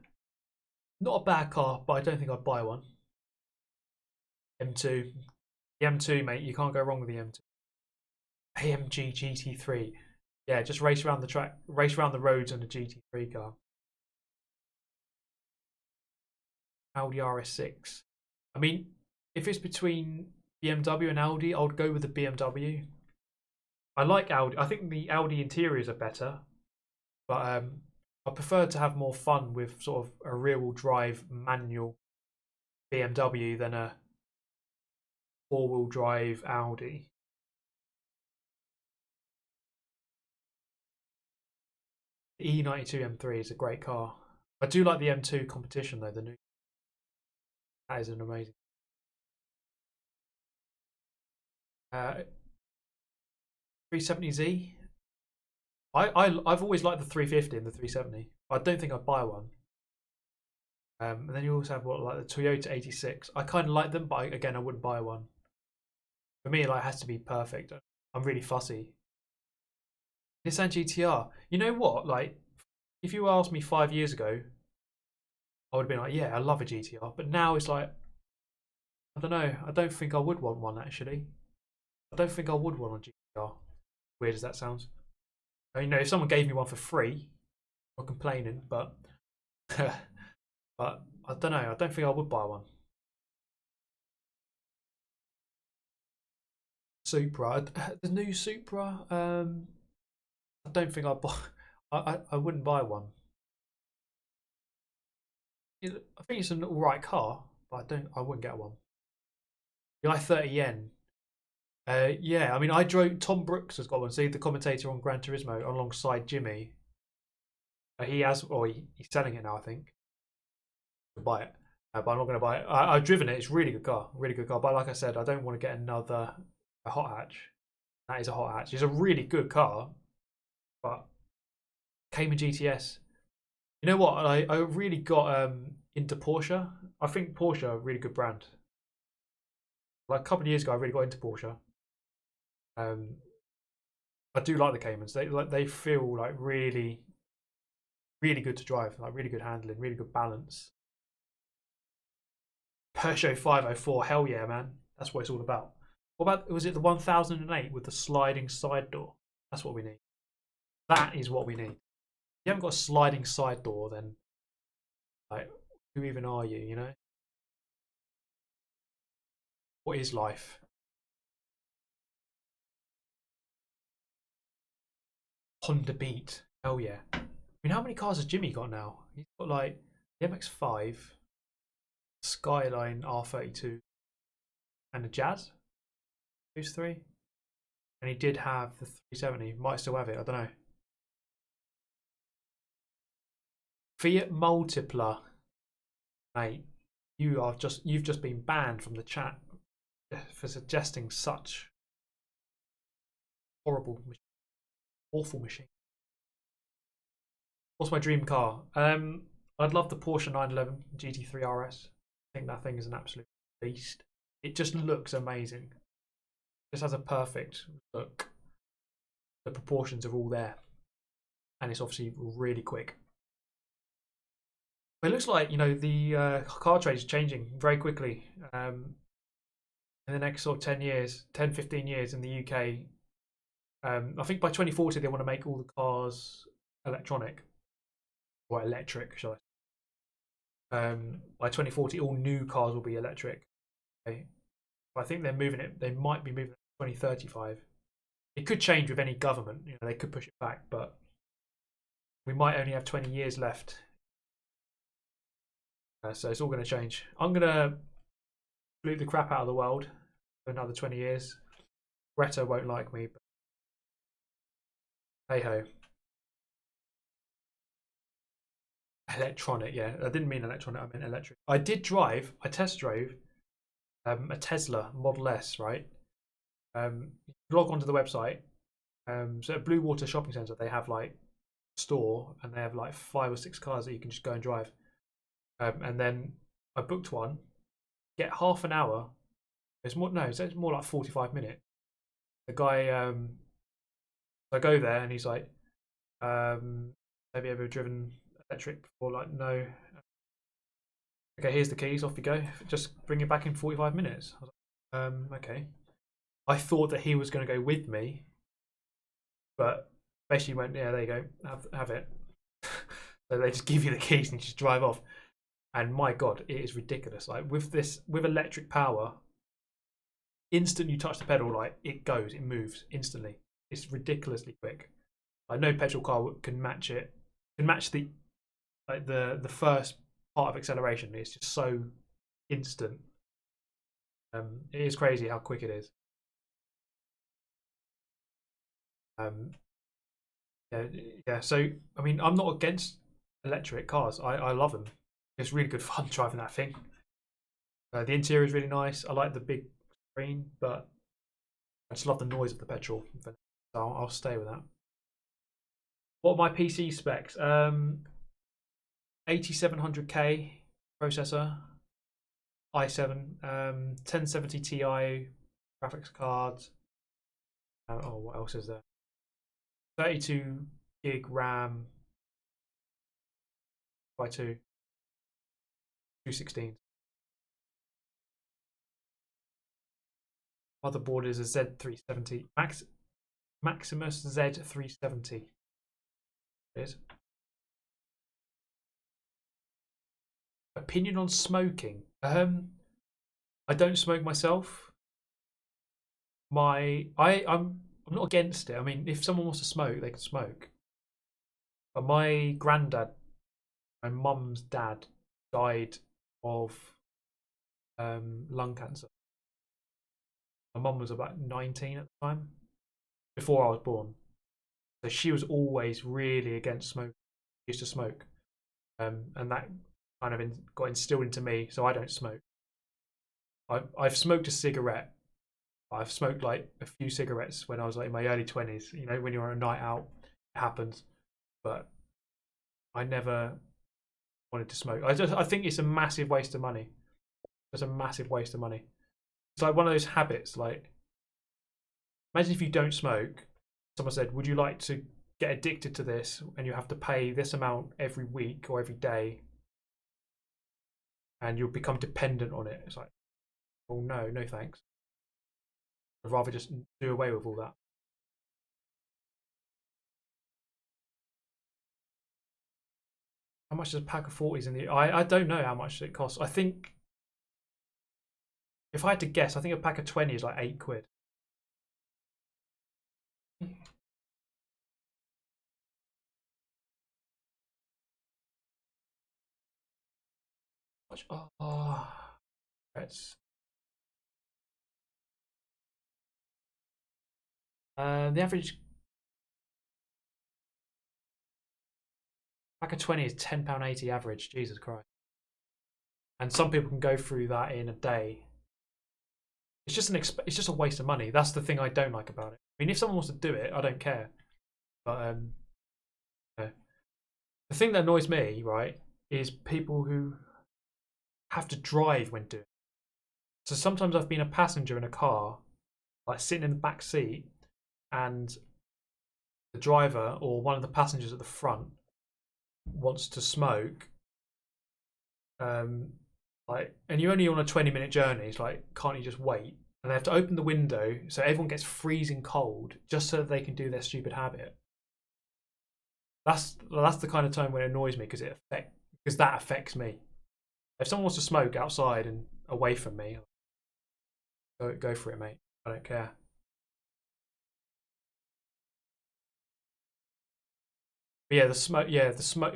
not a bad car, but I don't think I'd buy one. M2, the M2, mate. You can't go wrong with the M2. AMG GT3, yeah, just race around the track, race around the roads on a GT3 car. Audi RS6. I mean, if it's between BMW and Audi, I would go with the BMW. I like Audi. I think the Audi interiors are better, but I prefer to have more fun with sort of a rear-wheel drive manual BMW than a four-wheel drive Audi. The E92 M3 is a great car. I do like the M2 competition though. The new, that is an amazing. 370Z. I've always liked the 350 and the 370. I don't think I'd buy one. And then you also have what, like the Toyota 86. I kind of like them, but again, I wouldn't buy one. For me, like, it has to be perfect. I'm really fussy. Nissan GTR. You know what? Like, if you asked me 5 years ago, I would have been like, yeah, I love a GTR. But now it's like, I don't know. I don't think I would want one, actually. I don't think I would want a GTR. Weird as that sounds. You know, if someone gave me one for free, I'm not complaining, but but I don't know. I don't think I would buy one. Supra, the new Supra. I don't think I'd buy. I wouldn't buy one. I think it's an alright car, but I wouldn't get one. The i30 yen. Yeah, I mean, I drove. Tom Brooks has got one. See, the commentator on Gran Turismo alongside Jimmy. He has, or he's selling it now, I think. To buy it, but I'm not going to buy it. I've driven it. It's a really good car, really good car. But like I said, I don't want to get a hot hatch. That is a hot hatch. It's a really good car, but Cayman GTS. You know what? I really got into Porsche. I think Porsche are a really good brand. Like a couple of years ago, I really got into Porsche. I do like the Caymans. They feel like really, really good to drive. Like really good handling, really good balance. Peugeot 504, hell yeah, man. That's what it's all about. What about, was it the 1008 with the sliding side door? That's what we need. That is what we need. If you haven't got a sliding side door, then like, who even are you, you know? What is life? Honda Beat. Hell yeah. I mean, how many cars has Jimmy got now? He's got like the MX-5, Skyline R32, and a Jazz. Those three. And he did have the 370. Might still have it. I don't know. Fiat Multipla. Mate, you've just been banned from the chat for suggesting such horrible, awful machine. What's my dream car? I'd love the Porsche 911 GT3 RS. I think that thing is an absolute beast. It just looks amazing. It just has a perfect look. The proportions are all there, and it's obviously really quick. But it looks like, you know, the car trade is changing very quickly. In the next sort of 10 years, 10, 15 years in the UK, I think by 2040 they want to make all the cars electronic, or electric, shall I say. By 2040, all new cars will be electric. Okay. I think they're moving it. They might be moving it to 2035. It could change with any government. You know, they could push it back, but we might only have 20 years left. So it's all going to change. I'm going to pollute the crap out of the world for another 20 years. Greta won't like me, but hey ho. Electronic, yeah. I didn't mean electronic, I meant electric. I test drove a Tesla Model S, right? Log onto the website. So at Blue Water Shopping Centre, they have like a store, and they have like 5 or 6 cars that you can just go and drive. And then I booked one, get half an hour. It's more like 45 minutes. The guy, I go there and he's like, have you ever driven electric before? Like, no. Okay, here's the keys, off you go. Just bring it back in 45 minutes. I was like, okay. I thought that he was going to go with me, but basically went, yeah, there you go, have it. So they just give you the keys and you just drive off. And my God, it is ridiculous. Like with electric power, instant you touch the pedal, like it moves instantly. It's ridiculously quick. Like no petrol car can match it. Can match the first part of acceleration. It's just so instant. It is crazy how quick it is. Yeah. So I mean, I'm not against electric cars. I love them. It's really good fun driving that thing. The interior is really nice. I like the big screen, but I just love the noise of the petrol. So I'll stay with that. What are my PC specs? 8700K processor, i7, 1070 Ti graphics cards. What else is there? 32 gig RAM by 216. Motherboard is a Z370 Maximus Z370. It is. Opinion on smoking. I don't smoke myself. I'm not against it. I mean, if someone wants to smoke, they can smoke. But my granddad, my mum's dad, died of lung cancer. My mum was about 19 at the time, before I was born. So she was always really against smoking. She used to smoke, and that kind of got instilled into me. So I don't smoke. I've smoked a cigarette. I've smoked like a few cigarettes when I was like in my early 20s. You know, when you're on a night out, it happens. But I never wanted to smoke. I think it's a massive waste of money. It's a massive waste of money. It's like one of those habits. Like, imagine if you don't smoke. Someone said, "Would you like to get addicted to this?" And you have to pay this amount every week or every day, and you'll become dependent on it. It's like, well, no thanks. I'd rather just do away with all that. How much does a pack of 40s in the... I don't know how much it costs. I think, if I had to guess, I think a pack of 20 is like £8. Let's... the average pack of 20 is £10.80 average. Jesus Christ! And some people can go through that in a day. It's just it's just a waste of money. That's the thing I don't like about it. I mean, if someone wants to do it, I don't care. But the thing that annoys me, right, is people who have to drive when doing it. So sometimes I've been a passenger in a car, like sitting in the back seat, and the driver or one of the passengers at the front wants to smoke. Like, and you're only on a 20-minute journey. It's like, can't you just wait? And they have to open the window so everyone gets freezing cold just so that they can do their stupid habit. That's the kind of time when it annoys me because that affects me. If someone wants to smoke outside and away from me, go for it, mate. I don't care. But yeah, the smoke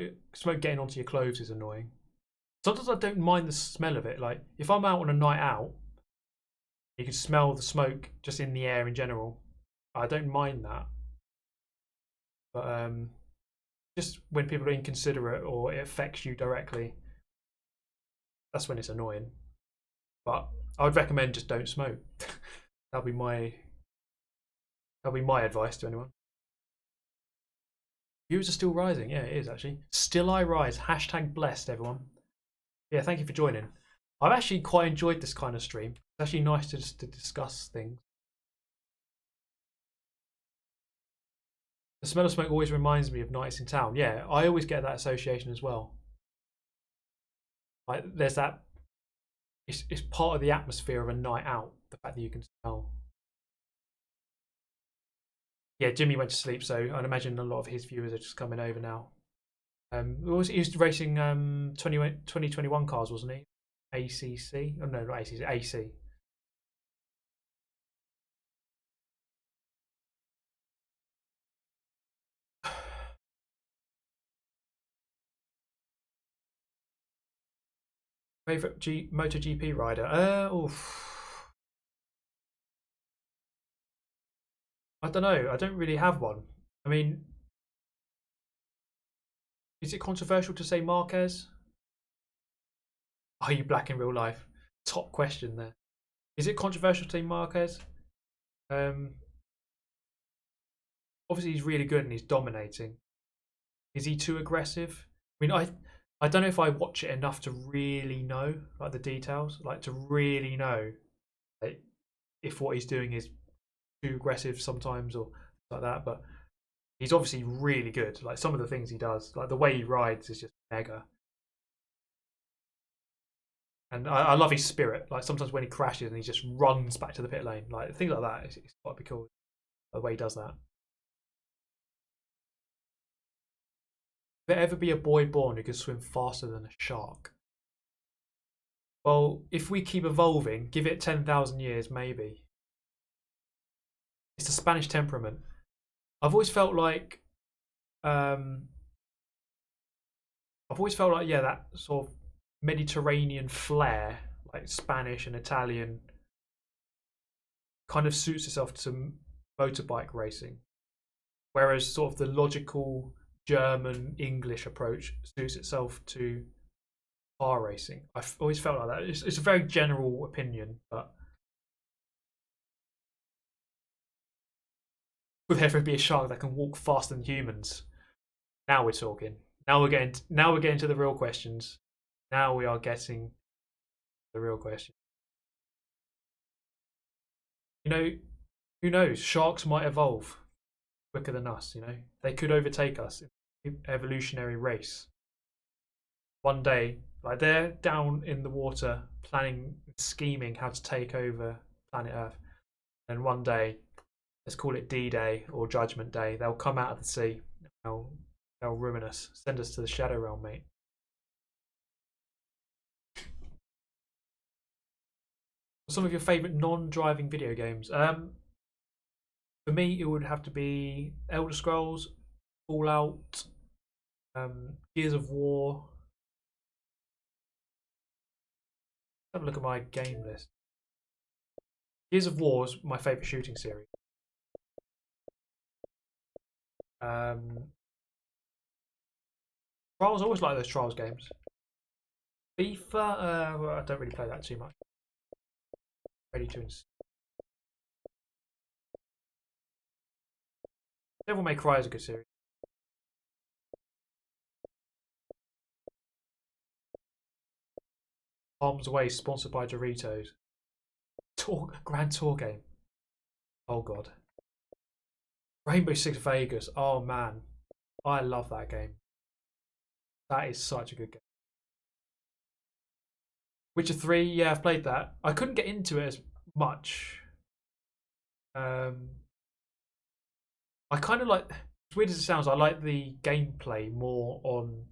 getting onto your clothes is annoying. Sometimes I don't mind the smell of it. Like if I'm out on a night out, you can smell the smoke just in the air in general. I don't mind that. But just when people are inconsiderate or it affects you directly, that's when it's annoying. But I would recommend just don't smoke. That'll be my advice to anyone. Views are still rising. Yeah, it is actually. Still I rise. Hashtag blessed, everyone. Yeah, thank you for joining. I've actually quite enjoyed this kind of stream. It's actually nice to just to discuss things. The smell of smoke always reminds me of nights in town. Yeah, I always get that association as well. Like there's that. It's part of the atmosphere of a night out. The fact that you can smell. Yeah, Jimmy went to sleep, so I'd imagine a lot of his viewers are just coming over now. He was racing 2021 cars, wasn't he? ACC? Oh no, not ACC. AC. Favorite MotoGP rider? I don't know. I don't really have one. I mean, is it controversial to say Marquez? Are you black in real life? Top question there. Is it controversial to say Marquez? Obviously he's really good and he's dominating. Is he too aggressive? I mean, I don't know if I watch it enough to really know like the details, like to really know like, if what he's doing is too aggressive sometimes or like that. But he's obviously really good. Like some of the things he does, like the way he rides is just mega. And I love his spirit. Like sometimes when he crashes and he just runs back to the pit lane, like things like that. It's quite be cool the way he does that. Will there ever be a boy born who can swim faster than a shark? Well, if we keep evolving, give it 10,000 years, maybe. It's the Spanish temperament. I've always felt like, yeah, that sort of Mediterranean flair, like Spanish and Italian, kind of suits itself to motorbike racing, whereas sort of the logical German English approach suits itself to car racing. I've always felt like that. It's a very general opinion, but will there ever be a shark that can walk faster than humans? Now we're talking. Now we're getting to the real questions. Now we are getting the real question. You know, who knows? Sharks might evolve quicker than us. You know, they could overtake us in evolutionary race. One day, like they're down in the water, planning, scheming how to take over planet Earth, and one day, let's call it D-Day or Judgment Day, they'll come out of the sea. They'll ruin us, send us to the Shadow Realm, mate. Some of your favourite non-driving video games? For me, it would have to be Elder Scrolls, Fallout, Gears of War. Have a look at my game list. Gears of War is my favourite shooting series. Trials, I always like those Trials games. FIFA, well, I don't really play that too much. Ready to Devil May Cry is a good series. Arms Away, sponsored by Doritos. Grand Tour game. Oh god. Rainbow Six Vegas. Oh man, I love that game. That is such a good game. Witcher 3, yeah, I've played that. I couldn't get into it as much. I kind of like, as weird as it sounds, I like the gameplay more on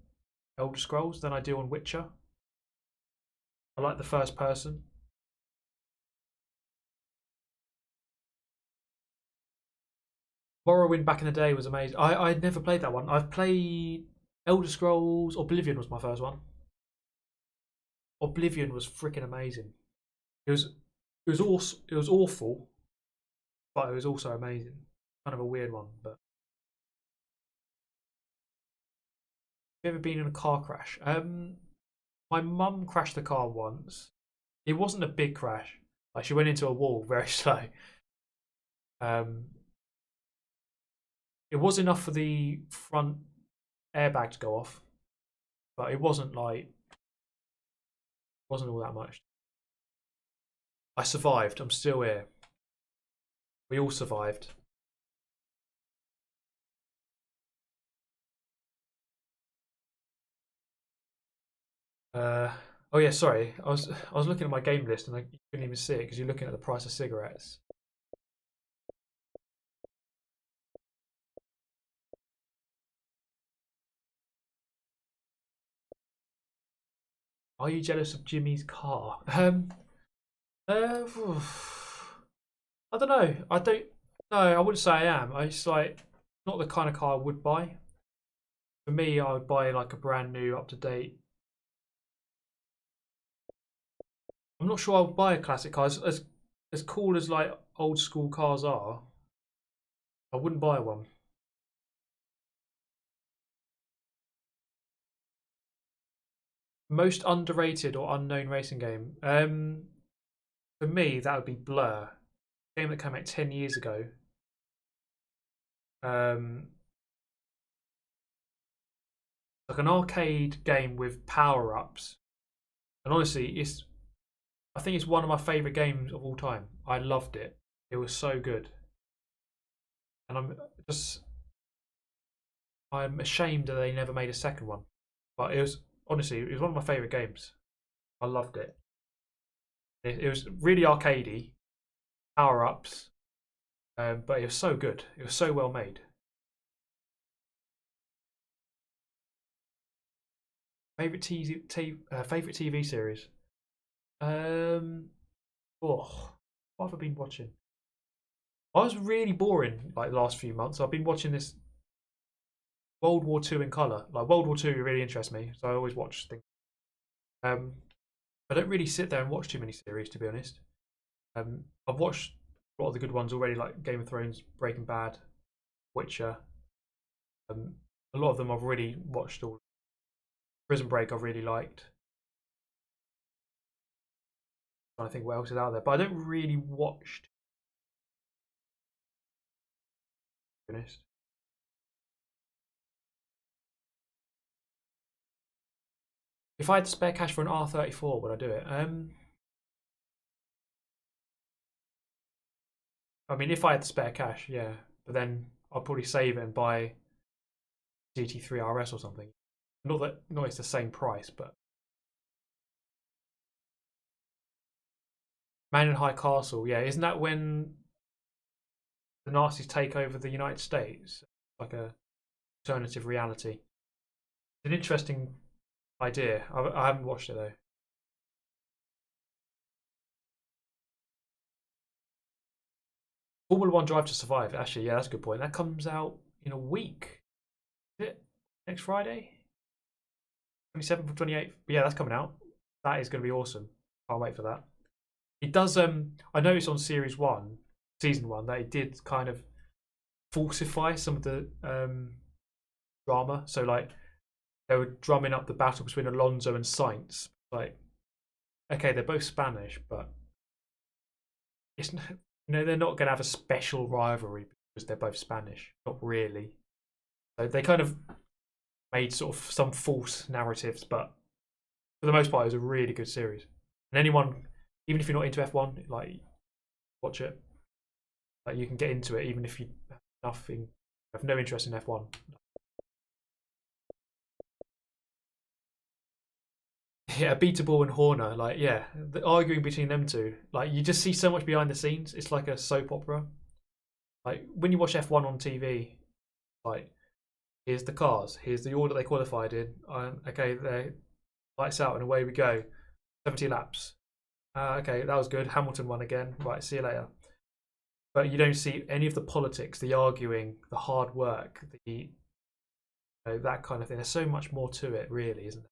Elder Scrolls than I do on Witcher. I like the first person. Morrowind back in the day was amazing. I'd never played that one. I've played Elder Scrolls. Oblivion was my first one. Oblivion was freaking amazing. It was awful, but it was also amazing. Kind of a weird one, but. Have you ever been in a car crash? My mum crashed the car once. It wasn't a big crash. Like she went into a wall very slow. It was enough for the front airbag to go off, but it wasn't wasn't all that much. I survived. I'm still here. We all survived. Oh yeah, sorry. I was looking at my game list and I couldn't even see it because you're looking at the price of cigarettes. Are you jealous of Jimmy's car? I don't know. I don't. No, I wouldn't say I am. I just like not the kind of car I would buy. For me, I would buy like a brand new, up to date. I'm not sure I would buy a classic car. As cool as like old school cars are, I wouldn't buy one. Most underrated or unknown racing game. For me, that would be Blur, a game that came out 10 years ago. Like an arcade game with power-ups, and honestly, I think it's one of my favourite games of all time. I loved it. It was so good, and I'm ashamed that they never made a second one. But it was honestly, it was one of my favourite games. I loved it. It was really arcadey, power-ups, but it was so good. It was so well made. Favorite TV series? Oh, what have I been watching? I was really boring like the last few months. I've been watching this World War II in colour. Like World War II really interests me, so I always watch things. I don't really sit there and watch too many series, to be honest. I've watched a lot of the good ones already, like Game of Thrones, Breaking Bad, Witcher. A lot of them I've already watched all. Prison Break I've really liked. I think what else is out there, but I don't really watch. To be honest. If I had spare cash for an R34, would I do it? I mean, if I had the spare cash, yeah. But then I'll probably save it and buy GT3 RS or something. Not it's the same price, but Man in High Castle, yeah, isn't that when the Nazis take over the United States? Like a alternative reality. It's an interesting idea. I haven't watched it though. Formula 1 Drive to Survive, actually, yeah, that's a good point. That comes out in a week. Is it next Friday? 27th or 28th. But yeah, that's coming out. That is going to be awesome. Can't wait for that. It does. I noticed on season 1, that it did kind of falsify some of the drama. So like they were drumming up the battle between Alonso and Sainz. Like, okay, they're both Spanish, but it's they're not going to have a special rivalry because they're both Spanish. Not really. So they kind of made sort of some false narratives, but for the most part, it was a really good series. And anyone, even if you're not into F1, like watch it. Like you can get into it even if you have no interest in F1. Yeah, Beatable and Horner, like yeah, the arguing between them two, like you just see so much behind the scenes. It's like a soap opera. Like when you watch F1 on TV, like here's the cars, here's the order they qualified in. Okay, they lights out and away we go. 70 laps. Okay, that was good. Hamilton won again. Right, see you later. But you don't see any of the politics, the arguing, the hard work, that kind of thing. There's so much more to it, really, isn't there?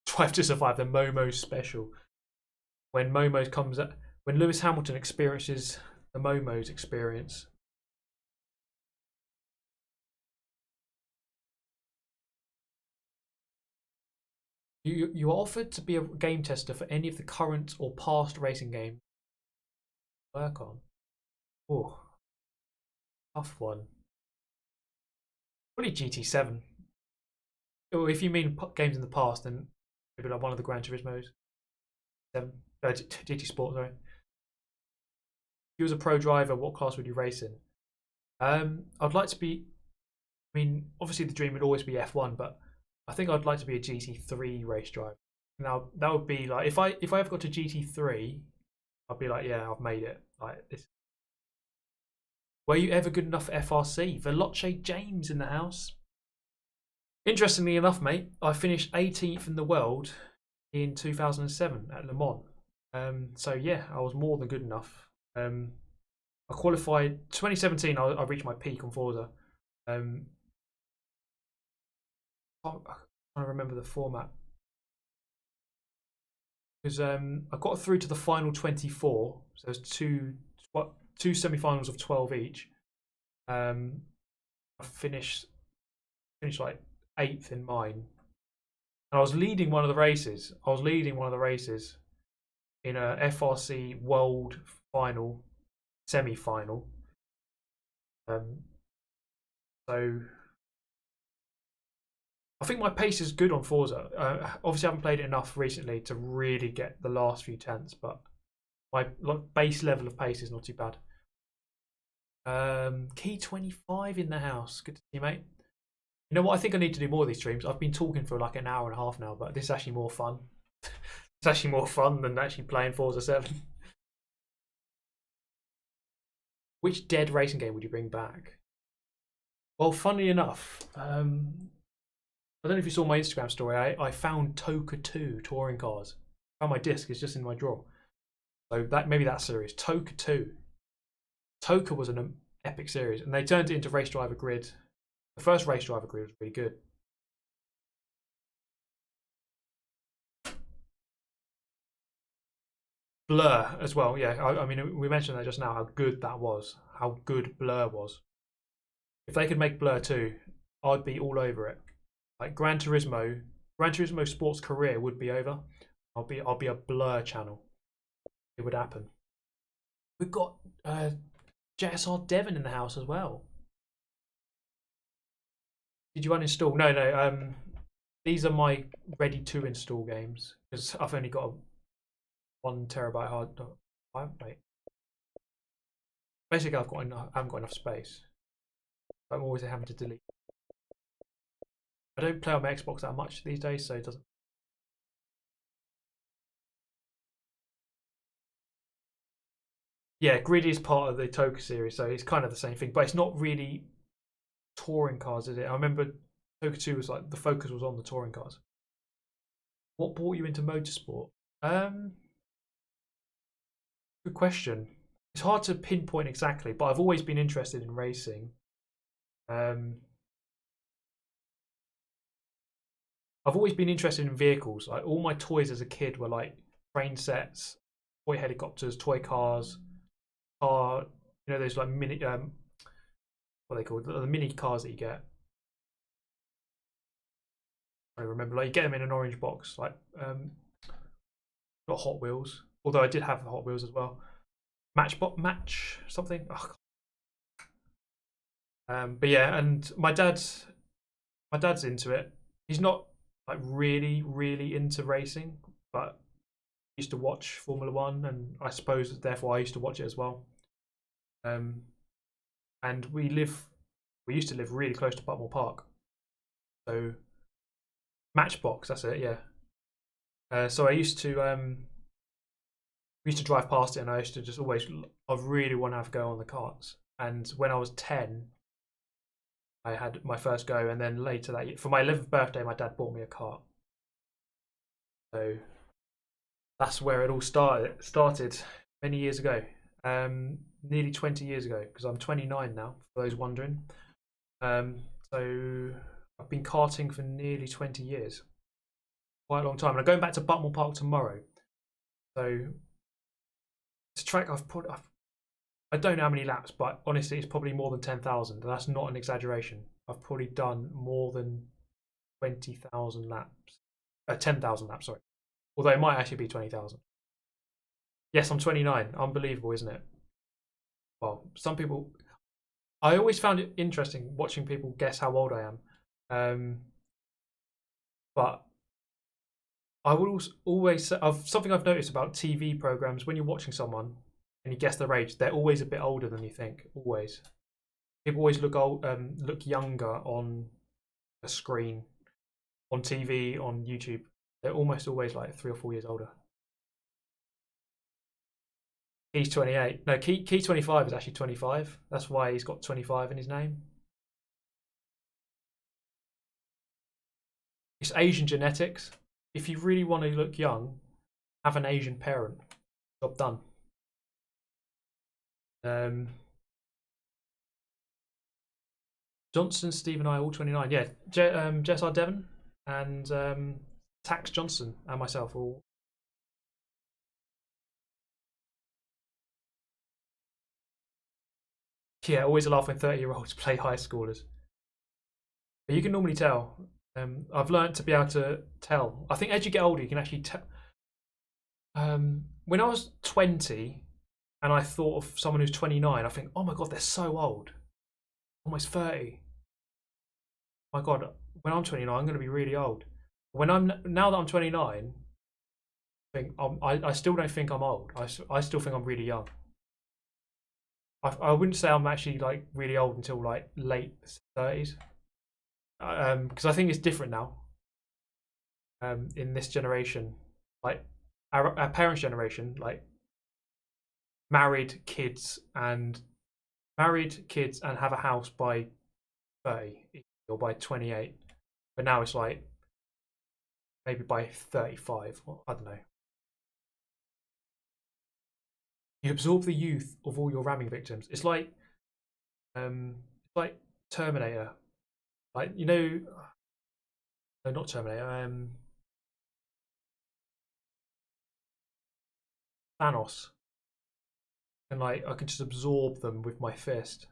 Drive to Survive, the Momo special. When Lewis Hamilton experiences the Momo's experience. You are offered to be a game tester for any of the current or past racing games you work on. Oh, tough one. Probably GT7. Or if you mean games in the past, then maybe like one of the Gran Turismos. GT Sport, sorry. If you was a pro driver, what class would you race in? I'd like to be. I mean, obviously the dream would always be F1, but I think I'd like to be a GT3 race driver. Now that would be like if I ever got to GT3, I'd be like, yeah, I've made it. Like this. Were you ever good enough for FRC? Veloce James in the house. Interestingly enough, mate, I finished 18th in the world in 2007 at Le Mans. So yeah, I was more than good enough. I qualified 2017. I reached my peak on Forza. I'm trying to remember the format because I got through to the final 24. So there's two semi-finals of 12 each. I finished like 8th in mine, and I was leading one of the races. In a FRC World Final semi-final. So I think my pace is good on Forza. Obviously, I haven't played it enough recently to really get the last few tenths, but my base level of pace is not too bad. Key 25 in the house. Good to see you, mate. You know what? I think I need to do more of these streams. I've been talking for like an hour and a half now, but this is actually more fun. It's actually more fun than actually playing Forza 7. Which dead racing game would you bring back? Well, funnily enough, I don't know if you saw my Instagram story. I found Toka 2 touring cars. I found my disc. It's just in my drawer. So maybe that series. Toka 2. Toka was an epic series, and they turned it into Race Driver Grid. The first Race Driver Grid was really good. Blur as well, yeah. I mean, we mentioned that just now, how good that was. How good Blur was. If they could make Blur 2, I'd be all over it. Like Gran Turismo Sports career would be over. I'll be a Blur channel. It would happen. We've got JSR Devon in the house as well. Did you uninstall? No. These are my ready to install games because I've only got a 1 terabyte hard drive. Wait. Basically, I haven't got enough space. I'm always having to delete. I don't play on my Xbox that much these days, so it doesn't. Yeah, Grid is part of the Toka series, so it's kind of the same thing, but it's not really touring cars, is it? I remember Toka 2 was like the focus was on the touring cars. What brought you into motorsport? Good question. It's hard to pinpoint exactly, but I've always been interested in racing. I've always been interested in vehicles. Like all my toys as a kid were like train sets, toy helicopters, toy cars, those like mini what are they called? The mini cars that you get. I remember, like you get them in an orange box, like not Hot Wheels. Although I did have Hot Wheels as well. Match something. Oh, but yeah, and my dad's into it. He's not like really into racing, but used to watch Formula One, and I suppose therefore I used to watch it as well. And we used to live really close to Butmore Park, so Matchbox, that's it, yeah. So I used to drive past it, and I used to just always, I really want to have a go on the karts. And when I was 10, I had my first go, and then later that year, for my 11th birthday, my dad bought me a kart. So that's where it all started many years ago, nearly 20 years ago, because I'm 29 now, for those wondering. So I've been karting for nearly 20 years, quite a long time. And I'm going back to Butmore Park tomorrow. So it's a track I don't know how many laps, but honestly, it's probably more than 10,000. That's not an exaggeration. I've probably done more than 20,000 laps. 10,000 laps, sorry. Although it might actually be 20,000. Yes, I'm 29. Unbelievable, isn't it? Well, some people... I always found it interesting watching people guess how old I am. But I will always say... something I've noticed about TV programs, when you're watching someone and you guess their age, they're always a bit older than you think. Always. People always look look younger on a screen, on TV, on YouTube. They're almost always like 3 or 4 years older. He's 28. No, Key 25 is actually 25. That's why he's got 25 in his name. It's Asian genetics. If you really want to look young, have an Asian parent. Job done. Johnson, Steve and I are all 29. Yeah, Jess R. Devon and Tax Johnson and myself all. Yeah, always a laugh when 30-year-olds play high schoolers. But you can normally tell. I've learned to be able to tell. I think as you get older, you can actually tell. When I was 20 and I thought of someone who's 29, I think, oh my God, they're so old. Almost 30. My God, when I'm 29, I'm going to be really old. Now that I'm 29, I still don't think I'm old. I still think I'm really young. I wouldn't say I'm actually like really old until like late 30s, because I think it's different now. In this generation, like our parents' generation, like married kids and have a house by 30 or by 28, but now it's like maybe by 35. I don't know. You absorb the youth of all your ramming victims. It's like Terminator. Like, you know, no, not Terminator. Thanos. And like, I can just absorb them with my fist.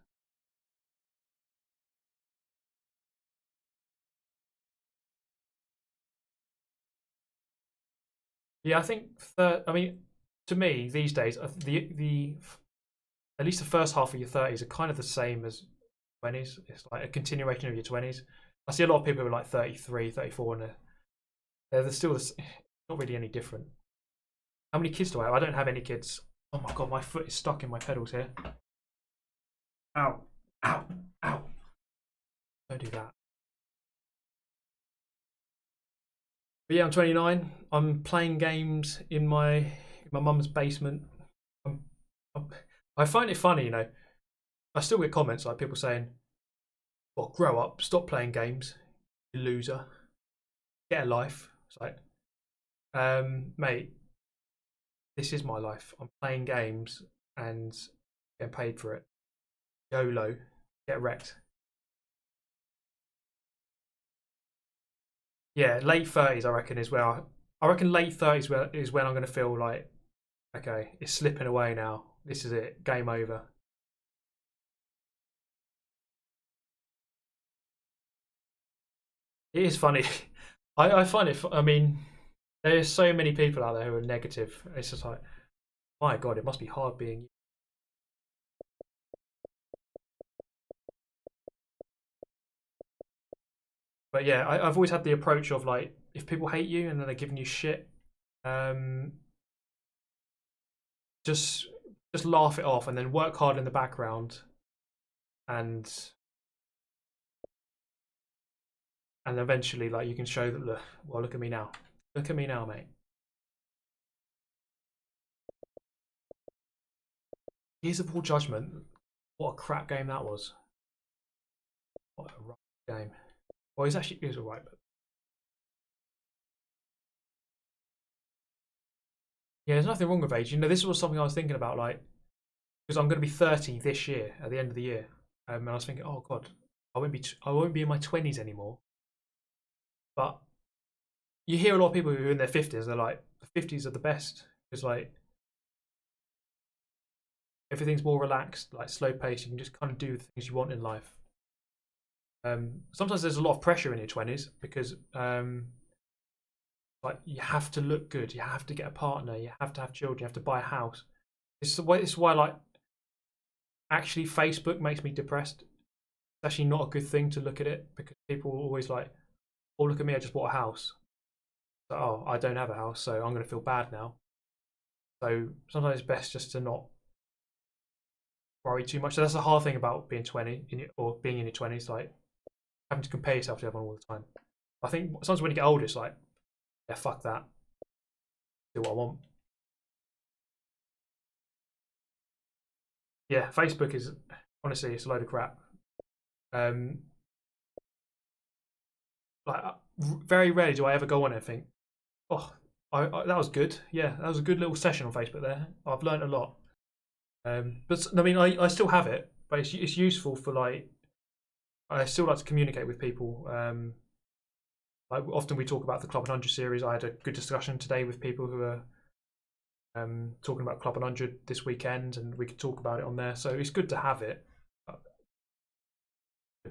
Yeah, I think I mean, to me these days, at least the first half of your 30s are kind of the same as 20s. It's like a continuation of your 20s. I see a lot of people who are like 33, 34, and they're still not really any different. How many kids do I have? I don't have any kids. Oh my God, my foot is stuck in my pedals here. Ow, ow, ow. Don't do that. But yeah, I'm 29. I'm playing games in my mum's basement. I find it funny, you know. I still get comments like people saying, "Well, grow up, stop playing games, you loser, get a life." It's like, mate, this is my life. I'm playing games and getting paid for it. YOLO, get wrecked. Yeah, late 30s, I reckon, is where I reckon late 30s is when I'm going to feel like, okay, it's slipping away now. This is it. Game over. It is funny. I find it. I mean, there's so many people out there who are negative. It's just like, my God, it must be hard being you. But yeah, I've always had the approach of like, if people hate you and then they're giving you shit, just laugh it off and then work hard in the background, and eventually, like, you can show that, look at me now. Look at me now, mate. Gears of War Judgment. What a crap game that was. What a right game. Well, it was alright, but yeah, there's nothing wrong with age. You know, this was something I was thinking about, like, because I'm going to be 30 this year at the end of the year, and I was thinking, oh god, I won't be in my 20s anymore. But you hear a lot of people who are in their 50s. They're like, the 50s are the best because, like, everything's more relaxed, like slow paced. You can just kind of do the things you want in life. Sometimes there's a lot of pressure in your 20s because like, you have to look good, you have to get a partner, you have to have children, you have to buy a house. This is why like, actually Facebook makes me depressed. It's actually not a good thing to look at it, because people are always like, oh, look at me, I just bought a house. So, oh, I don't have a house, so I'm going to feel bad now. So sometimes it's best just to not worry too much. So that's the hard thing about being 20 or being in your 20s, like having to compare yourself to everyone all the time. I think sometimes when you get older, it's like, yeah, fuck that. Do what I want. Yeah, Facebook is, honestly, it's a load of crap. Like, very rarely do I ever go on it and think, oh, that was good. Yeah, that was a good little session on Facebook there. I've learned a lot. But I mean, I still have it, but it's useful for, like, I still like to communicate with people. Like, often we talk about the Club 100 series. I had a good discussion today with people who are talking about Club 100 this weekend, and we could talk about it on there. So it's good to have it. But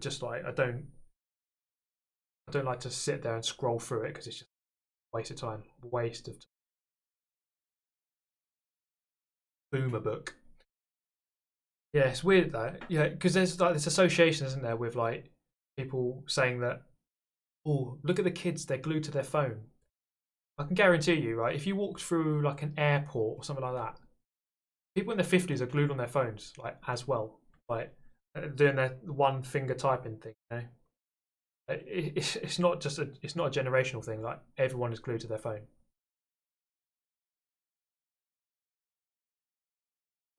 just like, I don't like to sit there and scroll through it, because it's just a waste of time. Waste of time. Boomer book. Yeah, it's weird though. Yeah, because there's like this association, isn't there, with like people saying that, oh, look at the kids, they're glued to their phone. I can guarantee you, right, if you walked through like an airport or something like that, people in their 50s are glued on their phones, like, as well, like doing their one finger typing thing. You know, it's not just it's not a generational thing. Like, everyone is glued to their phone.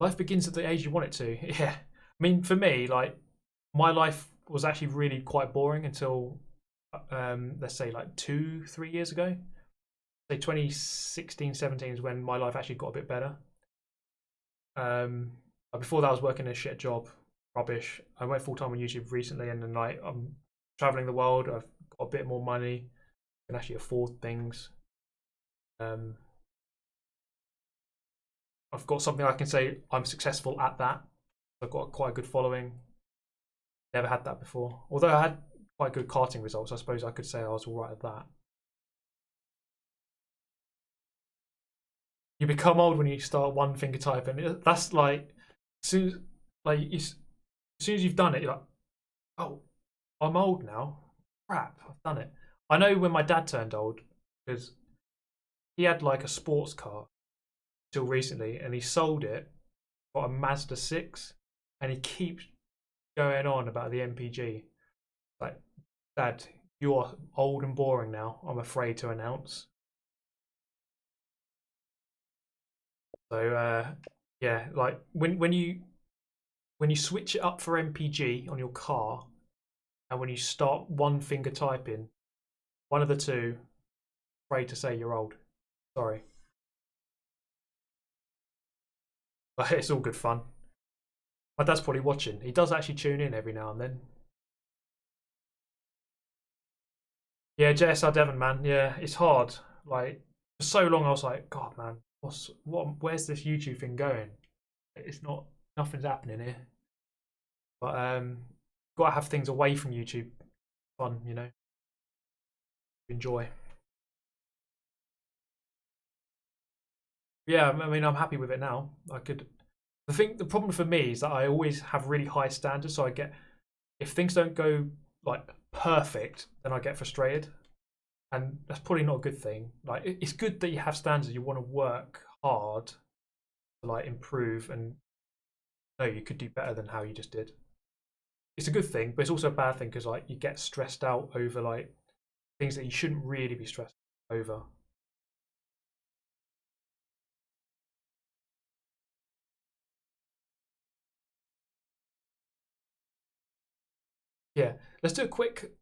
Life begins at the age you want it to. Yeah, I mean, for me, like, my life was actually really quite boring until let's say like 2-3 years ago. Say 2016-17 is when my life actually got a bit better. Before that, I was working a shit job, rubbish. I went full time on YouTube recently, and then, like, I'm traveling the world. I've got a bit more money, can actually afford things. I've got something I can say I'm successful at that. I've got quite a good following. Never had that before. Although I had quite good karting results, I suppose I could say I was alright at that. You become old when you start one finger typing. That's like, as soon as you've done it, you're like, oh, I'm old now. Crap, I've done it. I know when my dad turned old, because he had like a sports car till recently, and he sold it, got a Mazda 6, and he keeps going on about the MPG. Like, Dad, you're old and boring now, I'm afraid to announce. So yeah, like, when you switch it up for MPG on your car, and when you start one finger typing, one of the two, afraid to say you're old. Sorry. But it's all good fun. My dad's probably watching. He does actually tune in every now and then. Yeah, JSR Devon, man. Yeah, it's hard. Like, for so long I was like, God, man, where's this YouTube thing going? It's not, nothing's happening here. But gotta have things away from YouTube. Fun, you know. Enjoy. Yeah, I mean, I'm happy with it now. The problem for me is that I always have really high standards, so if things don't go like perfect, then I get frustrated, and that's probably not a good thing. Like, it's good that you have standards, you want to work hard, to like improve and no, you could do better than how you just did. It's a good thing, but it's also a bad thing because like you get stressed out over like things that you shouldn't really be stressed over. Yeah, let's do a quick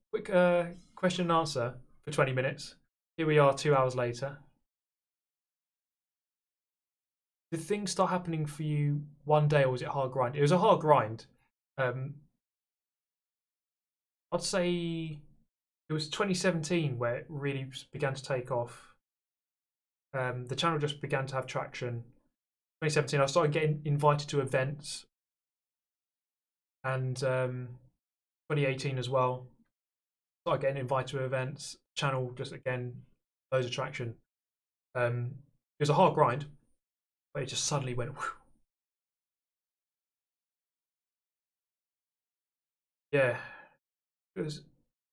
question and answer for 20 minutes. Here we are 2 hours later. Did things start happening for you one day or was it a hard grind? It was a hard grind. I'd say it was 2017 where it really began to take off. The channel just began to have traction. 2017, I started getting invited to events. And 2018 as well. Started getting invited to events. Channel just again, loads of traction. It was a hard grind, but it just suddenly went. Whew. Yeah, it was.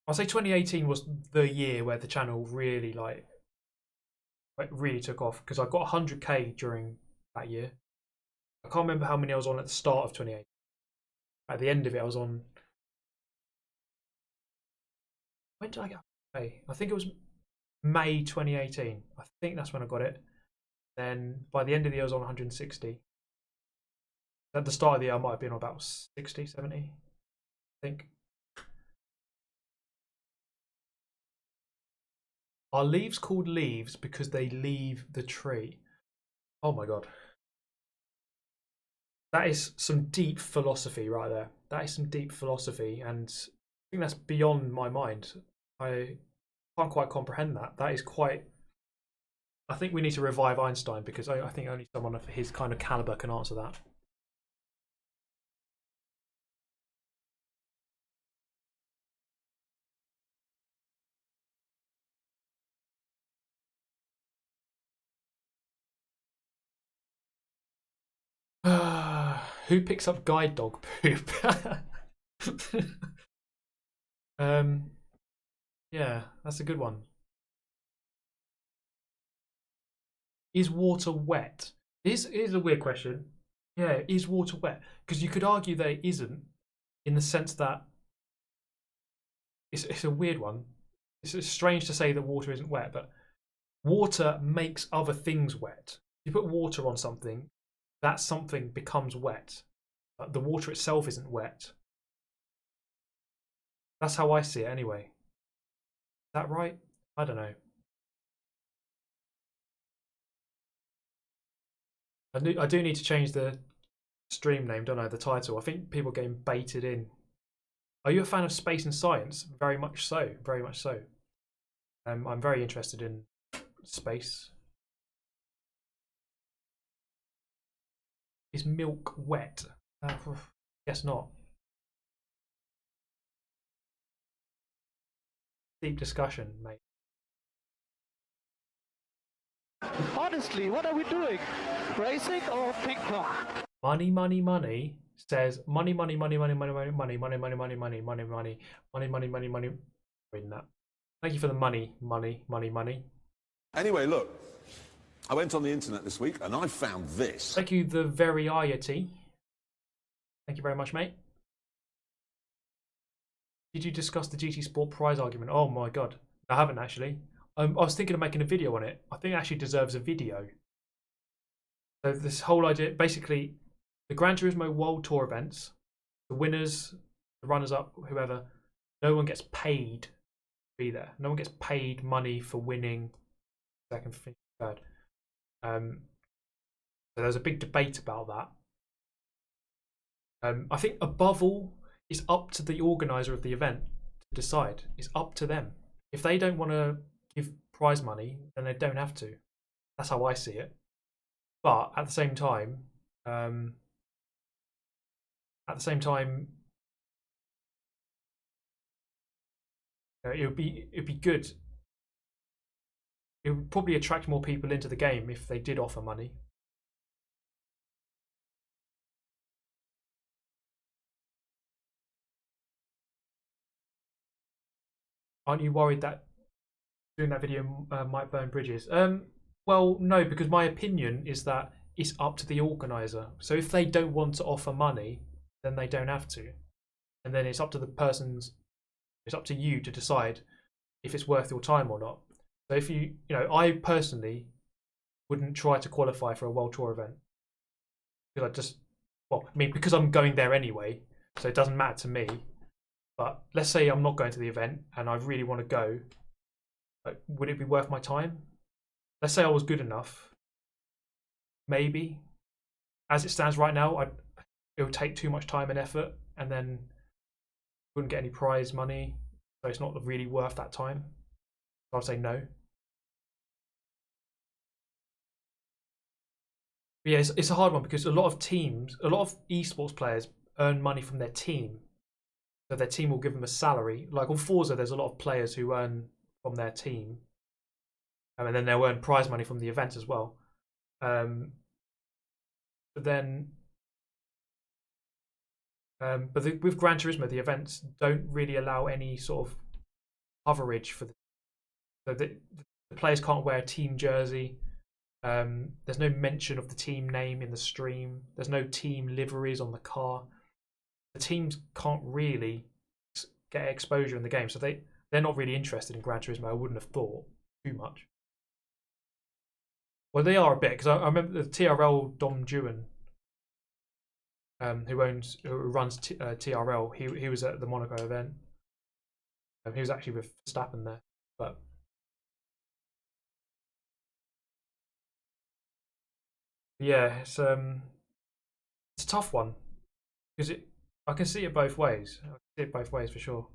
I'll say 2018 was the year where the channel really really took off because I got 100k during that year. I can't remember how many I was on at the start of 2018. At the end of it, I was on. When did I get? I think it was May 2018. I think that's when I got it. Then by the end of the year, I was on 160. At the start of the year, I might have been on about 60, 70. I think. Are leaves called leaves because they leave the tree? Oh my god. That is some deep philosophy right there. That is some deep philosophy, and I think that's beyond my mind. I can't quite comprehend that. That is quite. I think we need to revive Einstein because I think only someone of his kind of caliber can answer that. Who picks up guide dog poop? Yeah, that's a good one. Is water wet? Is a weird question. Yeah, is water wet? Because you could argue that it isn't, in the sense that it's a weird one. It's strange to say that water isn't wet, but water makes other things wet. You put water on something, that something becomes wet. The water itself isn't wet. That's how I see it anyway. Is that right? I don't know. I do need to change the stream name, don't I? The title. I think people are getting baited in. Are you a fan of space and science? Very much so. Very much so. I'm very interested in space. Is milk wet? Guess not. Deep discussion, mate. Honestly, what are we doing? Racing or ping pong? Money, money, money says money, money, money, money, money, money, money, money, money, money, money, money, money, money, money, money, money. Reading that. Thank you for the money, money, money, money. Anyway, look, I went on the internet this week and I found this. Thank you, the EERIEISSS. Thank you very much, mate. Did you discuss the GT Sport prize argument? Oh my god, I haven't actually. I was thinking of making a video on it. I think it actually deserves a video. So this whole idea, basically, the Gran Turismo World Tour events, the winners, the runners-up, whoever, no one gets paid to be there. No one gets paid money for winning second, third. So there's a big debate about that. I think above all, it's up to the organizer of the event to decide. It's up to them. If they don't want to give prize money, then they don't have to. That's how I see it. But at the same time, it'd be good. It would probably attract more people into the game if they did offer money. Aren't you worried that doing that video might burn bridges? Well, no, because my opinion is that it's up to the organizer. So if they don't want to offer money, then they don't have to, and then it's up to it's up to you to decide if it's worth your time or not. So if I personally wouldn't try to qualify for a World Tour event because because I'm going there anyway, so it doesn't matter to me. But let's say I'm not going to the event and I really want to go, would it be worth my time? Let's say I was good enough, maybe. As it stands right now, it would take too much time and effort, and then wouldn't get any prize money, so it's not really worth that time. So I'd say no. But yeah, it's a hard one because a lot of esports players earn money from their team. So their team will give them a salary. Like on Forza, there's a lot of players who earn from their team. And then they'll earn prize money from the event as well. But with Gran Turismo, the events don't really allow any sort of coverage for the players can't wear a team jersey. There's no mention of the team name in the stream. There's no team liveries on the car. The teams can't really get exposure in the game, so they're not really interested in Gran Turismo. I wouldn't have thought too much. Well, they are a bit, because I remember the TRL Dom Juan, who runs TRL. He was at the Monaco event. He was actually with Verstappen there, but yeah, it's a tough one because I can see it both ways. I can see it both ways for sure.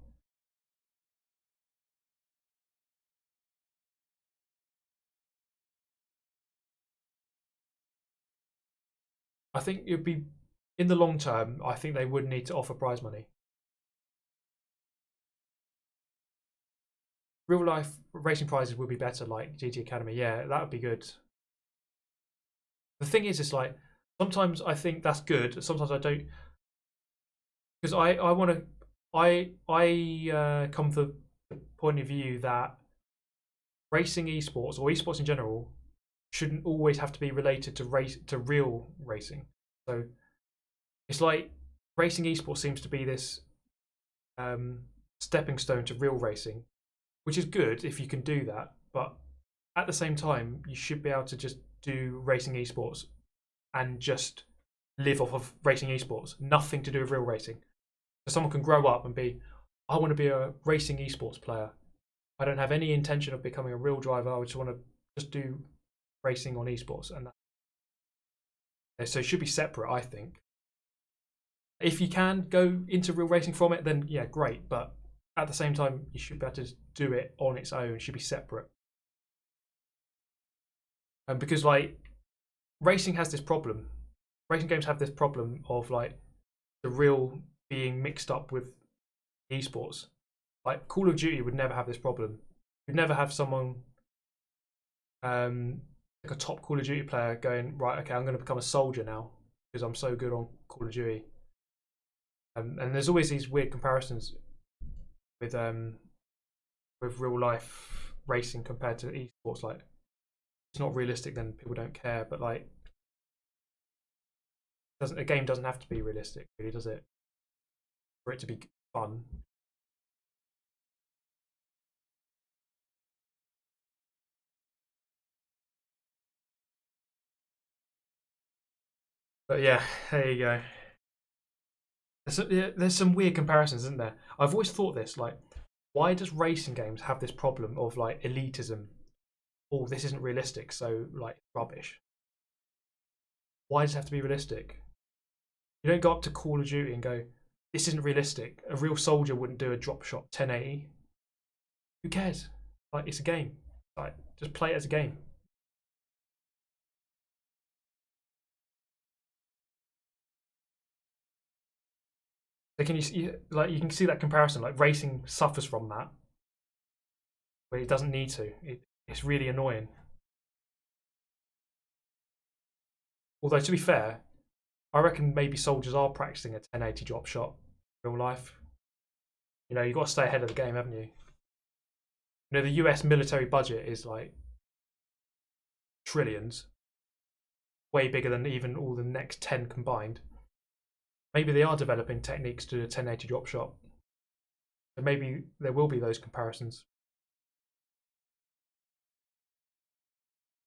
I think it would be, in the long term, I think they would need to offer prize money. Real life racing prizes would be better, like GT Academy. Yeah, that would be good. The thing is, it's like, sometimes I think that's good, sometimes I don't. Because I want to, I come from the point of view that racing esports, or esports in general, shouldn't always have to be related to real racing. So it's like racing esports seems to be this stepping stone to real racing, which is good if you can do that. But at the same time, you should be able to just do racing esports and just live off of racing esports, nothing to do with real racing. So someone can grow up and be, I want to be a racing esports player. I don't have any intention of becoming a real driver. I just want to just do racing on esports, and so it should be separate, I think. If you can go into real racing from it, then yeah, great. But at the same time, you should be able to do it on its own. It should be separate. And because like racing has this problem, racing games have this problem of like the real being mixed up with esports. Like Call of Duty would never have this problem. You'd never have someone like a top Call of Duty player going, right, okay, I'm going to become a soldier now because I'm so good on Call of Duty. And there's always these weird comparisons with real life racing compared to esports. Like, it's not realistic, then people don't care. But like, a game doesn't have to be realistic, really, does it? For it to be fun. But yeah, there you go. There's some weird comparisons, isn't there? I've always thought this, like, why does racing games have this problem of like elitism? Oh, this isn't realistic, so like rubbish. Why does it have to be realistic? You don't go up to Call of Duty and go, this isn't realistic. A real soldier wouldn't do a drop shot 1080. Who cares? Like, it's a game. Like, just play it as a game. So can you can see that comparison? Like, racing suffers from that, where it doesn't need to. It's really annoying. Although, to be fair, I reckon maybe soldiers are practicing a 1080 drop shot in real life. You know, you've got to stay ahead of the game, haven't you? You know, the US military budget is like trillions. way bigger than even all the next 10 combined. Maybe they are developing techniques to do a 1080 drop shot. So maybe there will be those comparisons.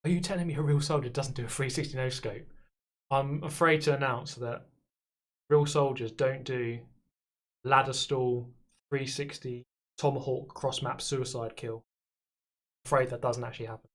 Are you telling me a real soldier doesn't do a 360 no scope? I'm afraid to announce that real soldiers don't do ladder stall, 360, tomahawk, cross map, suicide kill. I'm afraid that doesn't actually happen.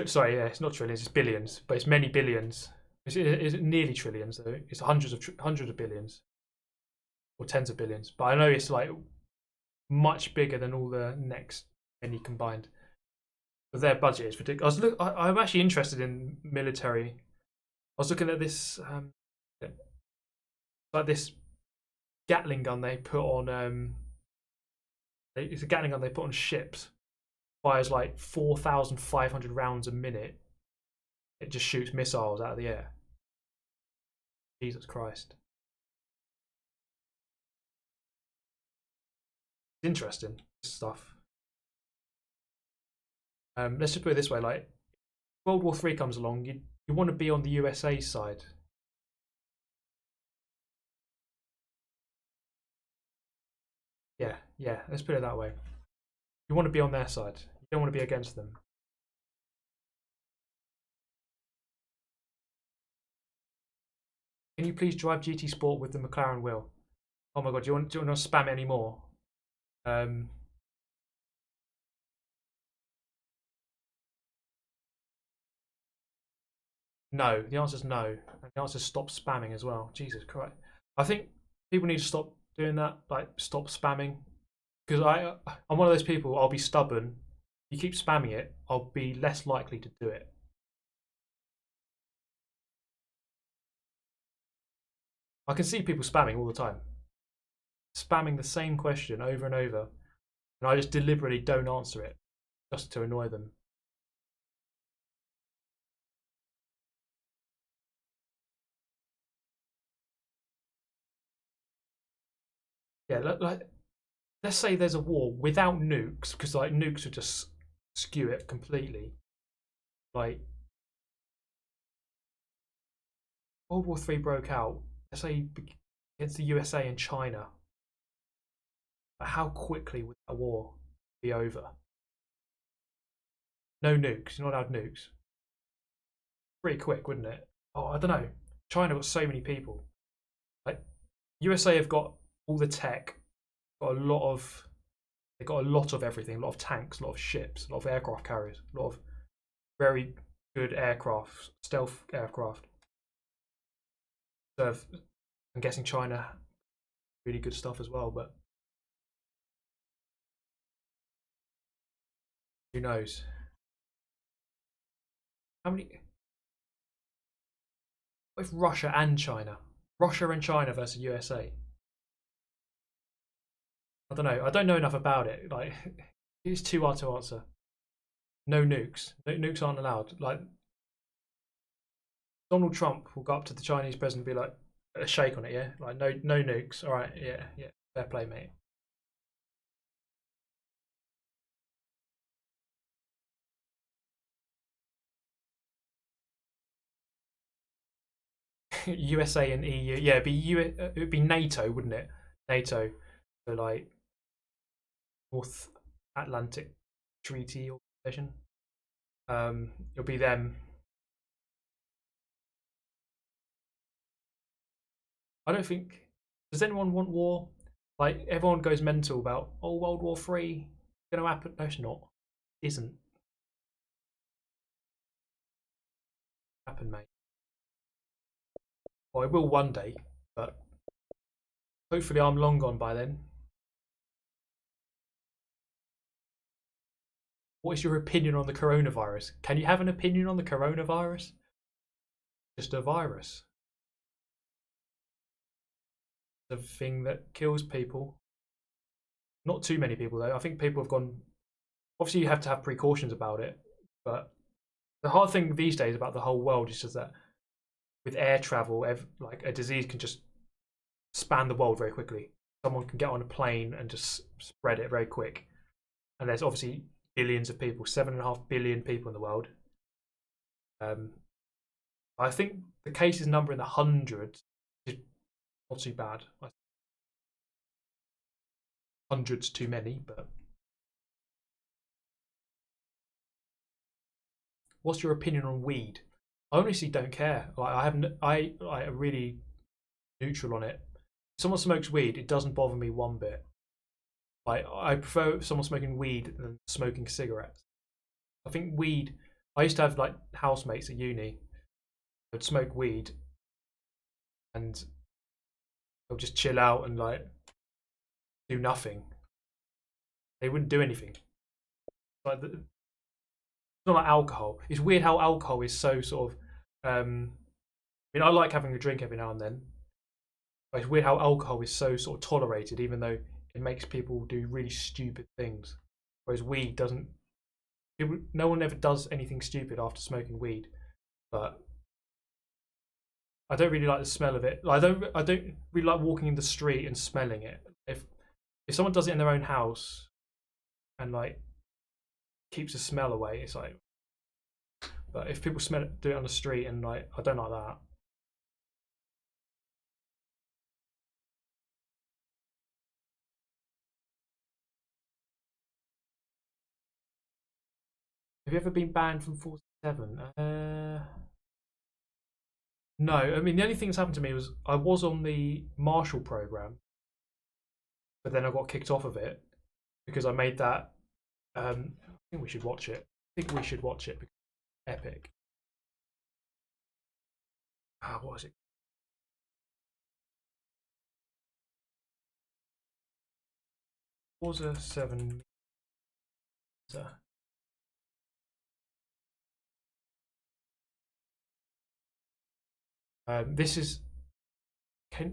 Sorry, yeah, it's not trillions, it's billions, but it's many billions. Is it nearly trillions though? It's hundreds of billions, or tens of billions. But I know it's like much bigger than all the next many combined. But their budget is ridiculous. I'm actually interested in military. I was looking at this, like this Gatling gun they put on. It's a Gatling gun they put on ships. Fires like 4,500 rounds a minute. It just shoots missiles out of the air. Jesus Christ. It's interesting, this stuff. Let's just put it this way, like, World War III comes along, you want to be on the USA side. Yeah, let's put it that way. You want to be on their side. You don't want to be against them. Can you please drive GT Sport with the McLaren wheel? Oh my god, do you want to spam it anymore? No, the answer is no. And the answer is stop spamming as well. Jesus Christ. I think people need to stop doing that, like stop spamming. Because I'm one of those people, I'll be stubborn. You keep spamming it, I'll be less likely to do it. I can see people spamming all the time. Spamming the same question over and over. And I just deliberately don't answer it, just to annoy them. Yeah, like, let's say there's a war without nukes, because like nukes would just skew it completely. Like, World War III broke out, let's say against the USA and China. How quickly would that war be over? No nukes, you're not allowed nukes. Pretty quick, wouldn't it? Oh, I don't know. China got so many people. Like, USA have got all the tech, they got a lot of everything, a lot of tanks, a lot of ships, a lot of aircraft carriers, a lot of very good aircraft, stealth aircraft. So I'm guessing China really good stuff as well, but who knows? How many? What if Russia and China? Russia and China versus USA? I don't know. I don't know enough about it. Like, it's too hard to answer. No nukes. No, nukes aren't allowed. Like, Donald Trump will go up to the Chinese president and be like, a shake on it, yeah? Like, no nukes. All right, yeah. Fair play, mate. USA and EU. Yeah, it would be NATO, wouldn't it? NATO. So, like, North Atlantic Treaty Organization. It'll be them. I don't think. Does anyone want war? Like, everyone goes mental about, oh, World War III going to happen. No, it's not. It isn't. Happen, mate. Well, it will one day, but hopefully I'm long gone by then. What is your opinion on the coronavirus? Can you have an opinion on the coronavirus? Just a virus. The thing that kills people. Not too many people though. I think people have gone. Obviously, you have to have precautions about it, but the hard thing these days about the whole world is just that with air travel, like a disease can just span the world very quickly. Someone can get on a plane and just spread it very quick. And there's obviously billions of people, 7.5 billion people in the world. I think the cases number in the hundreds is not too bad. Hundreds too many, but what's your opinion on weed? I honestly don't care. Like, I really neutral on it. If someone smokes weed, it doesn't bother me one bit. Like, I prefer someone smoking weed than smoking cigarettes. I think weed. I used to have like housemates at uni. They'd smoke weed, and they'll just chill out and like do nothing. They wouldn't do anything. Like it's not like alcohol. It's weird how alcohol is so sort of. I mean, I like having a drink every now and then. But it's weird how alcohol is so sort of tolerated, even though it makes people do really stupid things. Whereas weed doesn't. No one ever does anything stupid after smoking weed, but I don't really like the smell of it. Like, I don't really like walking in the street and smelling it. If someone does it in their own house and like keeps the smell away, it's like. But if people smell it, do it on the street, and like I don't like that. Have you ever been banned from Forza 7? No, I mean the only thing that's happened to me was I was on the Marshall program, but then I got kicked off of it because I made that. I think we should watch it. Because it's epic. What was it? Forza 7. This is. Let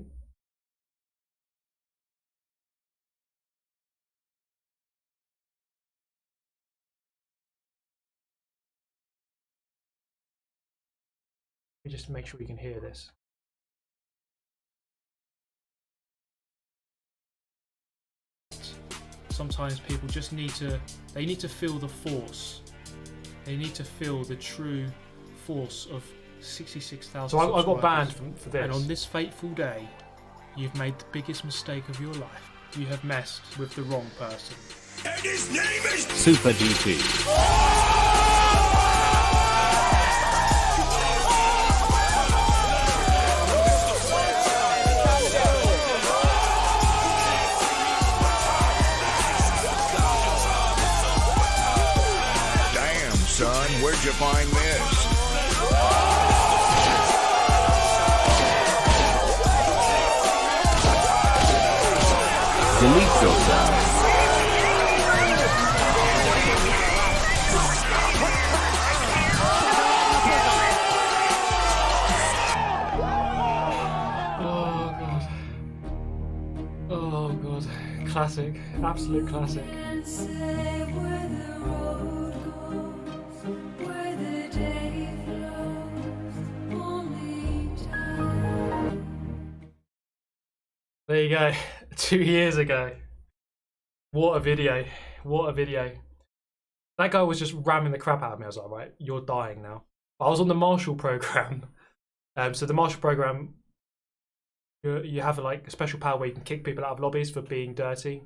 me just make sure you can hear this. Sometimes people just need to feel the force. They need to feel the true force of 66,000. So I got banned for this. And on this fateful day, you've made the biggest mistake of your life. You have messed with the wrong person. And his name is Super GT. Damn, son, where'd you find this? Delete yourself. Oh god. Classic. Absolute classic. There you go. 2 years ago. What a video. What a video. That guy was just ramming the crap out of me. I was like, right, you're dying now. I was on the Marshall program. So the Marshall program, you have like a special power where you can kick people out of lobbies for being dirty,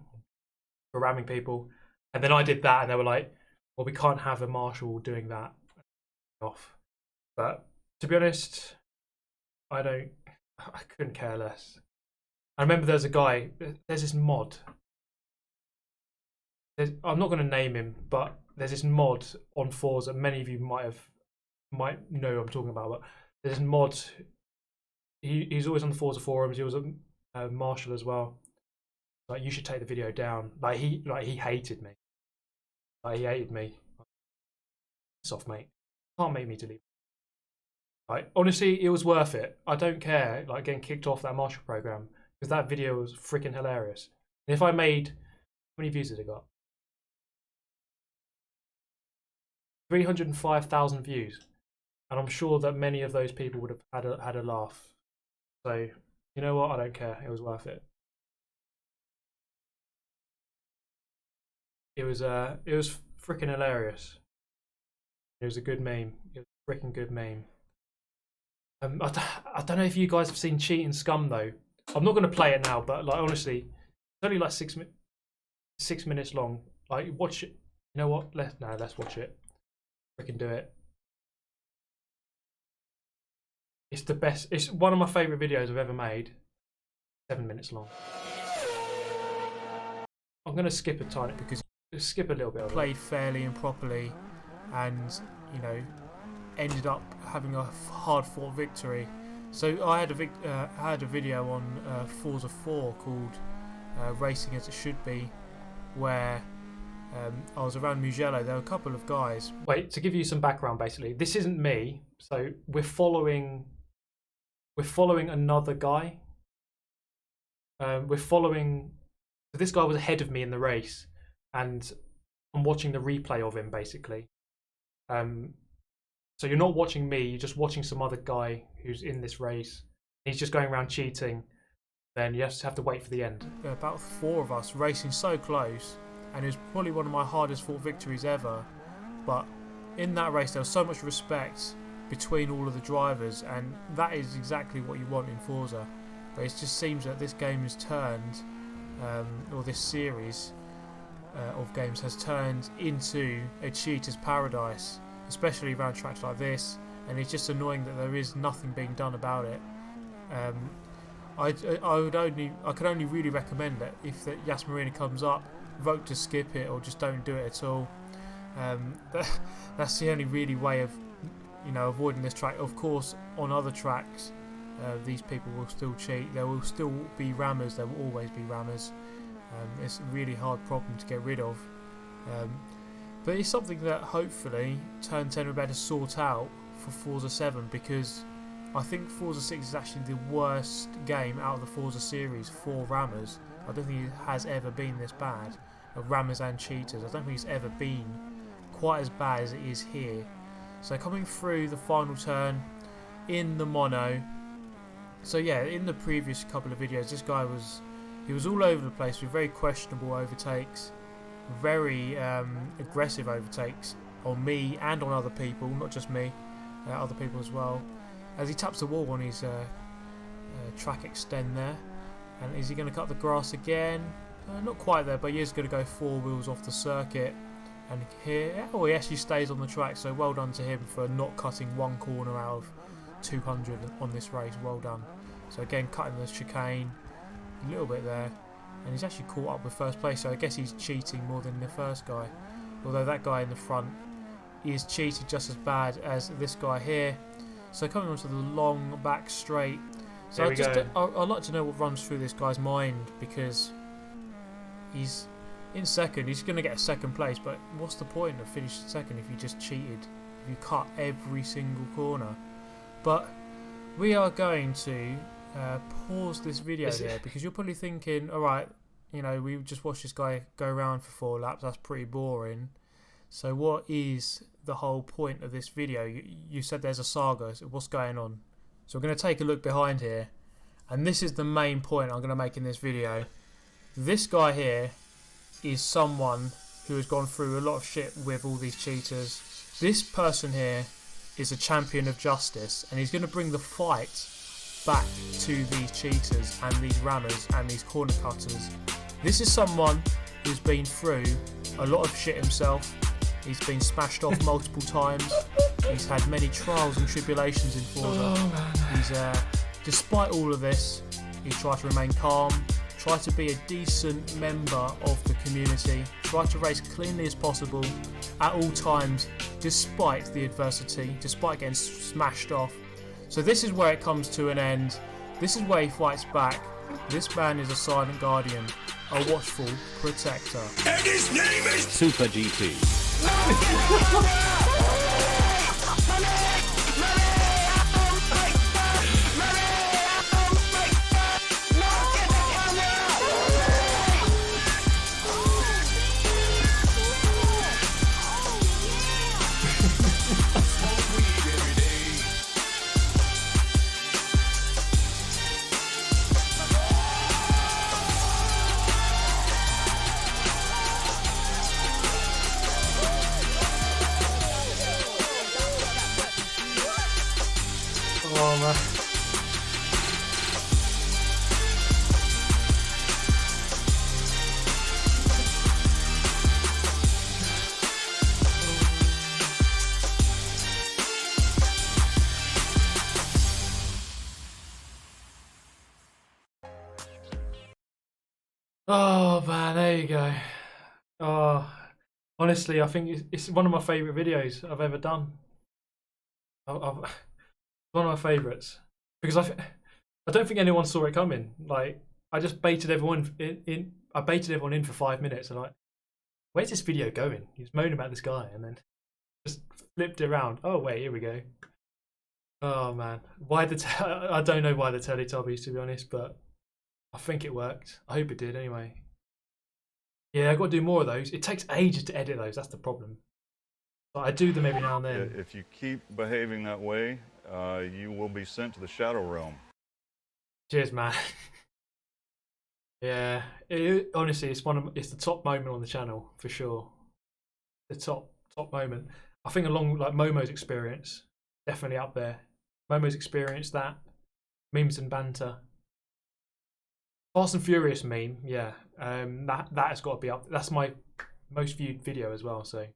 for ramming people. And then I did that and they were like, well, we can't have a Marshall doing that. Off. But to be honest, I couldn't care less. I remember there's this mod. I'm not going to name him, but there's this mod on Forza. Many of you might know who I'm talking about, but there's this mod. He's always on the Forza forums. He was a Marshall as well. Like, you should take the video down. He hated me. He hated me. Soft mate. Can't make me delete. Honestly, it was worth it. I don't care. Getting kicked off that Marshall program. Because that video was freaking hilarious. And if I made, how many views did it got? 305,000 views. and I'm sure that many of those people would have had a laugh. So you know what? I don't care. It was worth it. It was freaking hilarious. It was a good meme. It was a freaking good meme. I don't know if you guys have seen Cheat and Scum though. I'm not going to play it now, but like honestly, it's only like 6 minutes long. Like watch it. You know what? Let's watch it. Freaking do it. It's the best. It's one of my favourite videos I've ever made. 7 minutes long. I'm going to skip a tiny because skip a little bit. Played fairly and properly, and you know, ended up having a hard-fought victory. So I had a video on Forza 4 called "Racing as It Should Be," where I was around Mugello. There were a couple of guys. Wait, to give you some background, basically, this isn't me. So we're following another guy. So this guy was ahead of me in the race, and I'm watching the replay of him basically. So you're not watching me, you're just watching some other guy who's in this race. He's just going around cheating. Then you just have to wait for the end. About 4 of us racing so close, and it was probably one of my hardest fought victories ever. But in that race there was so much respect between all of the drivers, and that is exactly what you want in Forza. But it just seems that this game has turned, or this series of games has turned into a cheater's paradise, especially around tracks like this, and it's just annoying that there is nothing being done about it. I could only really recommend that if the Yas Marina comes up, vote to skip it or just don't do it at all. That's the only really way of, you know, avoiding this track. Of course, on other tracks, these people will still cheat. There will still be rammers. There will always be rammers. It's a really hard problem to get rid of. But it's something that hopefully Turn 10 will better sort out for Forza 7, because I think Forza 6 is actually the worst game out of the Forza series for rammers. I don't think it has ever been this bad, of rammers and cheaters. I don't think it's ever been quite as bad as it is here. So coming through the final turn in the mono. So yeah, in the previous couple of videos, this guy was all over the place with very questionable overtakes, very aggressive overtakes on me and on other people, not just me, other people as well. As he taps the wall on his track extend there, and is he going to cut the grass again? Not quite there, but he is going to go 4 wheels off the circuit. And here, oh, he actually stays on the track, so well done to him for not cutting one corner out of 200 on this race. Well done. So again, cutting the chicane a little bit there, and he's actually caught up with first place, so I guess he's cheating more than the first guy, although that guy in the front is cheated just as bad as this guy here. So coming onto the long back straight, so I'd like to know what runs through this guy's mind, because he's in second. He's going to get a second place, but what's the point of finishing second if you just cheated, if you cut every single corner? But we are going to pause this video here, because you're probably thinking, alright, you know, we just watched this guy go around for 4 laps, that's pretty boring. So what is the whole point of this video? You said there's a saga, so what's going on? So we're going to take a look behind here, and this is the main point I'm going to make in this video. This guy here is someone who has gone through a lot of shit with all these cheaters. This person here is a champion of justice, and he's going to bring the fight back to these cheaters and these rammers and these corner cutters. This is someone who's been through a lot of shit himself. He's been smashed off multiple times. He's had many trials and tribulations in Forza. Despite all of this, he's tried to remain calm, try to be a decent member of the community, try to race cleanly as possible at all times, despite the adversity, despite getting smashed off. So this is where it comes to an end. This is where he fights back. This man is a silent guardian, a watchful protector. And his name is Super GT. Oh man, there you go. Oh, honestly, I think it's one of my favourite videos I've ever done. One of my favourites because I don't think anyone saw it coming. Like I just baited everyone in. I baited everyone in for 5 minutes and like, where's this video going? He was moaning about this guy and then just flipped it around. Oh wait, here we go. Oh man, why I don't know why the Teletubbies, to be honest, but I think it worked. I hope it did anyway. Yeah, I've got to do more of those. It takes ages to edit those. That's the problem. But I do them every now and then. If you keep behaving that way, you will be sent to the Shadow Realm. Cheers, man. Yeah, honestly, it's the top moment on the channel for sure. The top moment. I think along like Momo's experience, definitely up there. Momo's experience, that memes and banter. Fast and Furious meme, yeah. That has got to be up. That's my most viewed video as well. So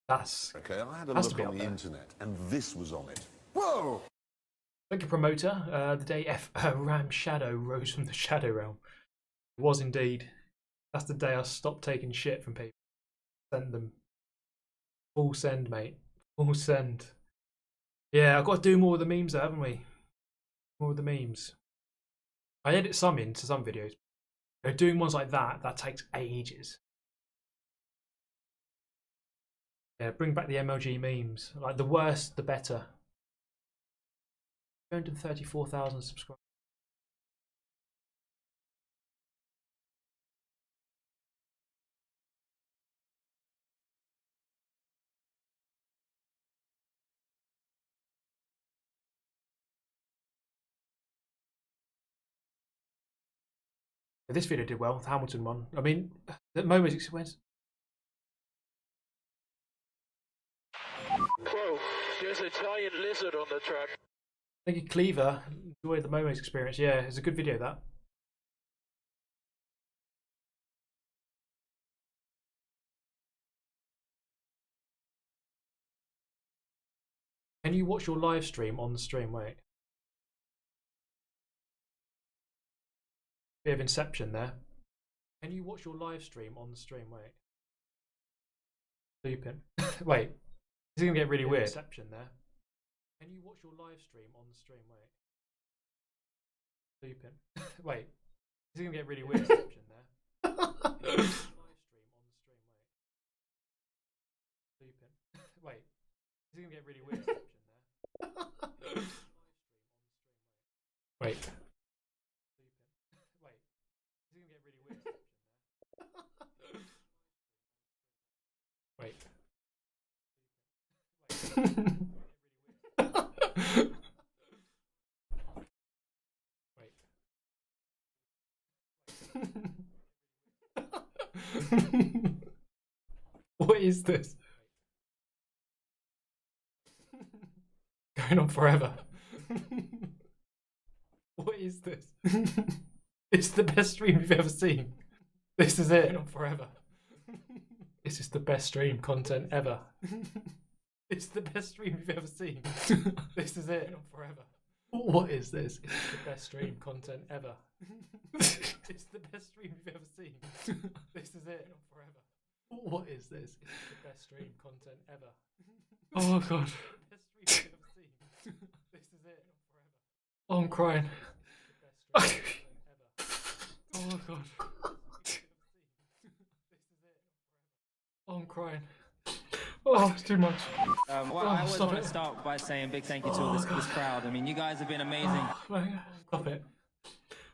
that's okay. I had a look on the internet, and this was on it. Whoa! Thank you, promoter. The day Ram Shadow rose from the Shadow Realm. It was indeed. That's the day I stopped taking shit from people. Send them. Full send, mate. Full send. Yeah, I've got to do more of the memes, though, haven't we? More of the memes. I edit some into some videos. Doing ones like that takes ages. Yeah, bring back the MLG memes. Like the worse, the better. 234,000 subscribers. This video did well. The Hamilton one. I mean, the Momo's where's... Whoa, there's a giant lizard on the track. Thank you, Cleaver. Enjoyed the Momo's experience. Yeah, it's a good video, that. Can you watch your live stream on the stream? Wait. Bit of Inception there. Can you watch your live stream on the stream? Wait. Looping. Wait. This is going to get really weird. Inception there. Can you watch your live stream on the stream? Wait. Looping. Wait. This is going to get really weird. Inception there. Live stream on the stream. Wait. Looping. Wait. This is going to get really weird. Inception there. Wait. Wait. Wait. What is this? Going on forever. What is this? It's the best stream you've ever seen. This is it. Going on forever. This is the best stream content ever. It's the best stream you've ever seen. This is it. Forever. What is this? It's the best stream content ever. It's the best stream you've ever seen. This is it. Forever. What is this? It's the best stream content ever. Oh god. This is it. Forever. Oh, I'm crying. Oh god. Oh, I'm crying. Oh, it's too much. Well, I always want to start by saying big thank you to all this crowd. I mean, you guys have been amazing. Stop it.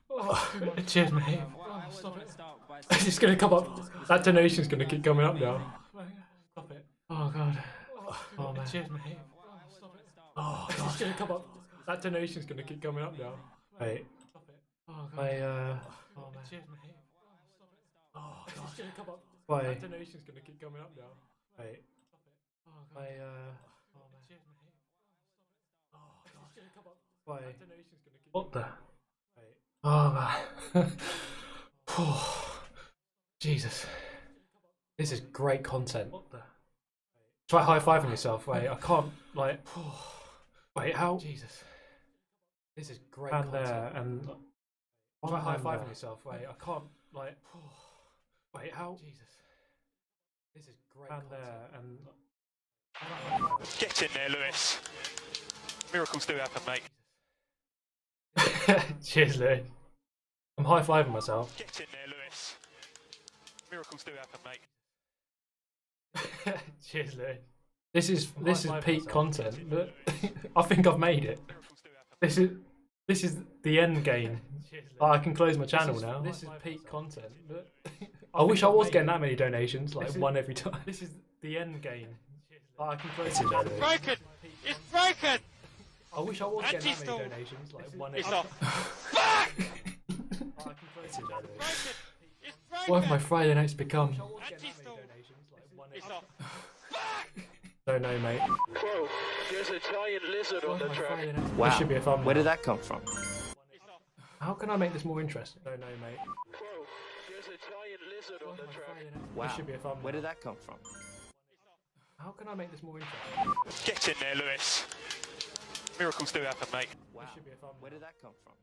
Oh, cheers, mate. Stop it. It's just going to come up. That donation's going to keep coming up now. Stop it. Oh, God. Oh, man. Cheers, mate. Oh, God. It's just going to come up. That donation's going to keep coming up now. Wait. Stop it. Oh, God. Oh, man. Cheers, mate. Oh, God. It's just going to come up. Why? That donation's going to keep coming up now. Wait. Oh, God. Oh, man. Cheers, mate. Oh, God. It's going to come up. Why? That donation's going to keep... What the? Wait. Oh, man. Oh, Jesus. This is great content. What the? Try high-fiving yourself. Wait, I can't, like... Wait, how? Jesus. This is great content. There, and... Try high-fiving yourself. Wait, I can't, Like, wait, how? Jesus. This is great And content. there, and Get in there, Lewis. Miracles do happen, mate. cheers, Lou. I'm high-fiving myself. Get in there, Lewis. Miracles do happen, mate. cheers, Lou. This is peak myself. content, but I think I've made it. This is the end game. I can close my channel now. This is peak content, but I wish I was getting that many donations, like one every time. This is the end game. I can close it. It's broken! It's broken! I wish I was getting that Anti-stall. many donations, like one every It's time. off. Fuck! I can close it. It's broken! It's broken! What have my Friday nights become? Anti-stall. It's off. Don't know, mate. Whoa, there's a giant lizard on the track. This Wow. should be a thumbnail. Where did that come from? How can I make this more interesting? Don't know, mate. Whoa, there's a giant lizard on the track. Wow. This should be a thumbnail. Where did that come from? How can I make this more interesting? Get in there, Lewis. Miracles do happen, mate. Wow. This should be a thumbnail. Where did that come from?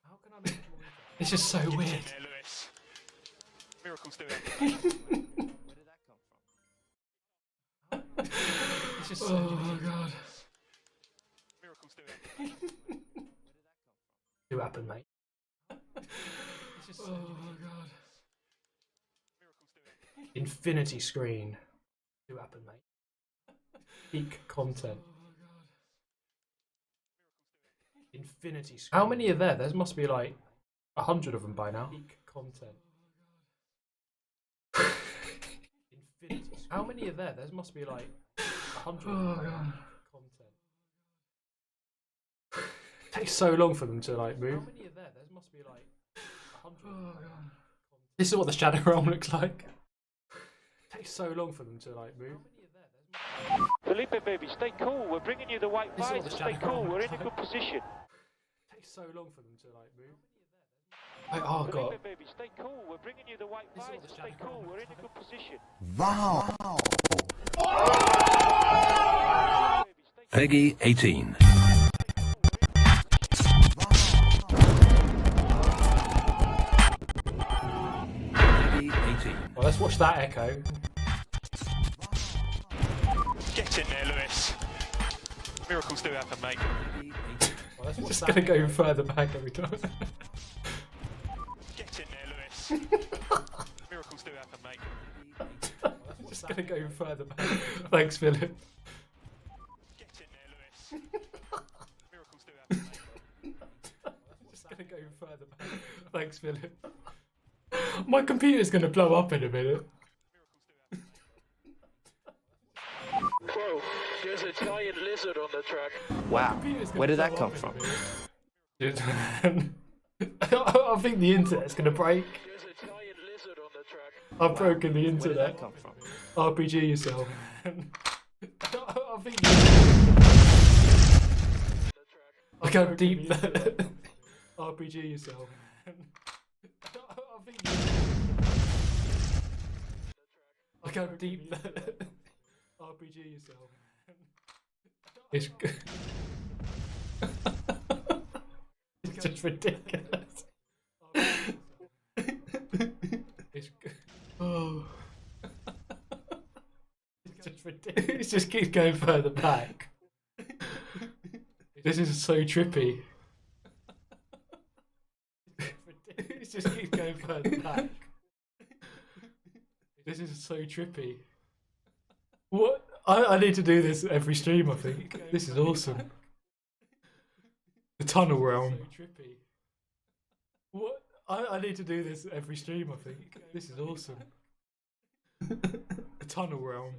How can I make this more interesting? This is so Get weird. in there, Lewis. Miracles do happen, mate. Where did that come from? This is so god. Miracles do happen. Do happen, mate. This is so god. Miracles do happen. Infinity screen. Do happen, mate. Peak content. Infinity screen. How many are there? There must be like 100 of them by now. Peak content. Infinity screen. How many are there? There must be like 100 of them by now. Content. Takes so long for them to like move. How many are there? There must be like 100. This is what the shadow realm looks like. Takes so long for them to like move. Felipe, baby, stay cool. We're bringing you the white This is what visor. the Stay shadow cool. realm We're in looks a good position. Takes so long for them to like move. Like, oh god. Felipe, baby, stay cool. We're bringing you the white This is visor. what the Stay shadow cool. realm We're in looks a good position. Wow! Peggy 18. Peggy 18. Well, let's watch that echo. Get in there, Lewis. Miracles do happen, mate. Well, let's watch just gonna go further back every time. Get in there, Lewis. Miracles do happen, mate. Just gonna go further back. Thanks, Philip. Get in there, Lewis. Miracles do happen, mate. Just gonna go further back. Thanks, Philip. My computer's gonna blow up in a minute. Whoa, there's a giant lizard on the track. Wow. Computer's gonna Where did blow that come up in a from? minute. Dude, I think the internet's gonna break. There's a giant lizard on the track. I've broken the Where did internet. that come from? RPG yourself. I think I go deep. RPG yourself. I think I go deep. RPG yourself. It's good. It's just ridiculous. It's good. Oh. It's just ridiculous. It just keeps going further back. This is so trippy. It just keeps going further back. This is so trippy. What? I need to do this every stream, I think. This is awesome. The tunnel realm. What? I need to do this every stream, I think. This is awesome. The tunnel realm.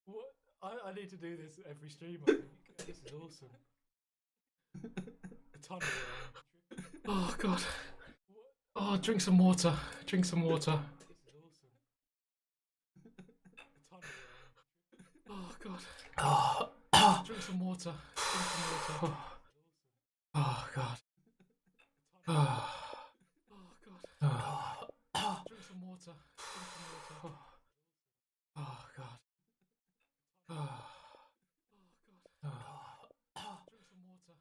What? I need to do this every stream, I think. This is awesome. The tunnel realm. Oh god. Oh, drink some water. Drink some water. Oh god. Oh, drink some water. Drink some water. Oh god. Oh god. Drink some water. Drink some water. Oh god. Oh god. Drink some water.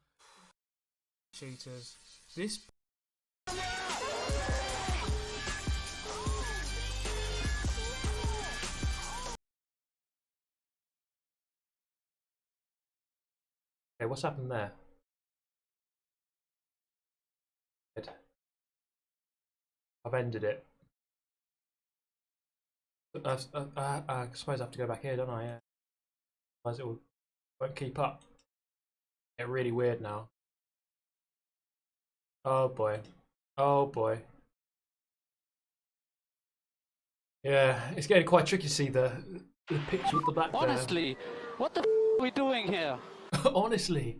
Cheaters. This Okay, what's happened there? I've ended it. I suppose I have to go back here, don't I? Yeah. Otherwise it won't keep up. Get really weird now. Oh boy. Oh boy. Yeah, it's getting quite tricky to see the picture with the back there. Honestly, what the are we doing here? Honestly.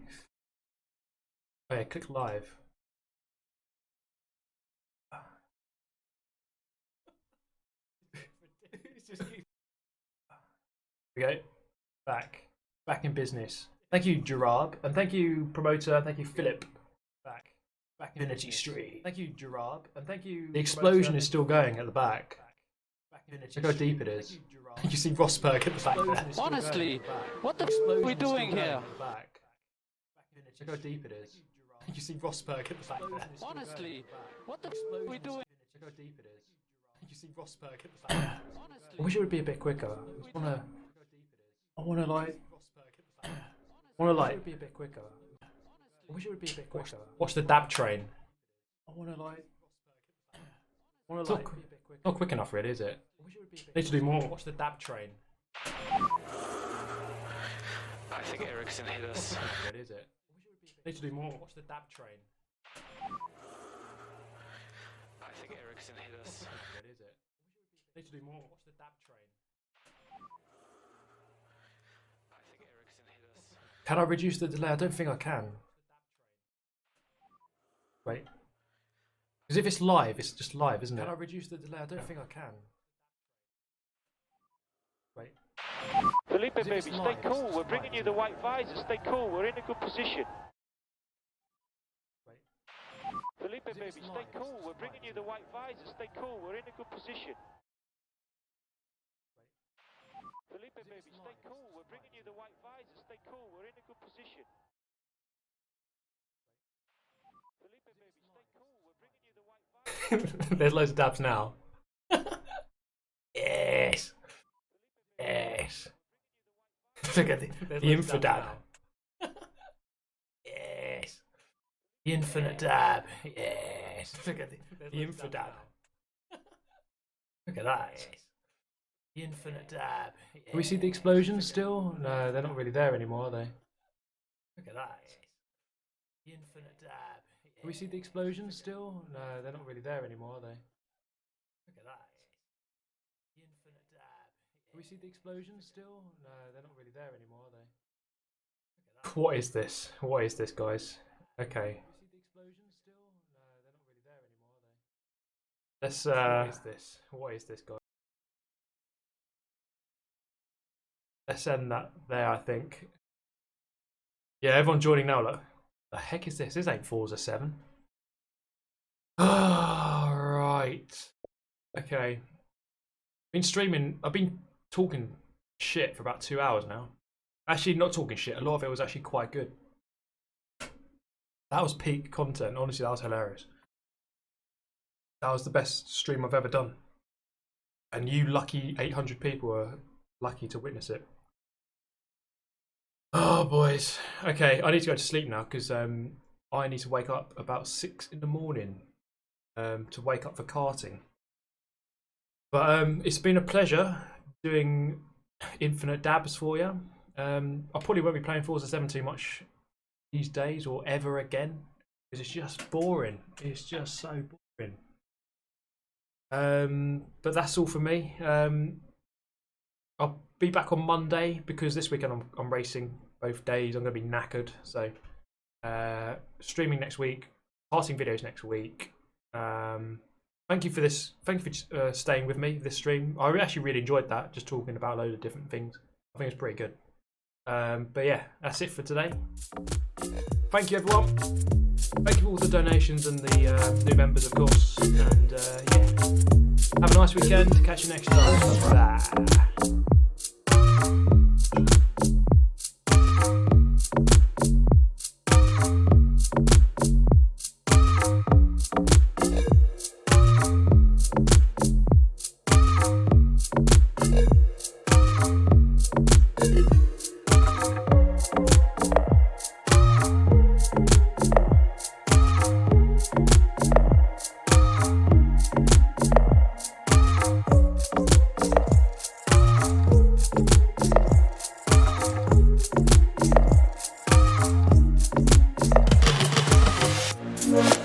Oh yeah, click live. Okay, back in business. Thank you, Gerard, and thank you, promoter. Thank you, Philip. Back in Infinity Street. Thank you, Gerard, and thank you. The explosion is still going at the back. Look how deep it is. You see Rosberg at the back there. Honestly, what the are we doing here? Look how deep it is. You see Rosberg at the back there. Honestly, what the are we doing? Look how deep it is. You see Rosberg at the back there. I wish it would be a bit quicker. I wanna like be a bit quicker. I wish it would be a bit quicker. Watch the dab train. It's not quick enough, really, is it? Need to do more. Watch the dab train. I think Ericsson hit us. Is it? Need to do more. Watch the dab train. I think Ericsson hit us. Is it? Need to do more. Watch the dab train. I think Ericsson hit us. Can I reduce the delay? I don't think I can. Wait. Because if it's live, it's just live, isn't it? Can I reduce the delay? I don't think I can. Wait. Felipe, baby, stay cool. We're bringing you the white visor. Stay cool. We're in a good position. Wait. Felipe, baby, stay cool. We're bringing you the white visor. Stay cool. We're in a good position. Felipe, baby, stay cool. We're bringing you the white visor. Stay cool. We're in a good position. Felipe, baby, stay cool. We're bringing you the white visor. There's loads of dabs now. Yes. Yes. Look at the info dab. Yes. The infinite dab. Yes. Look at the info dab. Look at that. The infinite dab. Can we see the explosions still? No, they're not really there anymore, are they? Look at that. The infinite dab. Can we see the explosions still? No, they're not really there anymore, are they? Look at that. The infinite dab. Can we see the explosions still? No, they're not really there anymore, are they? Look at that. What is this? What is this, guys? Okay. Can we see the explosions still? No, they're not really there anymore, are they? Let's what is this? What is this, guys? Let's end that there, I think. Yeah, everyone joining now, look. The heck is this? This ain't Forza 7. Right. Okay. Been streaming. I've been talking shit for about 2 hours now. Actually, not talking shit. A lot of it was actually quite good. That was peak content. Honestly, that was hilarious. That was the best stream I've ever done. And you lucky 800 people were lucky to witness it. Oh, boys. Okay, I need to go to sleep now because I need to wake up about 6 in the morning to wake up for karting. But it's been a pleasure doing infinite dabs for you. I probably won't be playing Forza 7 too much these days or ever again because it's just boring. It's just so boring. But that's all for me. I'll be back on Monday because this weekend I'm racing both days. I'm going to be knackered. So streaming next week, karting videos next week. Thank you for this. Thank you for staying with me this stream. I actually really enjoyed that, just talking about a load of different things. I think it's pretty good. But yeah, that's it for today. Thank you, everyone. Thank you for all the donations and the new members, of course. And yeah, have a nice weekend. Catch you next time. Bye. Bye.